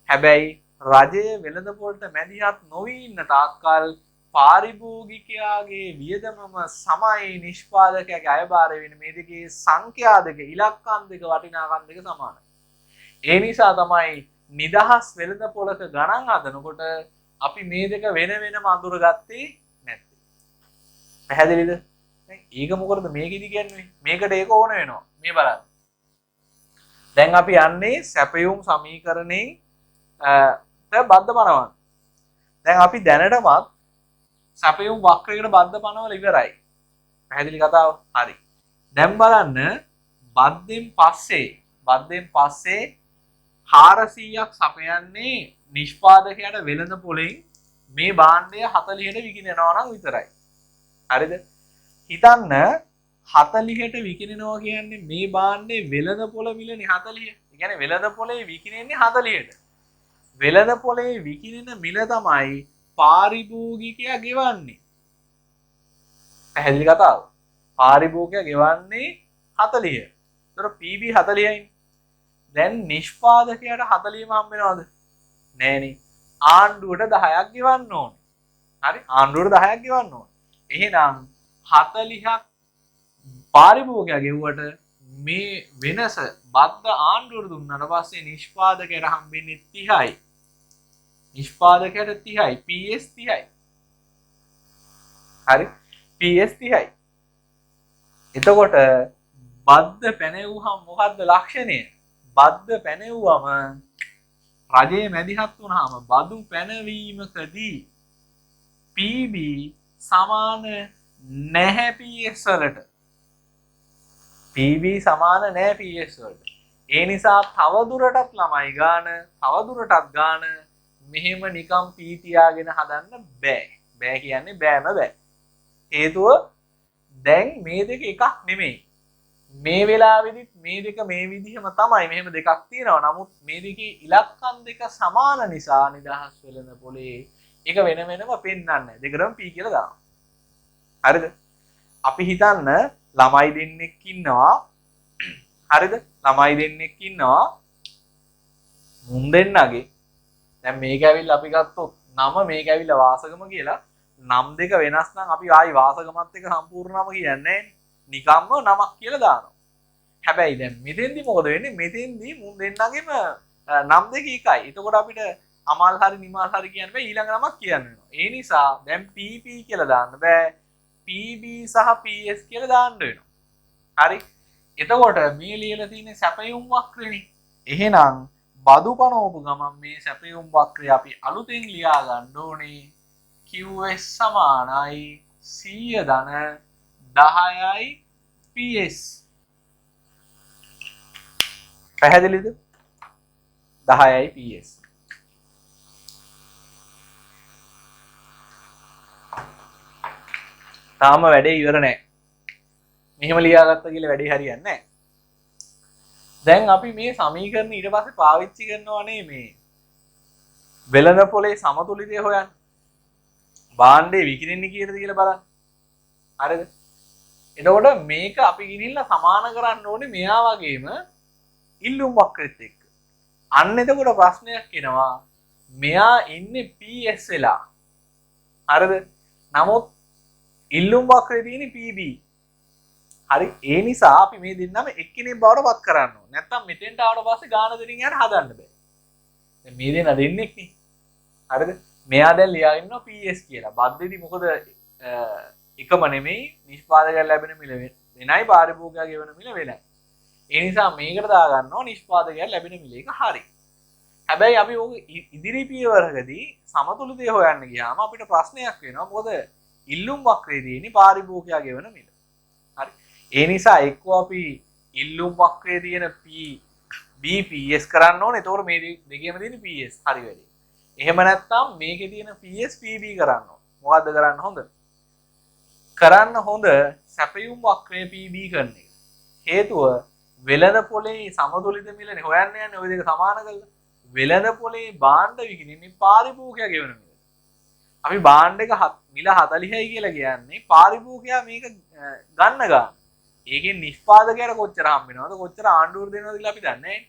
හැබැයි රජයේ වෙළඳ පොළට මැදිහත් නොවි ඉන්න තාක්කල් පාරිභෝගිකයාගේ වියදමම සමයි නිෂ්පාදකයාගේ අයභාරය වෙන මේ දෙකේ සංඛ්‍යා දෙක ඉලක්කම් දෙක වටිනාකම් දෙක සමානයි. ඒ නිසා තමයි නිදහස් වෙළඳ පොළක ගණන් හදනකොට අපි මේ දෙක වෙන වෙනම අඳුරගත්තේ නැත්තේ. පැහැදිලිද? ඒක මොකටද මේකෙදි කියන්නේ? මේකට ඒක ඕන වෙනවා. මේ බලන්න. දැන් අපි යන්නේ සැපයුම් සමීකරණයෙන් බද්ධ පනවන්න. දැන් අපි දැනටමත් සැපයුම් වක්‍රයකට බද්ධ පනවලා ඉවරයි. පැහැදිලි කතාව? හරි. දැන් බලන්න බද්ධෙන් පස්සේ 400ක් සපයන්නේ නිෂ්පාදකයාට වෙළඳ පොලෙන් මේ භාණ්ඩය 40ට විකිණෙනවා නම් විතරයි. හරිද? හිතන්න 40ට විකිණෙනවා කියන්නේ මේ භාණ්ඩේ වෙළඳ පොළ මිලනේ 40. ඒ කියන්නේ වෙළඳ පොලේ විකිණෙන්නේ 40ට. වෙළඳ පොලේ විකිණෙන මිල තමයි පාරිභෝගිකයා ගෙවන්නේ. පැහැදිලි කතාව. පාරිභෝගිකයා ගෙවන්නේ 40. ඒතර PB 40යි. දැන් නිෂ්පාදකයාට 40ම හම්බ වෙනවද? නෑනේ. ආණ්ඩුවට 10ක් ගෙවන්න ඕනේ. හරි? ආණ්ඩුවට 10ක් ගෙවන්න ඕනේ. එහෙනම් 40ක් පාරිභෝගිකයා ගෙවුවට මේ වෙනස බද්ද ආණ්ඩුවට දුන්නාට පස්සේ නිෂ්පාදකයට හම්බෙන්නේ 30යි. නිෂ්පාදකයට 30යි. PS 30යි. හරි? PS 30යි. එතකොට බද්ද පැනෙවුවහම මොකද්ද ලක්ෂණය? බද්ද පැනෙවුවම රජයේ මැදිහත් වුණාම බදු පැනවීමකදී PB සමාන නැහැ PS වලට. PB සමාන නැහැ PS වලට. ඒ නිසා තවදුරටත් ළමයි ගාන මෙහෙම නිකම් P තියාගෙන හදන්න බෑ. බෑ කියන්නේ බෑම බෑ. හේතුව දැන් මේ දෙක එකක් නෙමෙයි. මේ වෙලාවෙදිත් මේ දෙක මේ විදිහම තමයි. මෙහෙම දෙකක් තියෙනවා. නමුත් මේ දෙකේ ඉලක්කම් දෙක සමාන නිසා නිදහස් වෙළඳ පොලේ එක වෙන වෙනම පෙන්වන්නේ නැහැ. දෙකටම P කියලා දානවා. හරිද? අපි හිතන්න ළමයි දෙන්නෙක් ඉන්නවා. හරිද? ළමයි දෙන්නෙක් ඉන්නවා. මුන් දෙන්නගේ දැන් මේක ඇවිල්ලා අපි ගත්තොත් නම මේක ඇවිල්ලා වාසගම කියලා නම් දෙක වෙනස් නම් අපි ආයි වාසගමත් එක සම්පූර්ණ නම කියන්නේ නැහැ. නිකම්ම නමක් කියලා දානවා. හැබැයි දැන් මෙතෙන්දි මොකද වෙන්නේ? මෙතෙන්දි මුන් දෙන්නගෙම නම් දෙක එකයි. එතකොට අපිට අමල් හරි නිමල් හරි කියන්න බෑ ඊළඟ නමක් කියන්න වෙනවා. ඒ නිසා දැන් PP කියලා දාන්න බෑ. PB සහ PS කියලා දාන්න වෙනවා. හරි? එතකොට මේ ලියලා තියෙන සැපයුම් වක්‍රනේ. එහෙනම් බදු පනවපු ගමන් මේ සැපයුම් වක්‍රය අපි අලුතෙන් ලියා ගන්න ඕනේ. QS සමානයි 100 ධන 10යි PS. පැහැදිලිද? 10යි PS. තාම වැඩේ ඉවර නැහැ. මෙහෙම ලියාගත්තා කියලා වැඩේ හරියන්නේ නැහැ. දැන් අපි මේ සමීකරණ ඊට පස්සේ පාවිච්චි කරනවානේ මේ වෙළඳ පොලේ සමතුලිතය හොයන්න. භාණ්ඩේ විකිණෙන්නේ කීයද කියලා බලන්න. හරිද? එතකොට මේක අපි ගිහිල්ලා සමාන කරන්න ඕනේ මෙයා වගේම ඉල්ලුම් වක්‍රෙත් එක්ක. අන්න එතකොට ප්‍රශ්නයක් එනවා. මෙයා ඉන්නේ PS වෙලා. හරිද? නමුත් ඉල්ලුම් වක්‍රේ තියෙන්නේ PB. හරි ඒ නිසා අපි මේ දෙන්නම එක්කෙනෙක් බවට පත් කරන්න ඕනේ. නැත්තම් මෙතෙන්ට ආවට පස්සේ ගාන දෙනින් යට හදන්න බෑ. දැන් මේ දෙන්න දෙන්නෙක් නේ. හරිද? මෙයා දැන් ලියා ඉන්නවා PS කියලා. බද්දේදී මොකද එකම නෙමෙයි නිෂ්පාදකයන් ලැබෙන මිල වෙනයි පාරිභෝගිකයා ගෙවන මිල වෙනයි. ඒ නිසා මේකට දා ගන්නවා නිෂ්පාදකයන් ලැබෙන මිල එක හරි. හැබැයි අපි ඕක ඉදිරි පියවරකදී සමතුලිතය හොයන්න ගියාම අපිට ප්‍රශ්නයක් වෙනවා. මොකද ඉල්ලුම් වක්‍රයේ තියෙන පාරිභෝගිකයා ගෙවන මිල. හරි. ඒ නිසා එක්කෝ අපි ඉල්ලුම් වක්‍රයේ තියෙන BPS කරන්න ඕනේ. එතකොට මේ දෙකේම තියෙන PS හරි වැඩි. එහෙම නැත්නම් මේකේ තියෙන PS PB කරන්න ඕනේ. මොකද්ද කරන්න හොඳ? කරන්න හොඳ සැපයුම් වක්‍රයේ PB කරන එක. හේතුව වෙළඳ පොලේ සමතුලිත මිලනේ හොයන්න යන්නේ ওই දෙක සමාන කරලා. වෙළඳ පොලේ භාණ්ඩ විකිණීමේ පාරිභෝගිකයා ගෙවන මිල. අපි භාණ්ඩ එක මිල 40යි කියලා කියන්නේ පාරිභෝගිකයා මේක ගන්න ගන්න. ඒකෙන් නිෂ්පාදකයාට කොච්චර හම්බ වෙනවද කොච්චර ආණ්ඩුවට දෙනවද කියලා අපි දන්නේ නැහැ.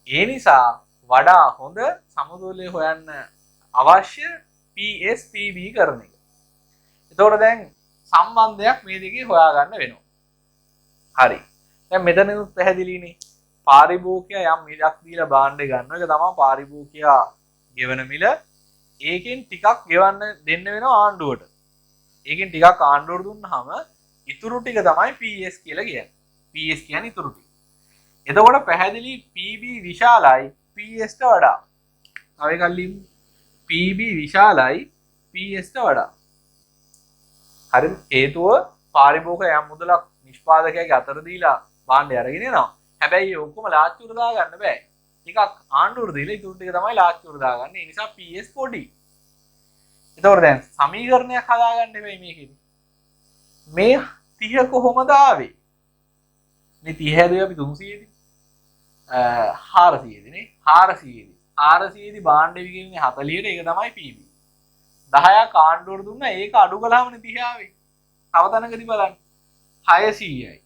ඒ නිසා වඩා හොඳ සමතුලිතය හොයන්න අවශ්‍ය PS PB කරන එක. එතකොට දැන් සම්බන්ධයක් මේ දෙකේ හොයාගන්න වෙනවා. හරි. දැන් මෙතනත් පැහැදිලිනේ. පාරිභෝගිකයා යම් මිලක් දීලා භාණ්ඩ ගන්නවා. ඒක තමයි පාරිභෝගිකයා ගෙවන මිල. ඒකෙන් ටිකක් ගෙවන්න දෙන්න වෙනවා ආණ්ඩුවට. ඒකෙන් ටිකක් ආණ්ඩුවට දුන්නාම ඉතුරු ටික තමයි PS කියලා කියන්නේ. PS කියන්නේ ඉතුරු ටික. එතකොට පැහැදිලි PB විශාලයි PS ට වඩා. තව එකක් ලියමු. PB විශාලයි PS ට වඩා. හරිද? හේතුව පාරිභෝගිකයා යම් මුදලක් නිෂ්පාදකයාගේ අතර දීලා භාණ්ඩය අරගෙන යනවා. හැබැයි ඔක්කොම ලාච්චුවට දාගන්න බෑ. ටිකක් ආණ්ඩුවට දීලා ඉතුරු ටික තමයි ලාච්චුවට දාගන්නේ. ඒ නිසා PS පොඩි. එතකොට දැන් සමීකරණයක් හදාගන්න වෙයි මේකෙදි. මේ 30 කොහොමද ආවේ? මේ 30 හැදුවේ අපි 300 දී. 400 දී නේ. 400 දී. 400 දී භාණ්ඩ විකිණන්නේ 40ට ඒක තමයි PB. 10ක් ආණ්ඩුවට දුන්නා ඒක අඩු කළාමනේ 30 ආවේ. තව තැනකදී බලන්න. 600යි.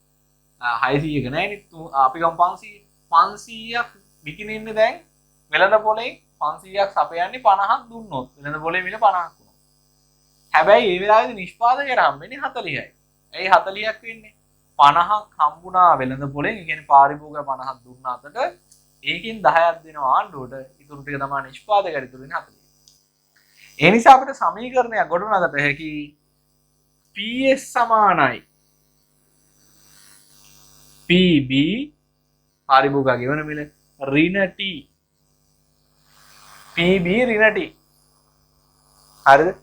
600ක නෑනේ. අපි ගමු 500. 500ක් විකිනෙන්නේ දැන් වෙළඳ පොලේ 500ක් සපයන්නේ 50ක් දුන්නොත් වෙළඳ පොලේ මිල 50ක් වුණා. හැබැයි ඒ වෙලාවේදී නිෂ්පාදකයට හම්බෙන්නේ 40යි. ඇයි 40ක් වෙන්නේ? 50ක් හම්බුණා වෙළඳ පොලෙන්. ඒ කියන්නේ පාරිභෝගික 50ක් දුන්න අතට ඒකෙන් 10ක් දෙනවා ආණ්ඩුවට. ඉතුරු ටික තමයි නිෂ්පාදකයට ඉතුරු වෙන්නේ 40. ඒ නිසා අපිට සමීකරණයක් ගොඩනගත හැකි PS සමානයි PB පාරිභෝගික ගෙවන මිල ඍණ T PB ඍණ T. හරිද?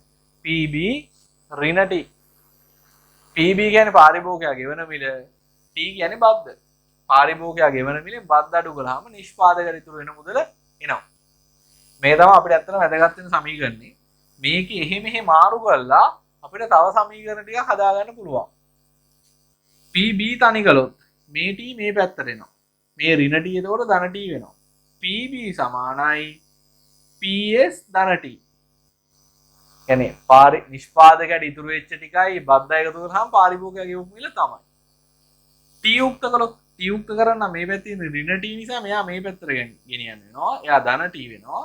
PB ඍණ T. PB කියන්නේ පාරිභෝගිකයා ගෙවන මිල, T කියන්නේ බද්ද. පාරිභෝගිකයා ගෙවන මිලෙන් බද්ද අඩු කළාම නිෂ්පාදකයට ඉතුරු වෙන මුදල එනවා. මේ තමයි අපිට ඇත්තටම වැදගත් වෙන සමීකරණේ. මේක එහෙ මෙහෙ මාරු කරලා අපිට තව සමීකරණ ටිකක් හදාගන්න පුළුවන්. PB තනි කළොත් මේ T මේ පැත්තට එනවා. මේ ඍණ T එතකොට ධන T වෙනවා. PB සමානයි PS ධන T. කියන්නේ නිෂ්පාදකයට ඉතුරු වෙච්ච ටිකයි බද්දා එකතු කරාම පාරිභෝගිකයා ගෙවපු මිල තමයි. T යුක්ත කළොත් T යුක්ත කරන්න මේ පැත්තේ ඍණ T නිසා මෙයා මේ පැත්තට ගෙනියන්න වෙනවා. එයා ධන T වෙනවා.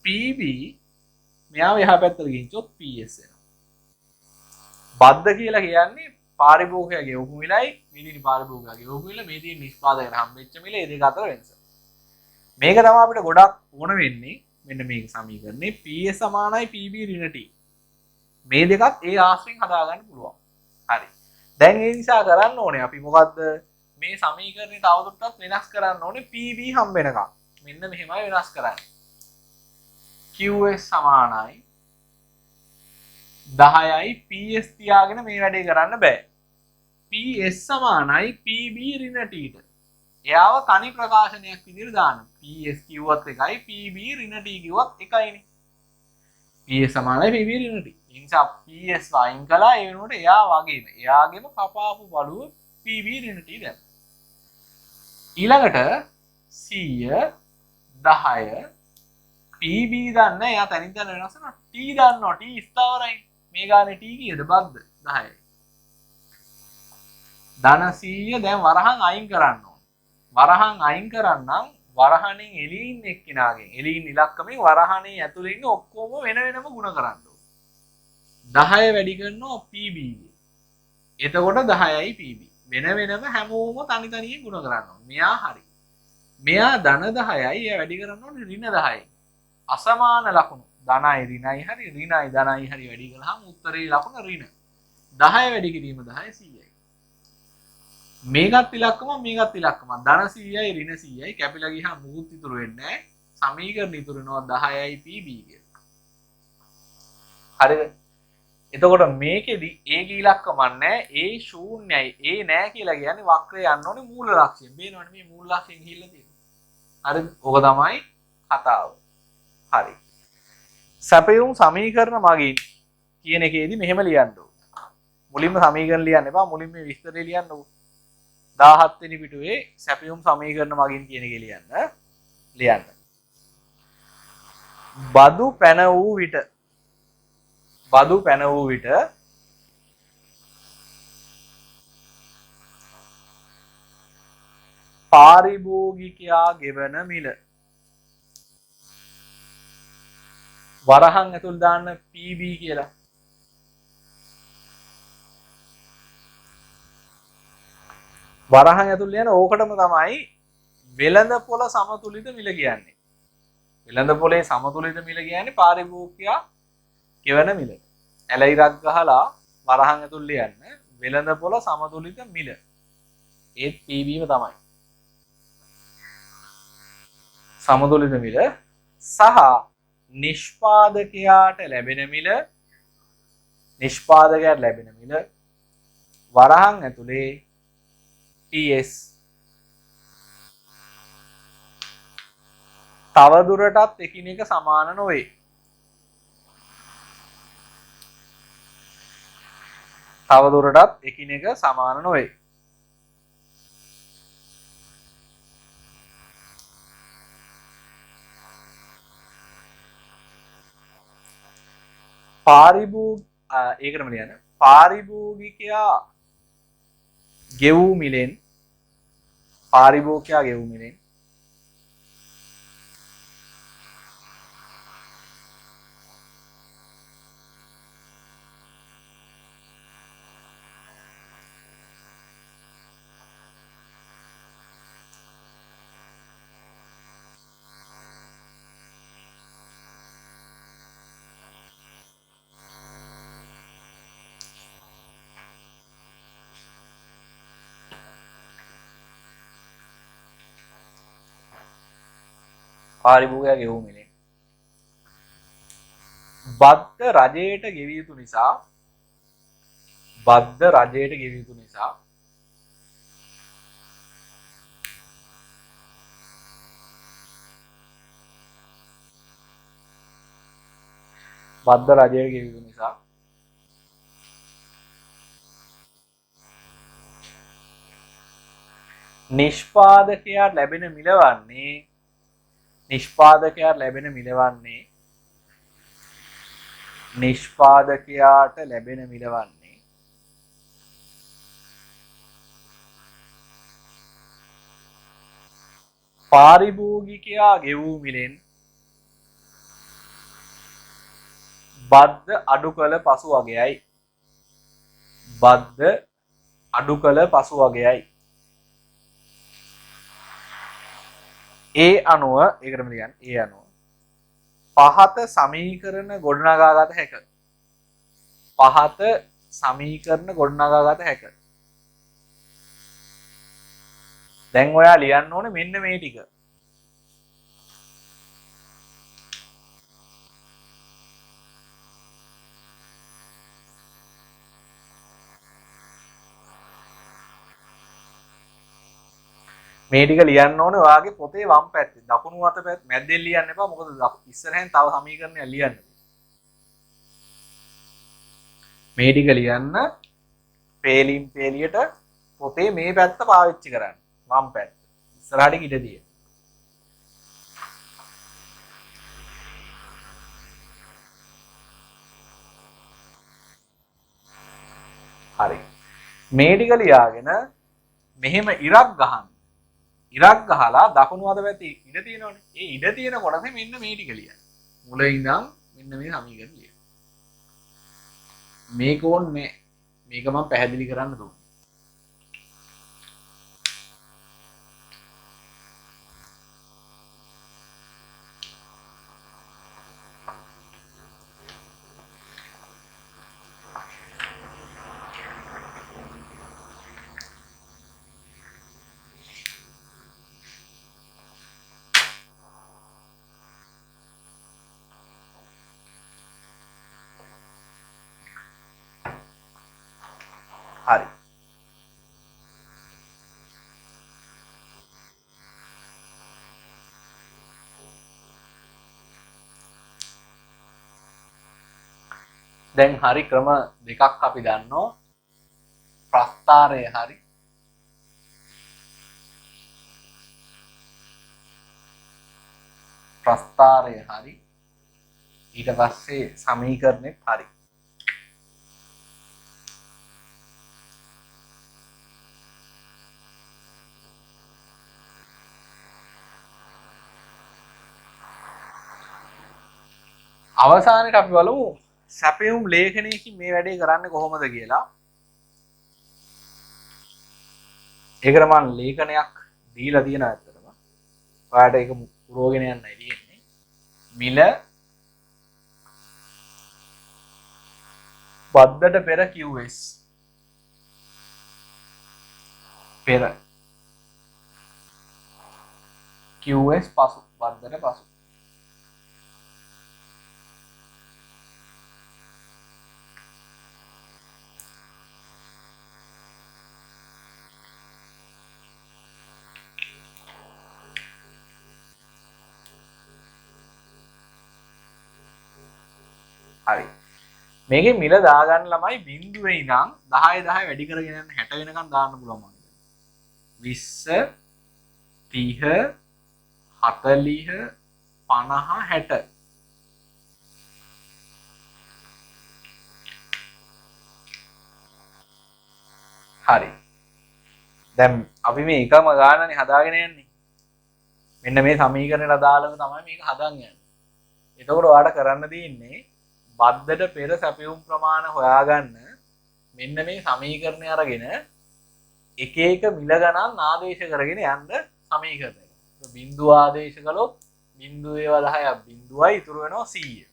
PB මෙයාව එහා පැත්තට ගෙනිච්චොත් PS වෙනවා. බද්ද කියලා කියන්නේ පාරිභෝගිකයා ගෙවපු මිලයි මේ තියෙන පාරිභෝගිකයා ගෙවපු මිල මේ තියෙන නිෂ්පාදකයට හම්බෙච්ච මිල මේ දෙක අතර වෙනස. මේක තමයි අපිට ගොඩක් ඕන වෙන්නේ. මෙන්න මේක සමීකරණේ PS සමානයි PB ඍණ T. මේ දෙකත් ඒ ආශ්‍රයෙන් හදාගන්න පුළුවන්. හරි. දැන් ඒ නිසා කරන්න ඕනේ අපි මොකද්ද? මේ සමීකරණය තවදුරටත් වෙනස් කරන්න ඕනේ PB හම්බ වෙනකම්. මෙන්න මෙහෙමයි වෙනස් කරන්නේ. QS සමානයි 10යි PS තියාගෙන මේ වැඩේ කරන්න බෑ. PS සමානයි PB ඍණ Tට. එයාව තනි ප්‍රකාශනයක් විදිහට දාන්න. PS කිව්වත් එකයි PB ඍණ T කිව්වත් එකයිනේ. PS සමානයි PB ඍණ T. ඒ නිසා PS වයින් කළා ඒ වෙනුවට එයා වගේම එයාගෙම කපාපු බලුව PB ඍණ T දැම්මා. ඊළඟට 100 10 PB දන්න එයා තනින් තන වෙනස් කරනවා. T දන්නවා T ස්ථාවරයි. මේ ගානේ T කීයද? බද්ද 10යි. ධන 100 දැන් වරහන් අයින් කරන්න ඕන. වරහන් අයින් කරන්නම් වරහණෙන් එළියේ ඉන්න එක්කිනාගෙන් එළියින් ඉලක්කමෙන් වරහණේ ඇතුලේ ඉන්න ඔක්කොම වෙන වෙනම ගුණ කරන්න ඕන. 10 වැඩි කරනවා PB ගේ. එතකොට 10යි PB. වෙන වෙනම හැමෝම තනි තනියෙන් ගුණ කරන්න ඕන. මෙයා හරි. මෙයා ධන 10යි එයා වැඩි කරන්න ඕනේ ඍණ 10යි. අසමාන ලකුණු ධනයි ඍණයි හරි ඍණයි ධනයි හරි වැඩි කළාම උත්තරේ ලකුණ ඍණ. 10 වැඩි කිරීම 10 100යි. මේකත් ඉලක්කම මේකත් ඉලක්කම ධන 100යි ඍණ 100යි කැපිලා ගියාම මුකුත් ඉතුරු වෙන්නේ නැහැ. සමීකරණ ඉතුරු වෙනවා 10යි PB කියලා. හරිද? එතකොට මේකෙදි ඒකේ ඉලක්කම නැහැ. ඒ ශූන්‍යයි. ඒ නැහැ කියලා කියන්නේ වක්‍රය යන්න ඕනේ මූල ලක්ෂයෙන්. බේනවනේ මේ මූල ලක්ෂයෙන් ගිහිල්ලා තියෙනවා. හරිද? ඕක තමයි කතාව. හරි. සැපයුම් සමීකරණ මගින් කියන එකේදී මෙහෙම ලියන්න ඕන. මුලින්ම සමීකරණ ලියන්න එපා. මුලින්ම මේ විස්තරය ලියන්න ඕන. 17 වෙනි පිටුවේ සැපයුම් සමීකරණ මගින් කියන එක ලියන්න. බදු පැන වූ විට පාරිභෝගිකයා ගෙවන මිල වරහන් ඇතුල් දාන්න PB කියලා. වරහන් ඇතුල් යන ඕකටම තමයි වෙළඳ පොළ සමතුලිත මිල කියන්නේ. වෙළඳ පොලේ සමතුලිත මිල කියන්නේ පාරිභෝගිකයා ගෙවන මිල. ඇලයිරක් ගහලා වරහන් ඇතුල් යන්න වෙළඳ පොළ සමතුලිත මිල. ඒත් PBම තමයි. සමතුලිත මිල සහ නිෂ්පාදකයාට ලැබෙන මිල වරහන් ඇතුලේ PS තවදුරටත් එකිනෙක සමාන නොවේ. ඒකටම ලියන්න. පාරිභෝගිකයා ගෙවූ මිලෙන් පාරිභෝගිකයා ගෙවූ මිලෙන් පාරිභෝගිකයා ගෙවූ මිලෙන් බද්ද රජයට ගෙවිය යුතු නිසා බද්ද රජයට ගෙවිය යුතු නිසා බද්ද රජයට ගෙවිය යුතු නිසා නිෂ්පාදකයාට ලැබෙන මිල වන්නේ නිෂ්පාදකයාට ලැබෙන මිල වන්නේ නිෂ්පාදකයාට ලැබෙන මිල වන්නේ පාරිභෝගිකයා ගෙවූ මිලෙන් බද්ද අඩු කළ පසු වගයයි බද්ද අඩු කළ පසු වගයයි ඒ අනුව ඒකටම ලියන්න ඒ අනුව පහත සමීකරණ ගොඩනගාගත හැක පහත සමීකරණ ගොඩනගාගත හැක දැන් ඔයා ලියන්න ඕනේ මෙන්න මේ ටික මේ ටික ලියන්න ඕනේ ඔයාගේ පොතේ වම් පැත්තේ දකුණු අත පැත්ත මැද්දෙන් ලියන්න එපා මොකද ඉස්සරහෙන් තව සමීකරණයක් ලියන්න මේ ටික ලියන්න පේලින් පේලියට පොතේ මේ පැත්ත පාවිච්චි කරන්න වම් පැත්ත ඉස්සරහට ඉඩ දිය හරි මේ ටික ලියාගෙන මෙහෙම ඉරක් ගහන්න ඉරක් ගහලා දකුණු අත පැත්තේ ඉඩ තියෙනවනේ. ඒ ඉඩ තියෙන කොටසේ මෙන්න මේ ටික ලියන්න. මුල ඉඳන් මෙන්න මේ සමීකරණ ලියන්න. මේක ඕනේ මේක මම පැහැදිලි කරන්න දුන්නා. හරි දැන් හරි ක්‍රම දෙකක් අපි දන්නවා ප්‍රස්ථාරය හරි ප්‍රස්ථාරය හරි ඊට පස්සේ සමීකරණෙත් හරි අවසානයේ අපි බලමු සැපයුම් ලේඛනයකින් මේ වැඩේ කරන්නේ කොහොමද කියලා. ඒකට මම ලේඛනයක් දීලා තියෙනවා ඇත්තටම. ඔයාලට ඒක පුරවගෙන යන්නයි තියෙන්නේ. මිල බද්දට පෙර QS පෙර QS පසු බද්දට පසු හරි මේකේ මිල දාගන්න ළමයි බිඳුවේ ඉඳන් 10 10 වැඩි කරගෙන යන 60 වෙනකන් දාන්න පුළුවන් මම 20 30 40 50 60 හරි දැන් අපි මේ එකම ගානනේ හදාගෙන යන්නේ. මෙන්න මේ සමීකරණයට අදාළව තමයි මේක හදන් යන්නේ. එතකොට ඔයාලට කරන්න තියෙන්නේ බද්දට පෙර සැපයුම් ප්‍රමාණ හොයාගන්න මෙන්න මේ සමීකරණය අරගෙන එක එක මිල ගණන් ආදේශ කරගෙන යන්න සමීකරණය. බිංදුව ආදේශ කළොත් බිංදුවේ 10ක් බිංදුවයි ඉතුරු වෙනවා 100.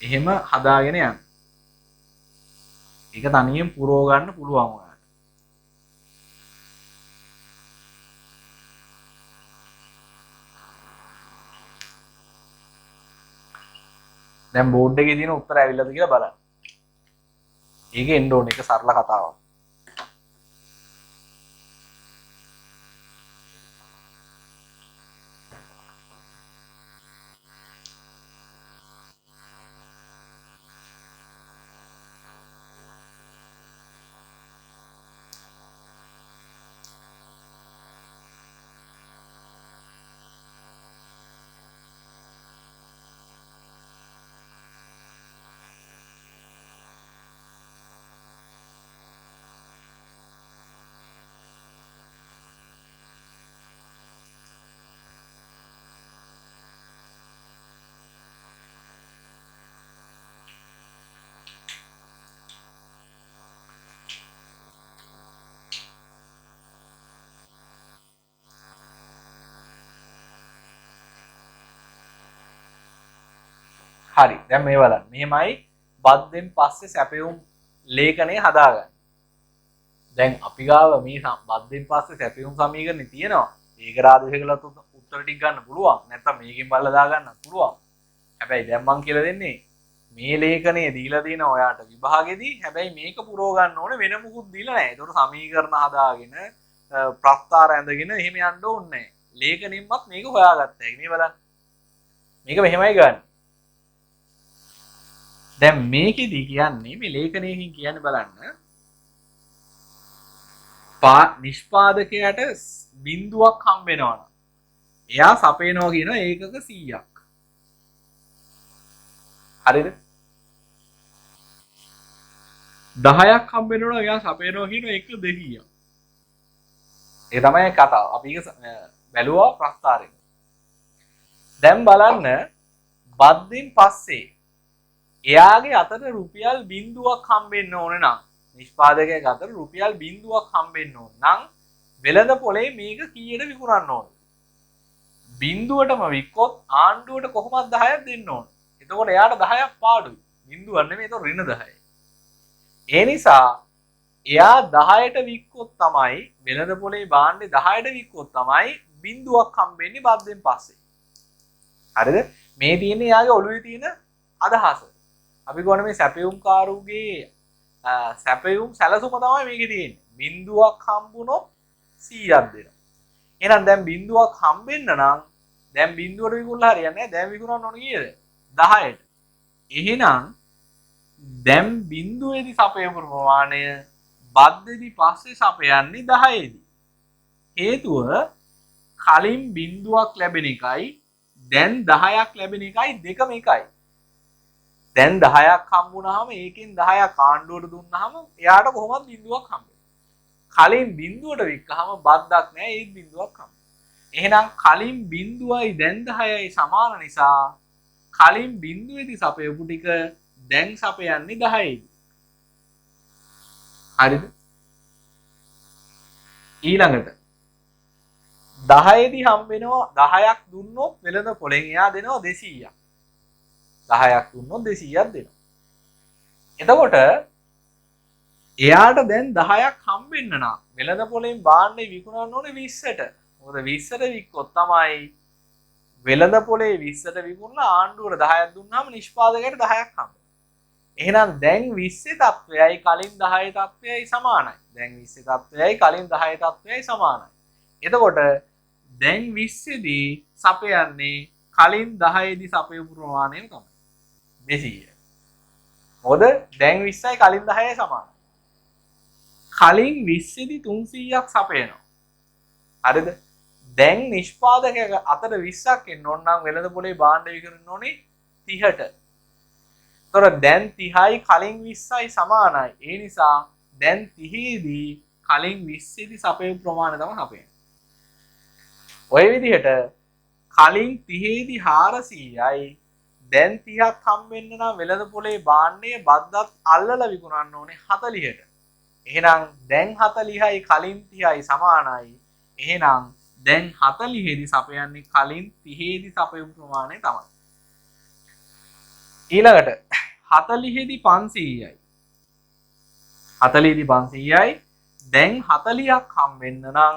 එහෙම හදාගෙන යන්න. ඒක තනියෙන් පුරව ගන්න පුළුවන් ඔයාලට. දැන් බෝඩ් එකේ තියෙන උත්තර ඇවිල්ලාද කියලා බලන්න. ඒකේ එන්න ඕනේ. ඒක සරල කතාවක්. හරි. දැන් මේ බලන්න. මෙහෙමයි බද්දෙන් පස්සේ සැපයුම් ලේඛනය හදාගන්න. දැන් අපි ගාව මේ බද්දෙන් පස්සේ සැපයුම් සමීකරණේ තියෙනවා. ඒක ආදේශ කළත් උත්තර ටික ගන්න පුළුවන්. නැත්නම් මේකෙන් බලලා දා ගන්නත් පුළුවන්. හැබැයි දැන් මම කියලා දෙන්නේ මේ ලේඛනයේ දීලා තියෙන ඔයාට විභාගෙදී හැබැයි මේක පුරව ගන්න ඕනේ වෙන මොකුත් දීලා නැහැ. ඒතකොට සමීකරණ හදාගෙන ප්‍රස්තාර ඇඳගෙන එහෙම යන්න ඕනේ නැහැ. ලේඛනෙන්වත් මේක හොයාගත්තා. ඒක මේ බලන්න. මේක මෙහෙමයි ගන්න. දැන් මේකෙදි කියන්නේ මේ ලේඛනයකින් කියන්නේ බලන්න නිෂ්පාදකයාට බිඳුවක් හම්බ වෙනවා. එයා සපයනවා කියන ඒකක 100ක්. හරිද? 10ක් හම්බ වෙනවා එයා සපයනවා කියන එක 200ක්. ඒ තමයි කතාව. අපි ඒක බැලුවා ප්‍රස්තාරයෙන්. දැන් බලන්න බද්දෙන් පස්සේ එයාගේ අතට රුපියල් බිඳුවක් හම්බෙන්න ඕන නම් නිෂ්පාදකයාගේ අතට රුපියල් බිඳුවක් හම්බෙන්න ඕන නම් වෙළඳ පොලේ මේක කීයට විකුණන්න ඕන? බිඳුවටම වික්කොත් ආණ්ඩුවට කොහොමද 10ක් දෙන්න ඕන. එතකොට එයාට 10ක් පාඩුයි. බිඳුවක් නෙමෙයි ඒක ඍණ 10යි. ඒ නිසා එයා 10ට වික්කොත් තමයි වෙළඳ පොලේ භාණ්ඩේ 10ට වික්කොත් තමයි බිඳුවක් හම්බෙන්නේ බද්දෙන් පස්සේ. හරිද? මේ තියෙන්නේ එයාගේ ඔළුවේ තියෙන අදහස. අපි ගොන මේ සැපයුම් කාරුගේ සැපයුම් සැලසුම තමයි මේකේ තියෙන්නේ. බිඳුවක් හම්බුනොත් 100ක් දෙනවා. එහෙනම් දැන් බිඳුවක් හම්බෙන්න නම් දැන් බිඳුවට විකුණලා හරියන්නේ නැහැ. දැන් විකුණන්න ඕන කීයද? 10ට. එහෙනම් දැන් බිඳුවේදී සපයපු ප්‍රමාණය බද්දේදී පස්සේ සපයන්නේ 10ේදී. හේතුව කලින් බිඳුවක් ලැබෙන එකයි දැන් 10ක් ලැබෙන එකයි දෙකම එකයි. දැන් 10ක් හම්බුනහම ඒකෙන් 10ක් ආණ්ඩුවට දුන්නාම එයාට කොහොමද බිඳුවක් හම්බෙන්නේ? කලින් බිඳුවට වික්කහම බද්දක් නැහැ ඒත් බිඳුවක් හම්බෙන්නේ. එහෙනම් කලින් බිඳුවයි දැන් 10යි සමාන නිසා කලින් බිඳුවේදී සපයපු ටික දැන් සපයන්නේ 10යිදී. හරිද? ඊළඟට 10ේදී හම්බෙනවා 10ක් දුන්නොත් වෙළඳ පොලෙන් එයා දෙනවා 200ක්. 10ක් දුන්නොත් 200ක් දෙනවා. එතකොට එයාට දැන් 10ක් හම්බෙන්න නම් වෙළඳ පොලෙන් භාණ්ඩේ විකුණන්න ඕනේ 20ට. මොකද 20ට වික්කොත් තමයි වෙළඳ පොලේ 20ට විකුණලා ආණ්ඩුවට 10ක් දුන්නාම නිෂ්පාදකයට 10ක් හම්බෙනවා. එහෙනම් දැන් 20 තත්වයයි කලින් 10 තත්වයයි සමානයි. දැන් 20 තත්වයයි කලින් 10 තත්වයයි සමානයි. එතකොට දැන් 20දී සපයන්නේ කලින් 10දී සපයපු ප්‍රමාණයම තමයි. 200. මොකද දැන් 20යි කලින් 10යි සමානයි. කලින් 20දී 300ක් සපයනවා. හරිද? දැන් නිෂ්පාදකයාගේ අතට 20ක් එන්න ඕන නම් වෙළඳ පොලේ භාණ්ඩ විකුණන්න ඕනේ 30ට. ඒතර දැන් 30යි කලින් 20යි සමානයි. ඒ නිසා දැන් 30දී කලින් 20 දී සපයපු ප්‍රමාණය තමයි සපයන්නේ. ඔය විදිහට කලින් 30 දී 400යි දැන් 30ක් හම් වෙන්න නම් වෙළඳ පොලේ භාණ්ඩයේ බද්දත් අල්ලලා විකුණන්න ඕනේ 40ට. එහෙනම් දැන් 40යි කලින් 30යි සමානයි. එහෙනම් දැන් 40 දී සපයන්නේ කලින් 30 දී සපයපු ප්‍රමාණය තමයි. ඊළඟට 40 දී 500යි. 40 දී 500යි දැන් 40ක් හම් වෙන්න නම්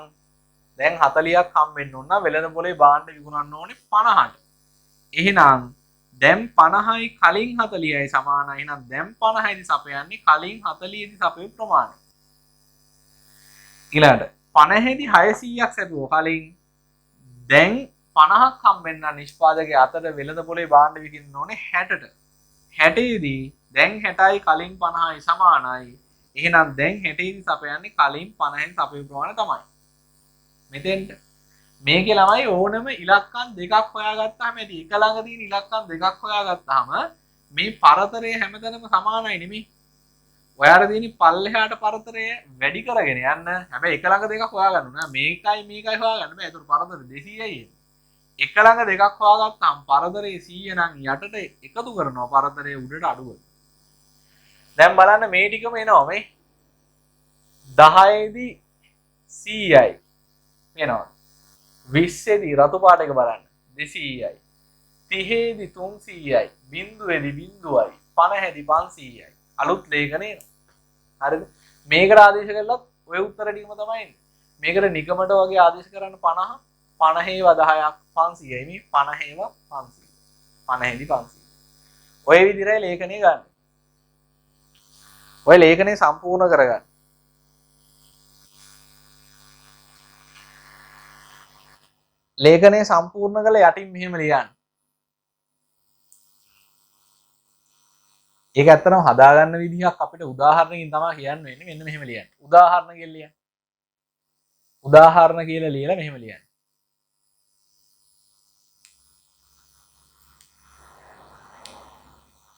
දැන් 40ක් හම් වෙන්න ඕන නම් වෙළඳ පොලේ භාණ්ඩ විකුණන්න ඕනේ 50ට. එහෙනම් දැන් 50යි කලින් 40යි සමානයි. එහෙනම් දැන් 50යි දී සපයන්නේ කලින් 40 දී සපයපු ප්‍රමාණය. ඊළඟට 50 දී 600ක් සැපුවා කලින් දැන් 50ක් හම් වෙන්න නිෂ්පාදකයා අතට වෙළඳ පොලේ භාණ්ඩ විකින්න ඕනේ 60ට. 60 දී දැන් 60යි කලින් 50යි සමානයි. එහෙනම් දැන් 60 දී සපයන්නේ කලින් 50න් සපයපු ප්‍රමාණය තමයි. මෙතෙන්ට මේකේ ළමයි ඕනම ඉලක්කම් දෙකක් හොයාගත්තාම ඇති. එක ළඟ තියෙන ඉලක්කම් දෙකක් හොයාගත්තාම මේ පරතරය හැමතැනම සමානයි නෙමෙයි. ඔයාලා තියෙන පල්ලෙහාට පරතරය වැඩි කරගෙන යන්න. හැබැයි එක ළඟ දෙකක් හොයාගන්න ඕන. මේකයි හොයාගන්න බෑ. ඒතකොට පරතර 200යි. එක ළඟ දෙකක් හොයාගත්තාම පරතරය 100 නම් යටට එකතු කරනවා පරතරය උඩට අඩු කරනවා. දැන් බලන්න මේ ටිකම එනවා මේ 10 දී 100යි එනවා. 20 දී රතු පාට එක බලන්න 200යි. 30 දී 300යි. 0 දී 0යි. 50 දී 500යි. අලුත් ලේඛනේ එනවා. හරිද? මේකට ආදේශ කළොත් ඔය උත්තර ටිකම තමයි එන්නේ. මේකට නිකමට වගේ ආදේශ කරන්න 50 50 10ක් 500යි මේ 50 500. 50 දී 500. ඔය විදිහටයි ලේඛනේ ගන්න. ඔය ලේඛනේ සම්පූර්ණ කරගන්න. ලේඛනය සම්පූර්ණ කළ යටින් මෙහෙම ලියන්න. ඒක ඇත්තටම හදාගන්න විදිහක් අපිට උදාහරණකින් තමයි කියන්න වෙන්නේ. මෙන්න මෙහෙම ලියන්න. උදාහරණ කියලා ලියන්න. උදාහරණ කියලා ලියලා මෙහෙම ලියන්න.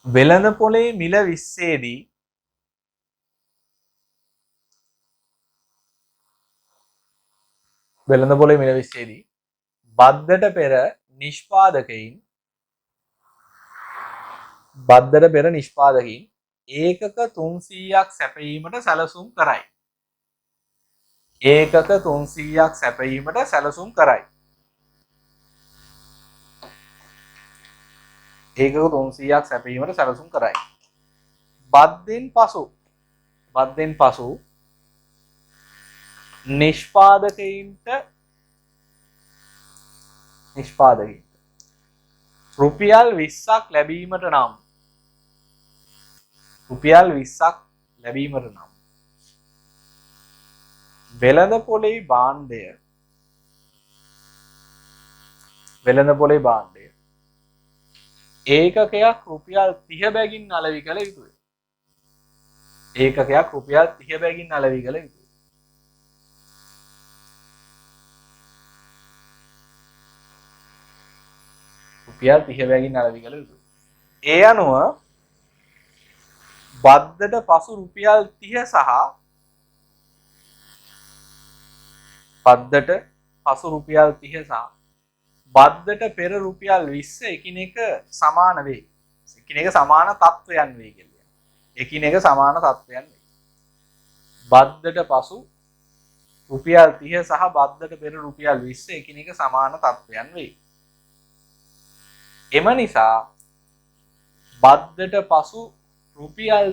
වෙළඳ පොලේ මිල 20 දී වෙළඳ පොලේ මිල 20 දී බද්දට පෙර නිෂ්පාදකයින් ඒකක 300ක් සැපයීමට සැලසුම් කරයි. ඒකක 300ක් සැපයීමට සැලසුම් කරයි. ඒකක 300ක් සැපයීමට සැලසුම් කරයි. බද්දෙන් පසු නිෂ්පාදකයින්ට රුපියල් 20ක් ලැබීමට නම් වෙළඳ පොලේ භාණ්ඩය ඒකකයක් රුපියල් 30 බැගින් අලෙවි කළ යුතුය. ඒකකයක් රුපියල් 30 බැගින් අලෙවි කළ යුතුය. රුපියල් 30 බැගින් අලෙවි කළ යුතුය. ඒ අනුව බද්දට පසු රුපියල් 30 සහ බද්දට පෙර රුපියල් 20 එකිනෙක සමාන වේ. එකිනෙක සමාන තත්වයන් වේ කියලා. එකිනෙක සමාන තත්වයන් වේ. බද්දට පසු රුපියල් 30 සහ බද්දට පෙර රුපියල් 20 එකිනෙක සමාන තත්වයන් වේ. එම නිසා බද්දට පසු රුපියල්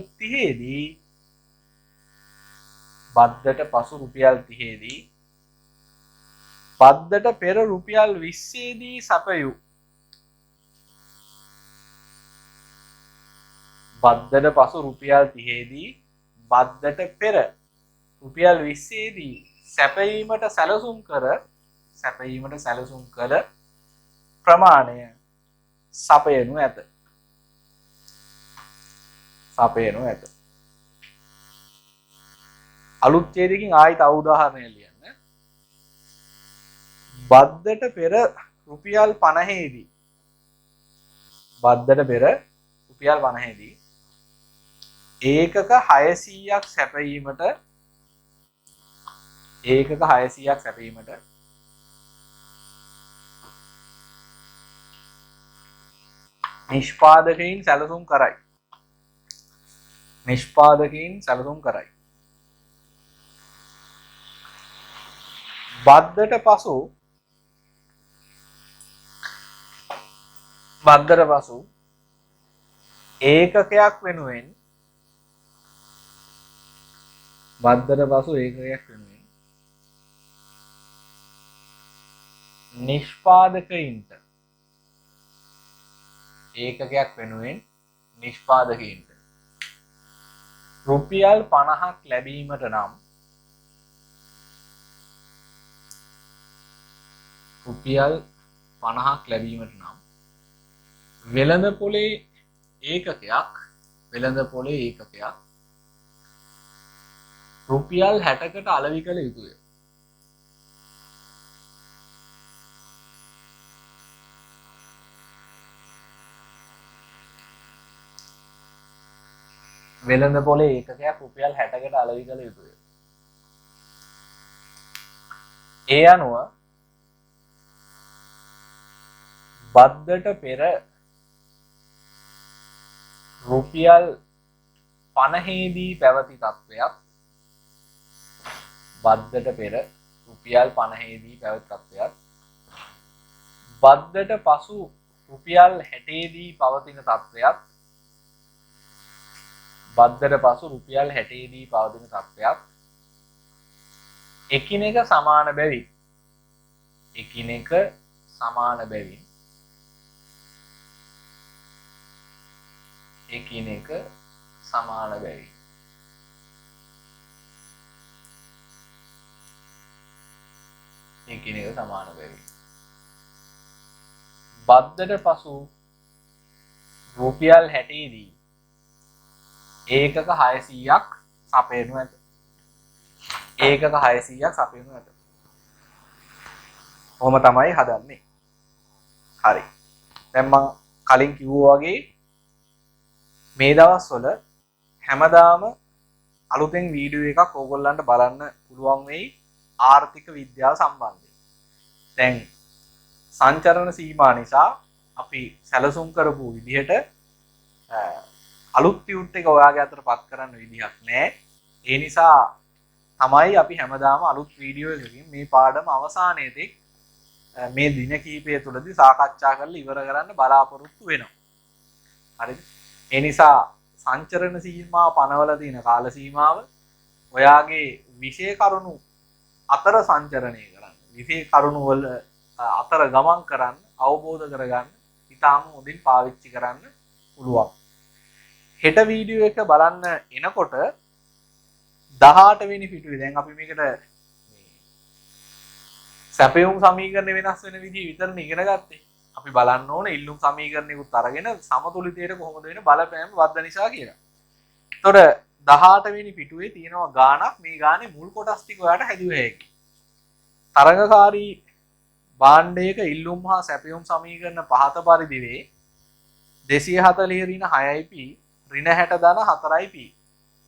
30 දී බද්දට පෙර රුපියල් 20 දී සපයූ බද්දට පසු රුපියල් 30 දී බද්දට පෙර රුපියල් 20 දී සැපයීමට සැලසුම් කර ප්‍රමාණය සපයනු ඇත. අලුත් ඡේදයකින් ආයි තව උදාහරණයක් ලියන්න. බද්දට පෙර රුපියල් 50 දී ඒකක 600ක් සැපයීමට ඒකක 600ක් සැපීමට නිෂ්පාදකයින් සැලසුම් කරයි. නිෂ්පාදකයින් සැලසුම් කරයි. බද්දට පසු ඒකකයක් වෙනුවෙන් නිෂ්පාදකයින්ට රුපියල් 50ක් ලැබීමට නම් වෙළඳපොලේ ඒකකයක් රුපියල් 60කට අලෙවි කළ යුතුය. වෙළඳපොලේ ඒකකයක් රුපියල් 60කට අලෙවි කළ යුතුය. ඒ අනුව බද්දට පෙර රුපියල් 50 දී පැවති තත්වයක් බද්දට පසු රුපියල් 60 දී පවතින තත්වයක් එකිනෙක සමාන බැවින් බද්දට පසු රුපියල් 60 දී ඒකක 600ක් සපයනු ඇත. කොහොම තමයි හදන්නේ. හරි. දැන් මම කලින් කිව්වා වගේ මේ දවස්වල හැමදාම අලුතෙන් වීඩියෝ එකක් ඕගොල්ලන්ට බලන්න පුළුවන් වෙයි ආර්ථික විද්‍යාව සම්බන්ධයෙන්. දැන් සංචරණ සීමා නිසා අපි සැලසුම් කරපු විදිහට අලුත් ටියුට් එක ඔයාගේ අතට පත් කරන්න විදිහක් නැහැ. ඒ නිසා තමයි අපි හැමදාම අලුත් වීඩියෝ එකකින් මේ පාඩම අවසානයේදී මේ දින කිහිපය තුළදී සාකච්ඡා කරලා ඉවර කරන්න බලාපොරොත්තු වෙනවා. හරිද? ඒ නිසා සංචරණ සීමා පනවල තියෙන කාල සීමාව ඔයාගේ විෂය කරුණු අතර සංචරණය කරන්න. විෂය කරුණු වල අතර ගමන් කරන්න, අවබෝධ කරගන්න ඉතාම හොඳින් පාවිච්චි කරන්න පුළුවන්. හෙට වීඩියෝ එක බලන්න එනකොට 18 වෙනි පිටුවේ දැන් අපි මේකට සැපයුම් සමීකරණ වෙනස් වෙන විදිහ විතරනේ ඉගෙන ගත්තේ. අපි බලන්න ඕනේ ඉල්ලුම් සමීකරණයකුත් අරගෙන සමතුලිතයට කොහොමද වෙන බලපෑම වද්ද නිසා කියලා. එතකොට 18 වෙනි පිටුවේ තියෙනවා ගාණක්. මේ ගානේ මුල් කොටස් ටික ඔයාලට හැදුව හැකි. තරඟකාරී භාණ්ඩයක ඉල්ලුම් හා සැපයුම් සමීකරණ පහත පරිදි වේ 240 ඍණ 6යි p ඍණ 60 ධන 4යි p.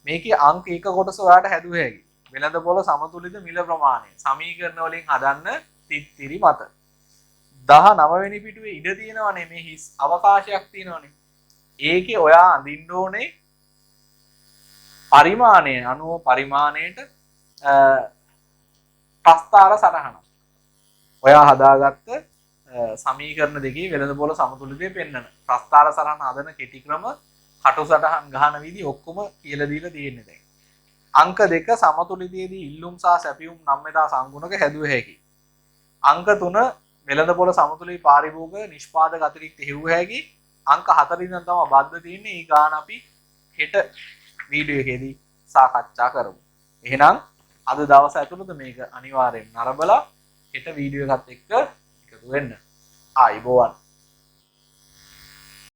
මේකේ අංක එක කොටස ඔයාලට හැදුව හැකි. වෙළඳපොළ සමතුලිත මිල ප්‍රමාණය සමීකරණ වලින් හදන්න තිත්තිරි මත 19 වෙනි පිටුවේ ඉඩ තියෙනවනේ මේ හිස් අවකාශයක් තියෙනවනේ. ඒකේ ඔයා අඳින්න ඕනේ පරිමාණය අනුව පරිමාණයට ප්‍රස්ථාර සටහන. ඔයා හදාගත්ත සමීකරණ දෙකේ වෙළඳපොළ සමතුලිතය පෙන්වන ප්‍රස්ථාර සටහන හදන කෙටි ක්‍රම කටු සටහන් ගහන විදි ඔක්කොම කියලා දීලා තියෙන්නේ දැන්. අංක 2 සමතුලිතයේදී ඉල්ලුම් සහ සැපයුම් නම්මෙදා සංගුණක හැදුව හැකි. අංක 3 වෙළඳපොළ සමතුලිත පාරිභෝගික නිෂ්පාදක අතිරික්ත හෙව්ව හැකි. අංක 4 ඉඳන් තමයි බද්ධ තියෙන්නේ. ඒ ගාන අපි හෙට වීඩියෝ එකේදී සාකච්ඡා කරමු. එහෙනම් අද දවස් ඇතුළත මේක අනිවාර්යෙන් නරඹලා හෙට වීඩියෝ එකත් එක්ක එකතු වෙන්න. ආයිබෝවන්.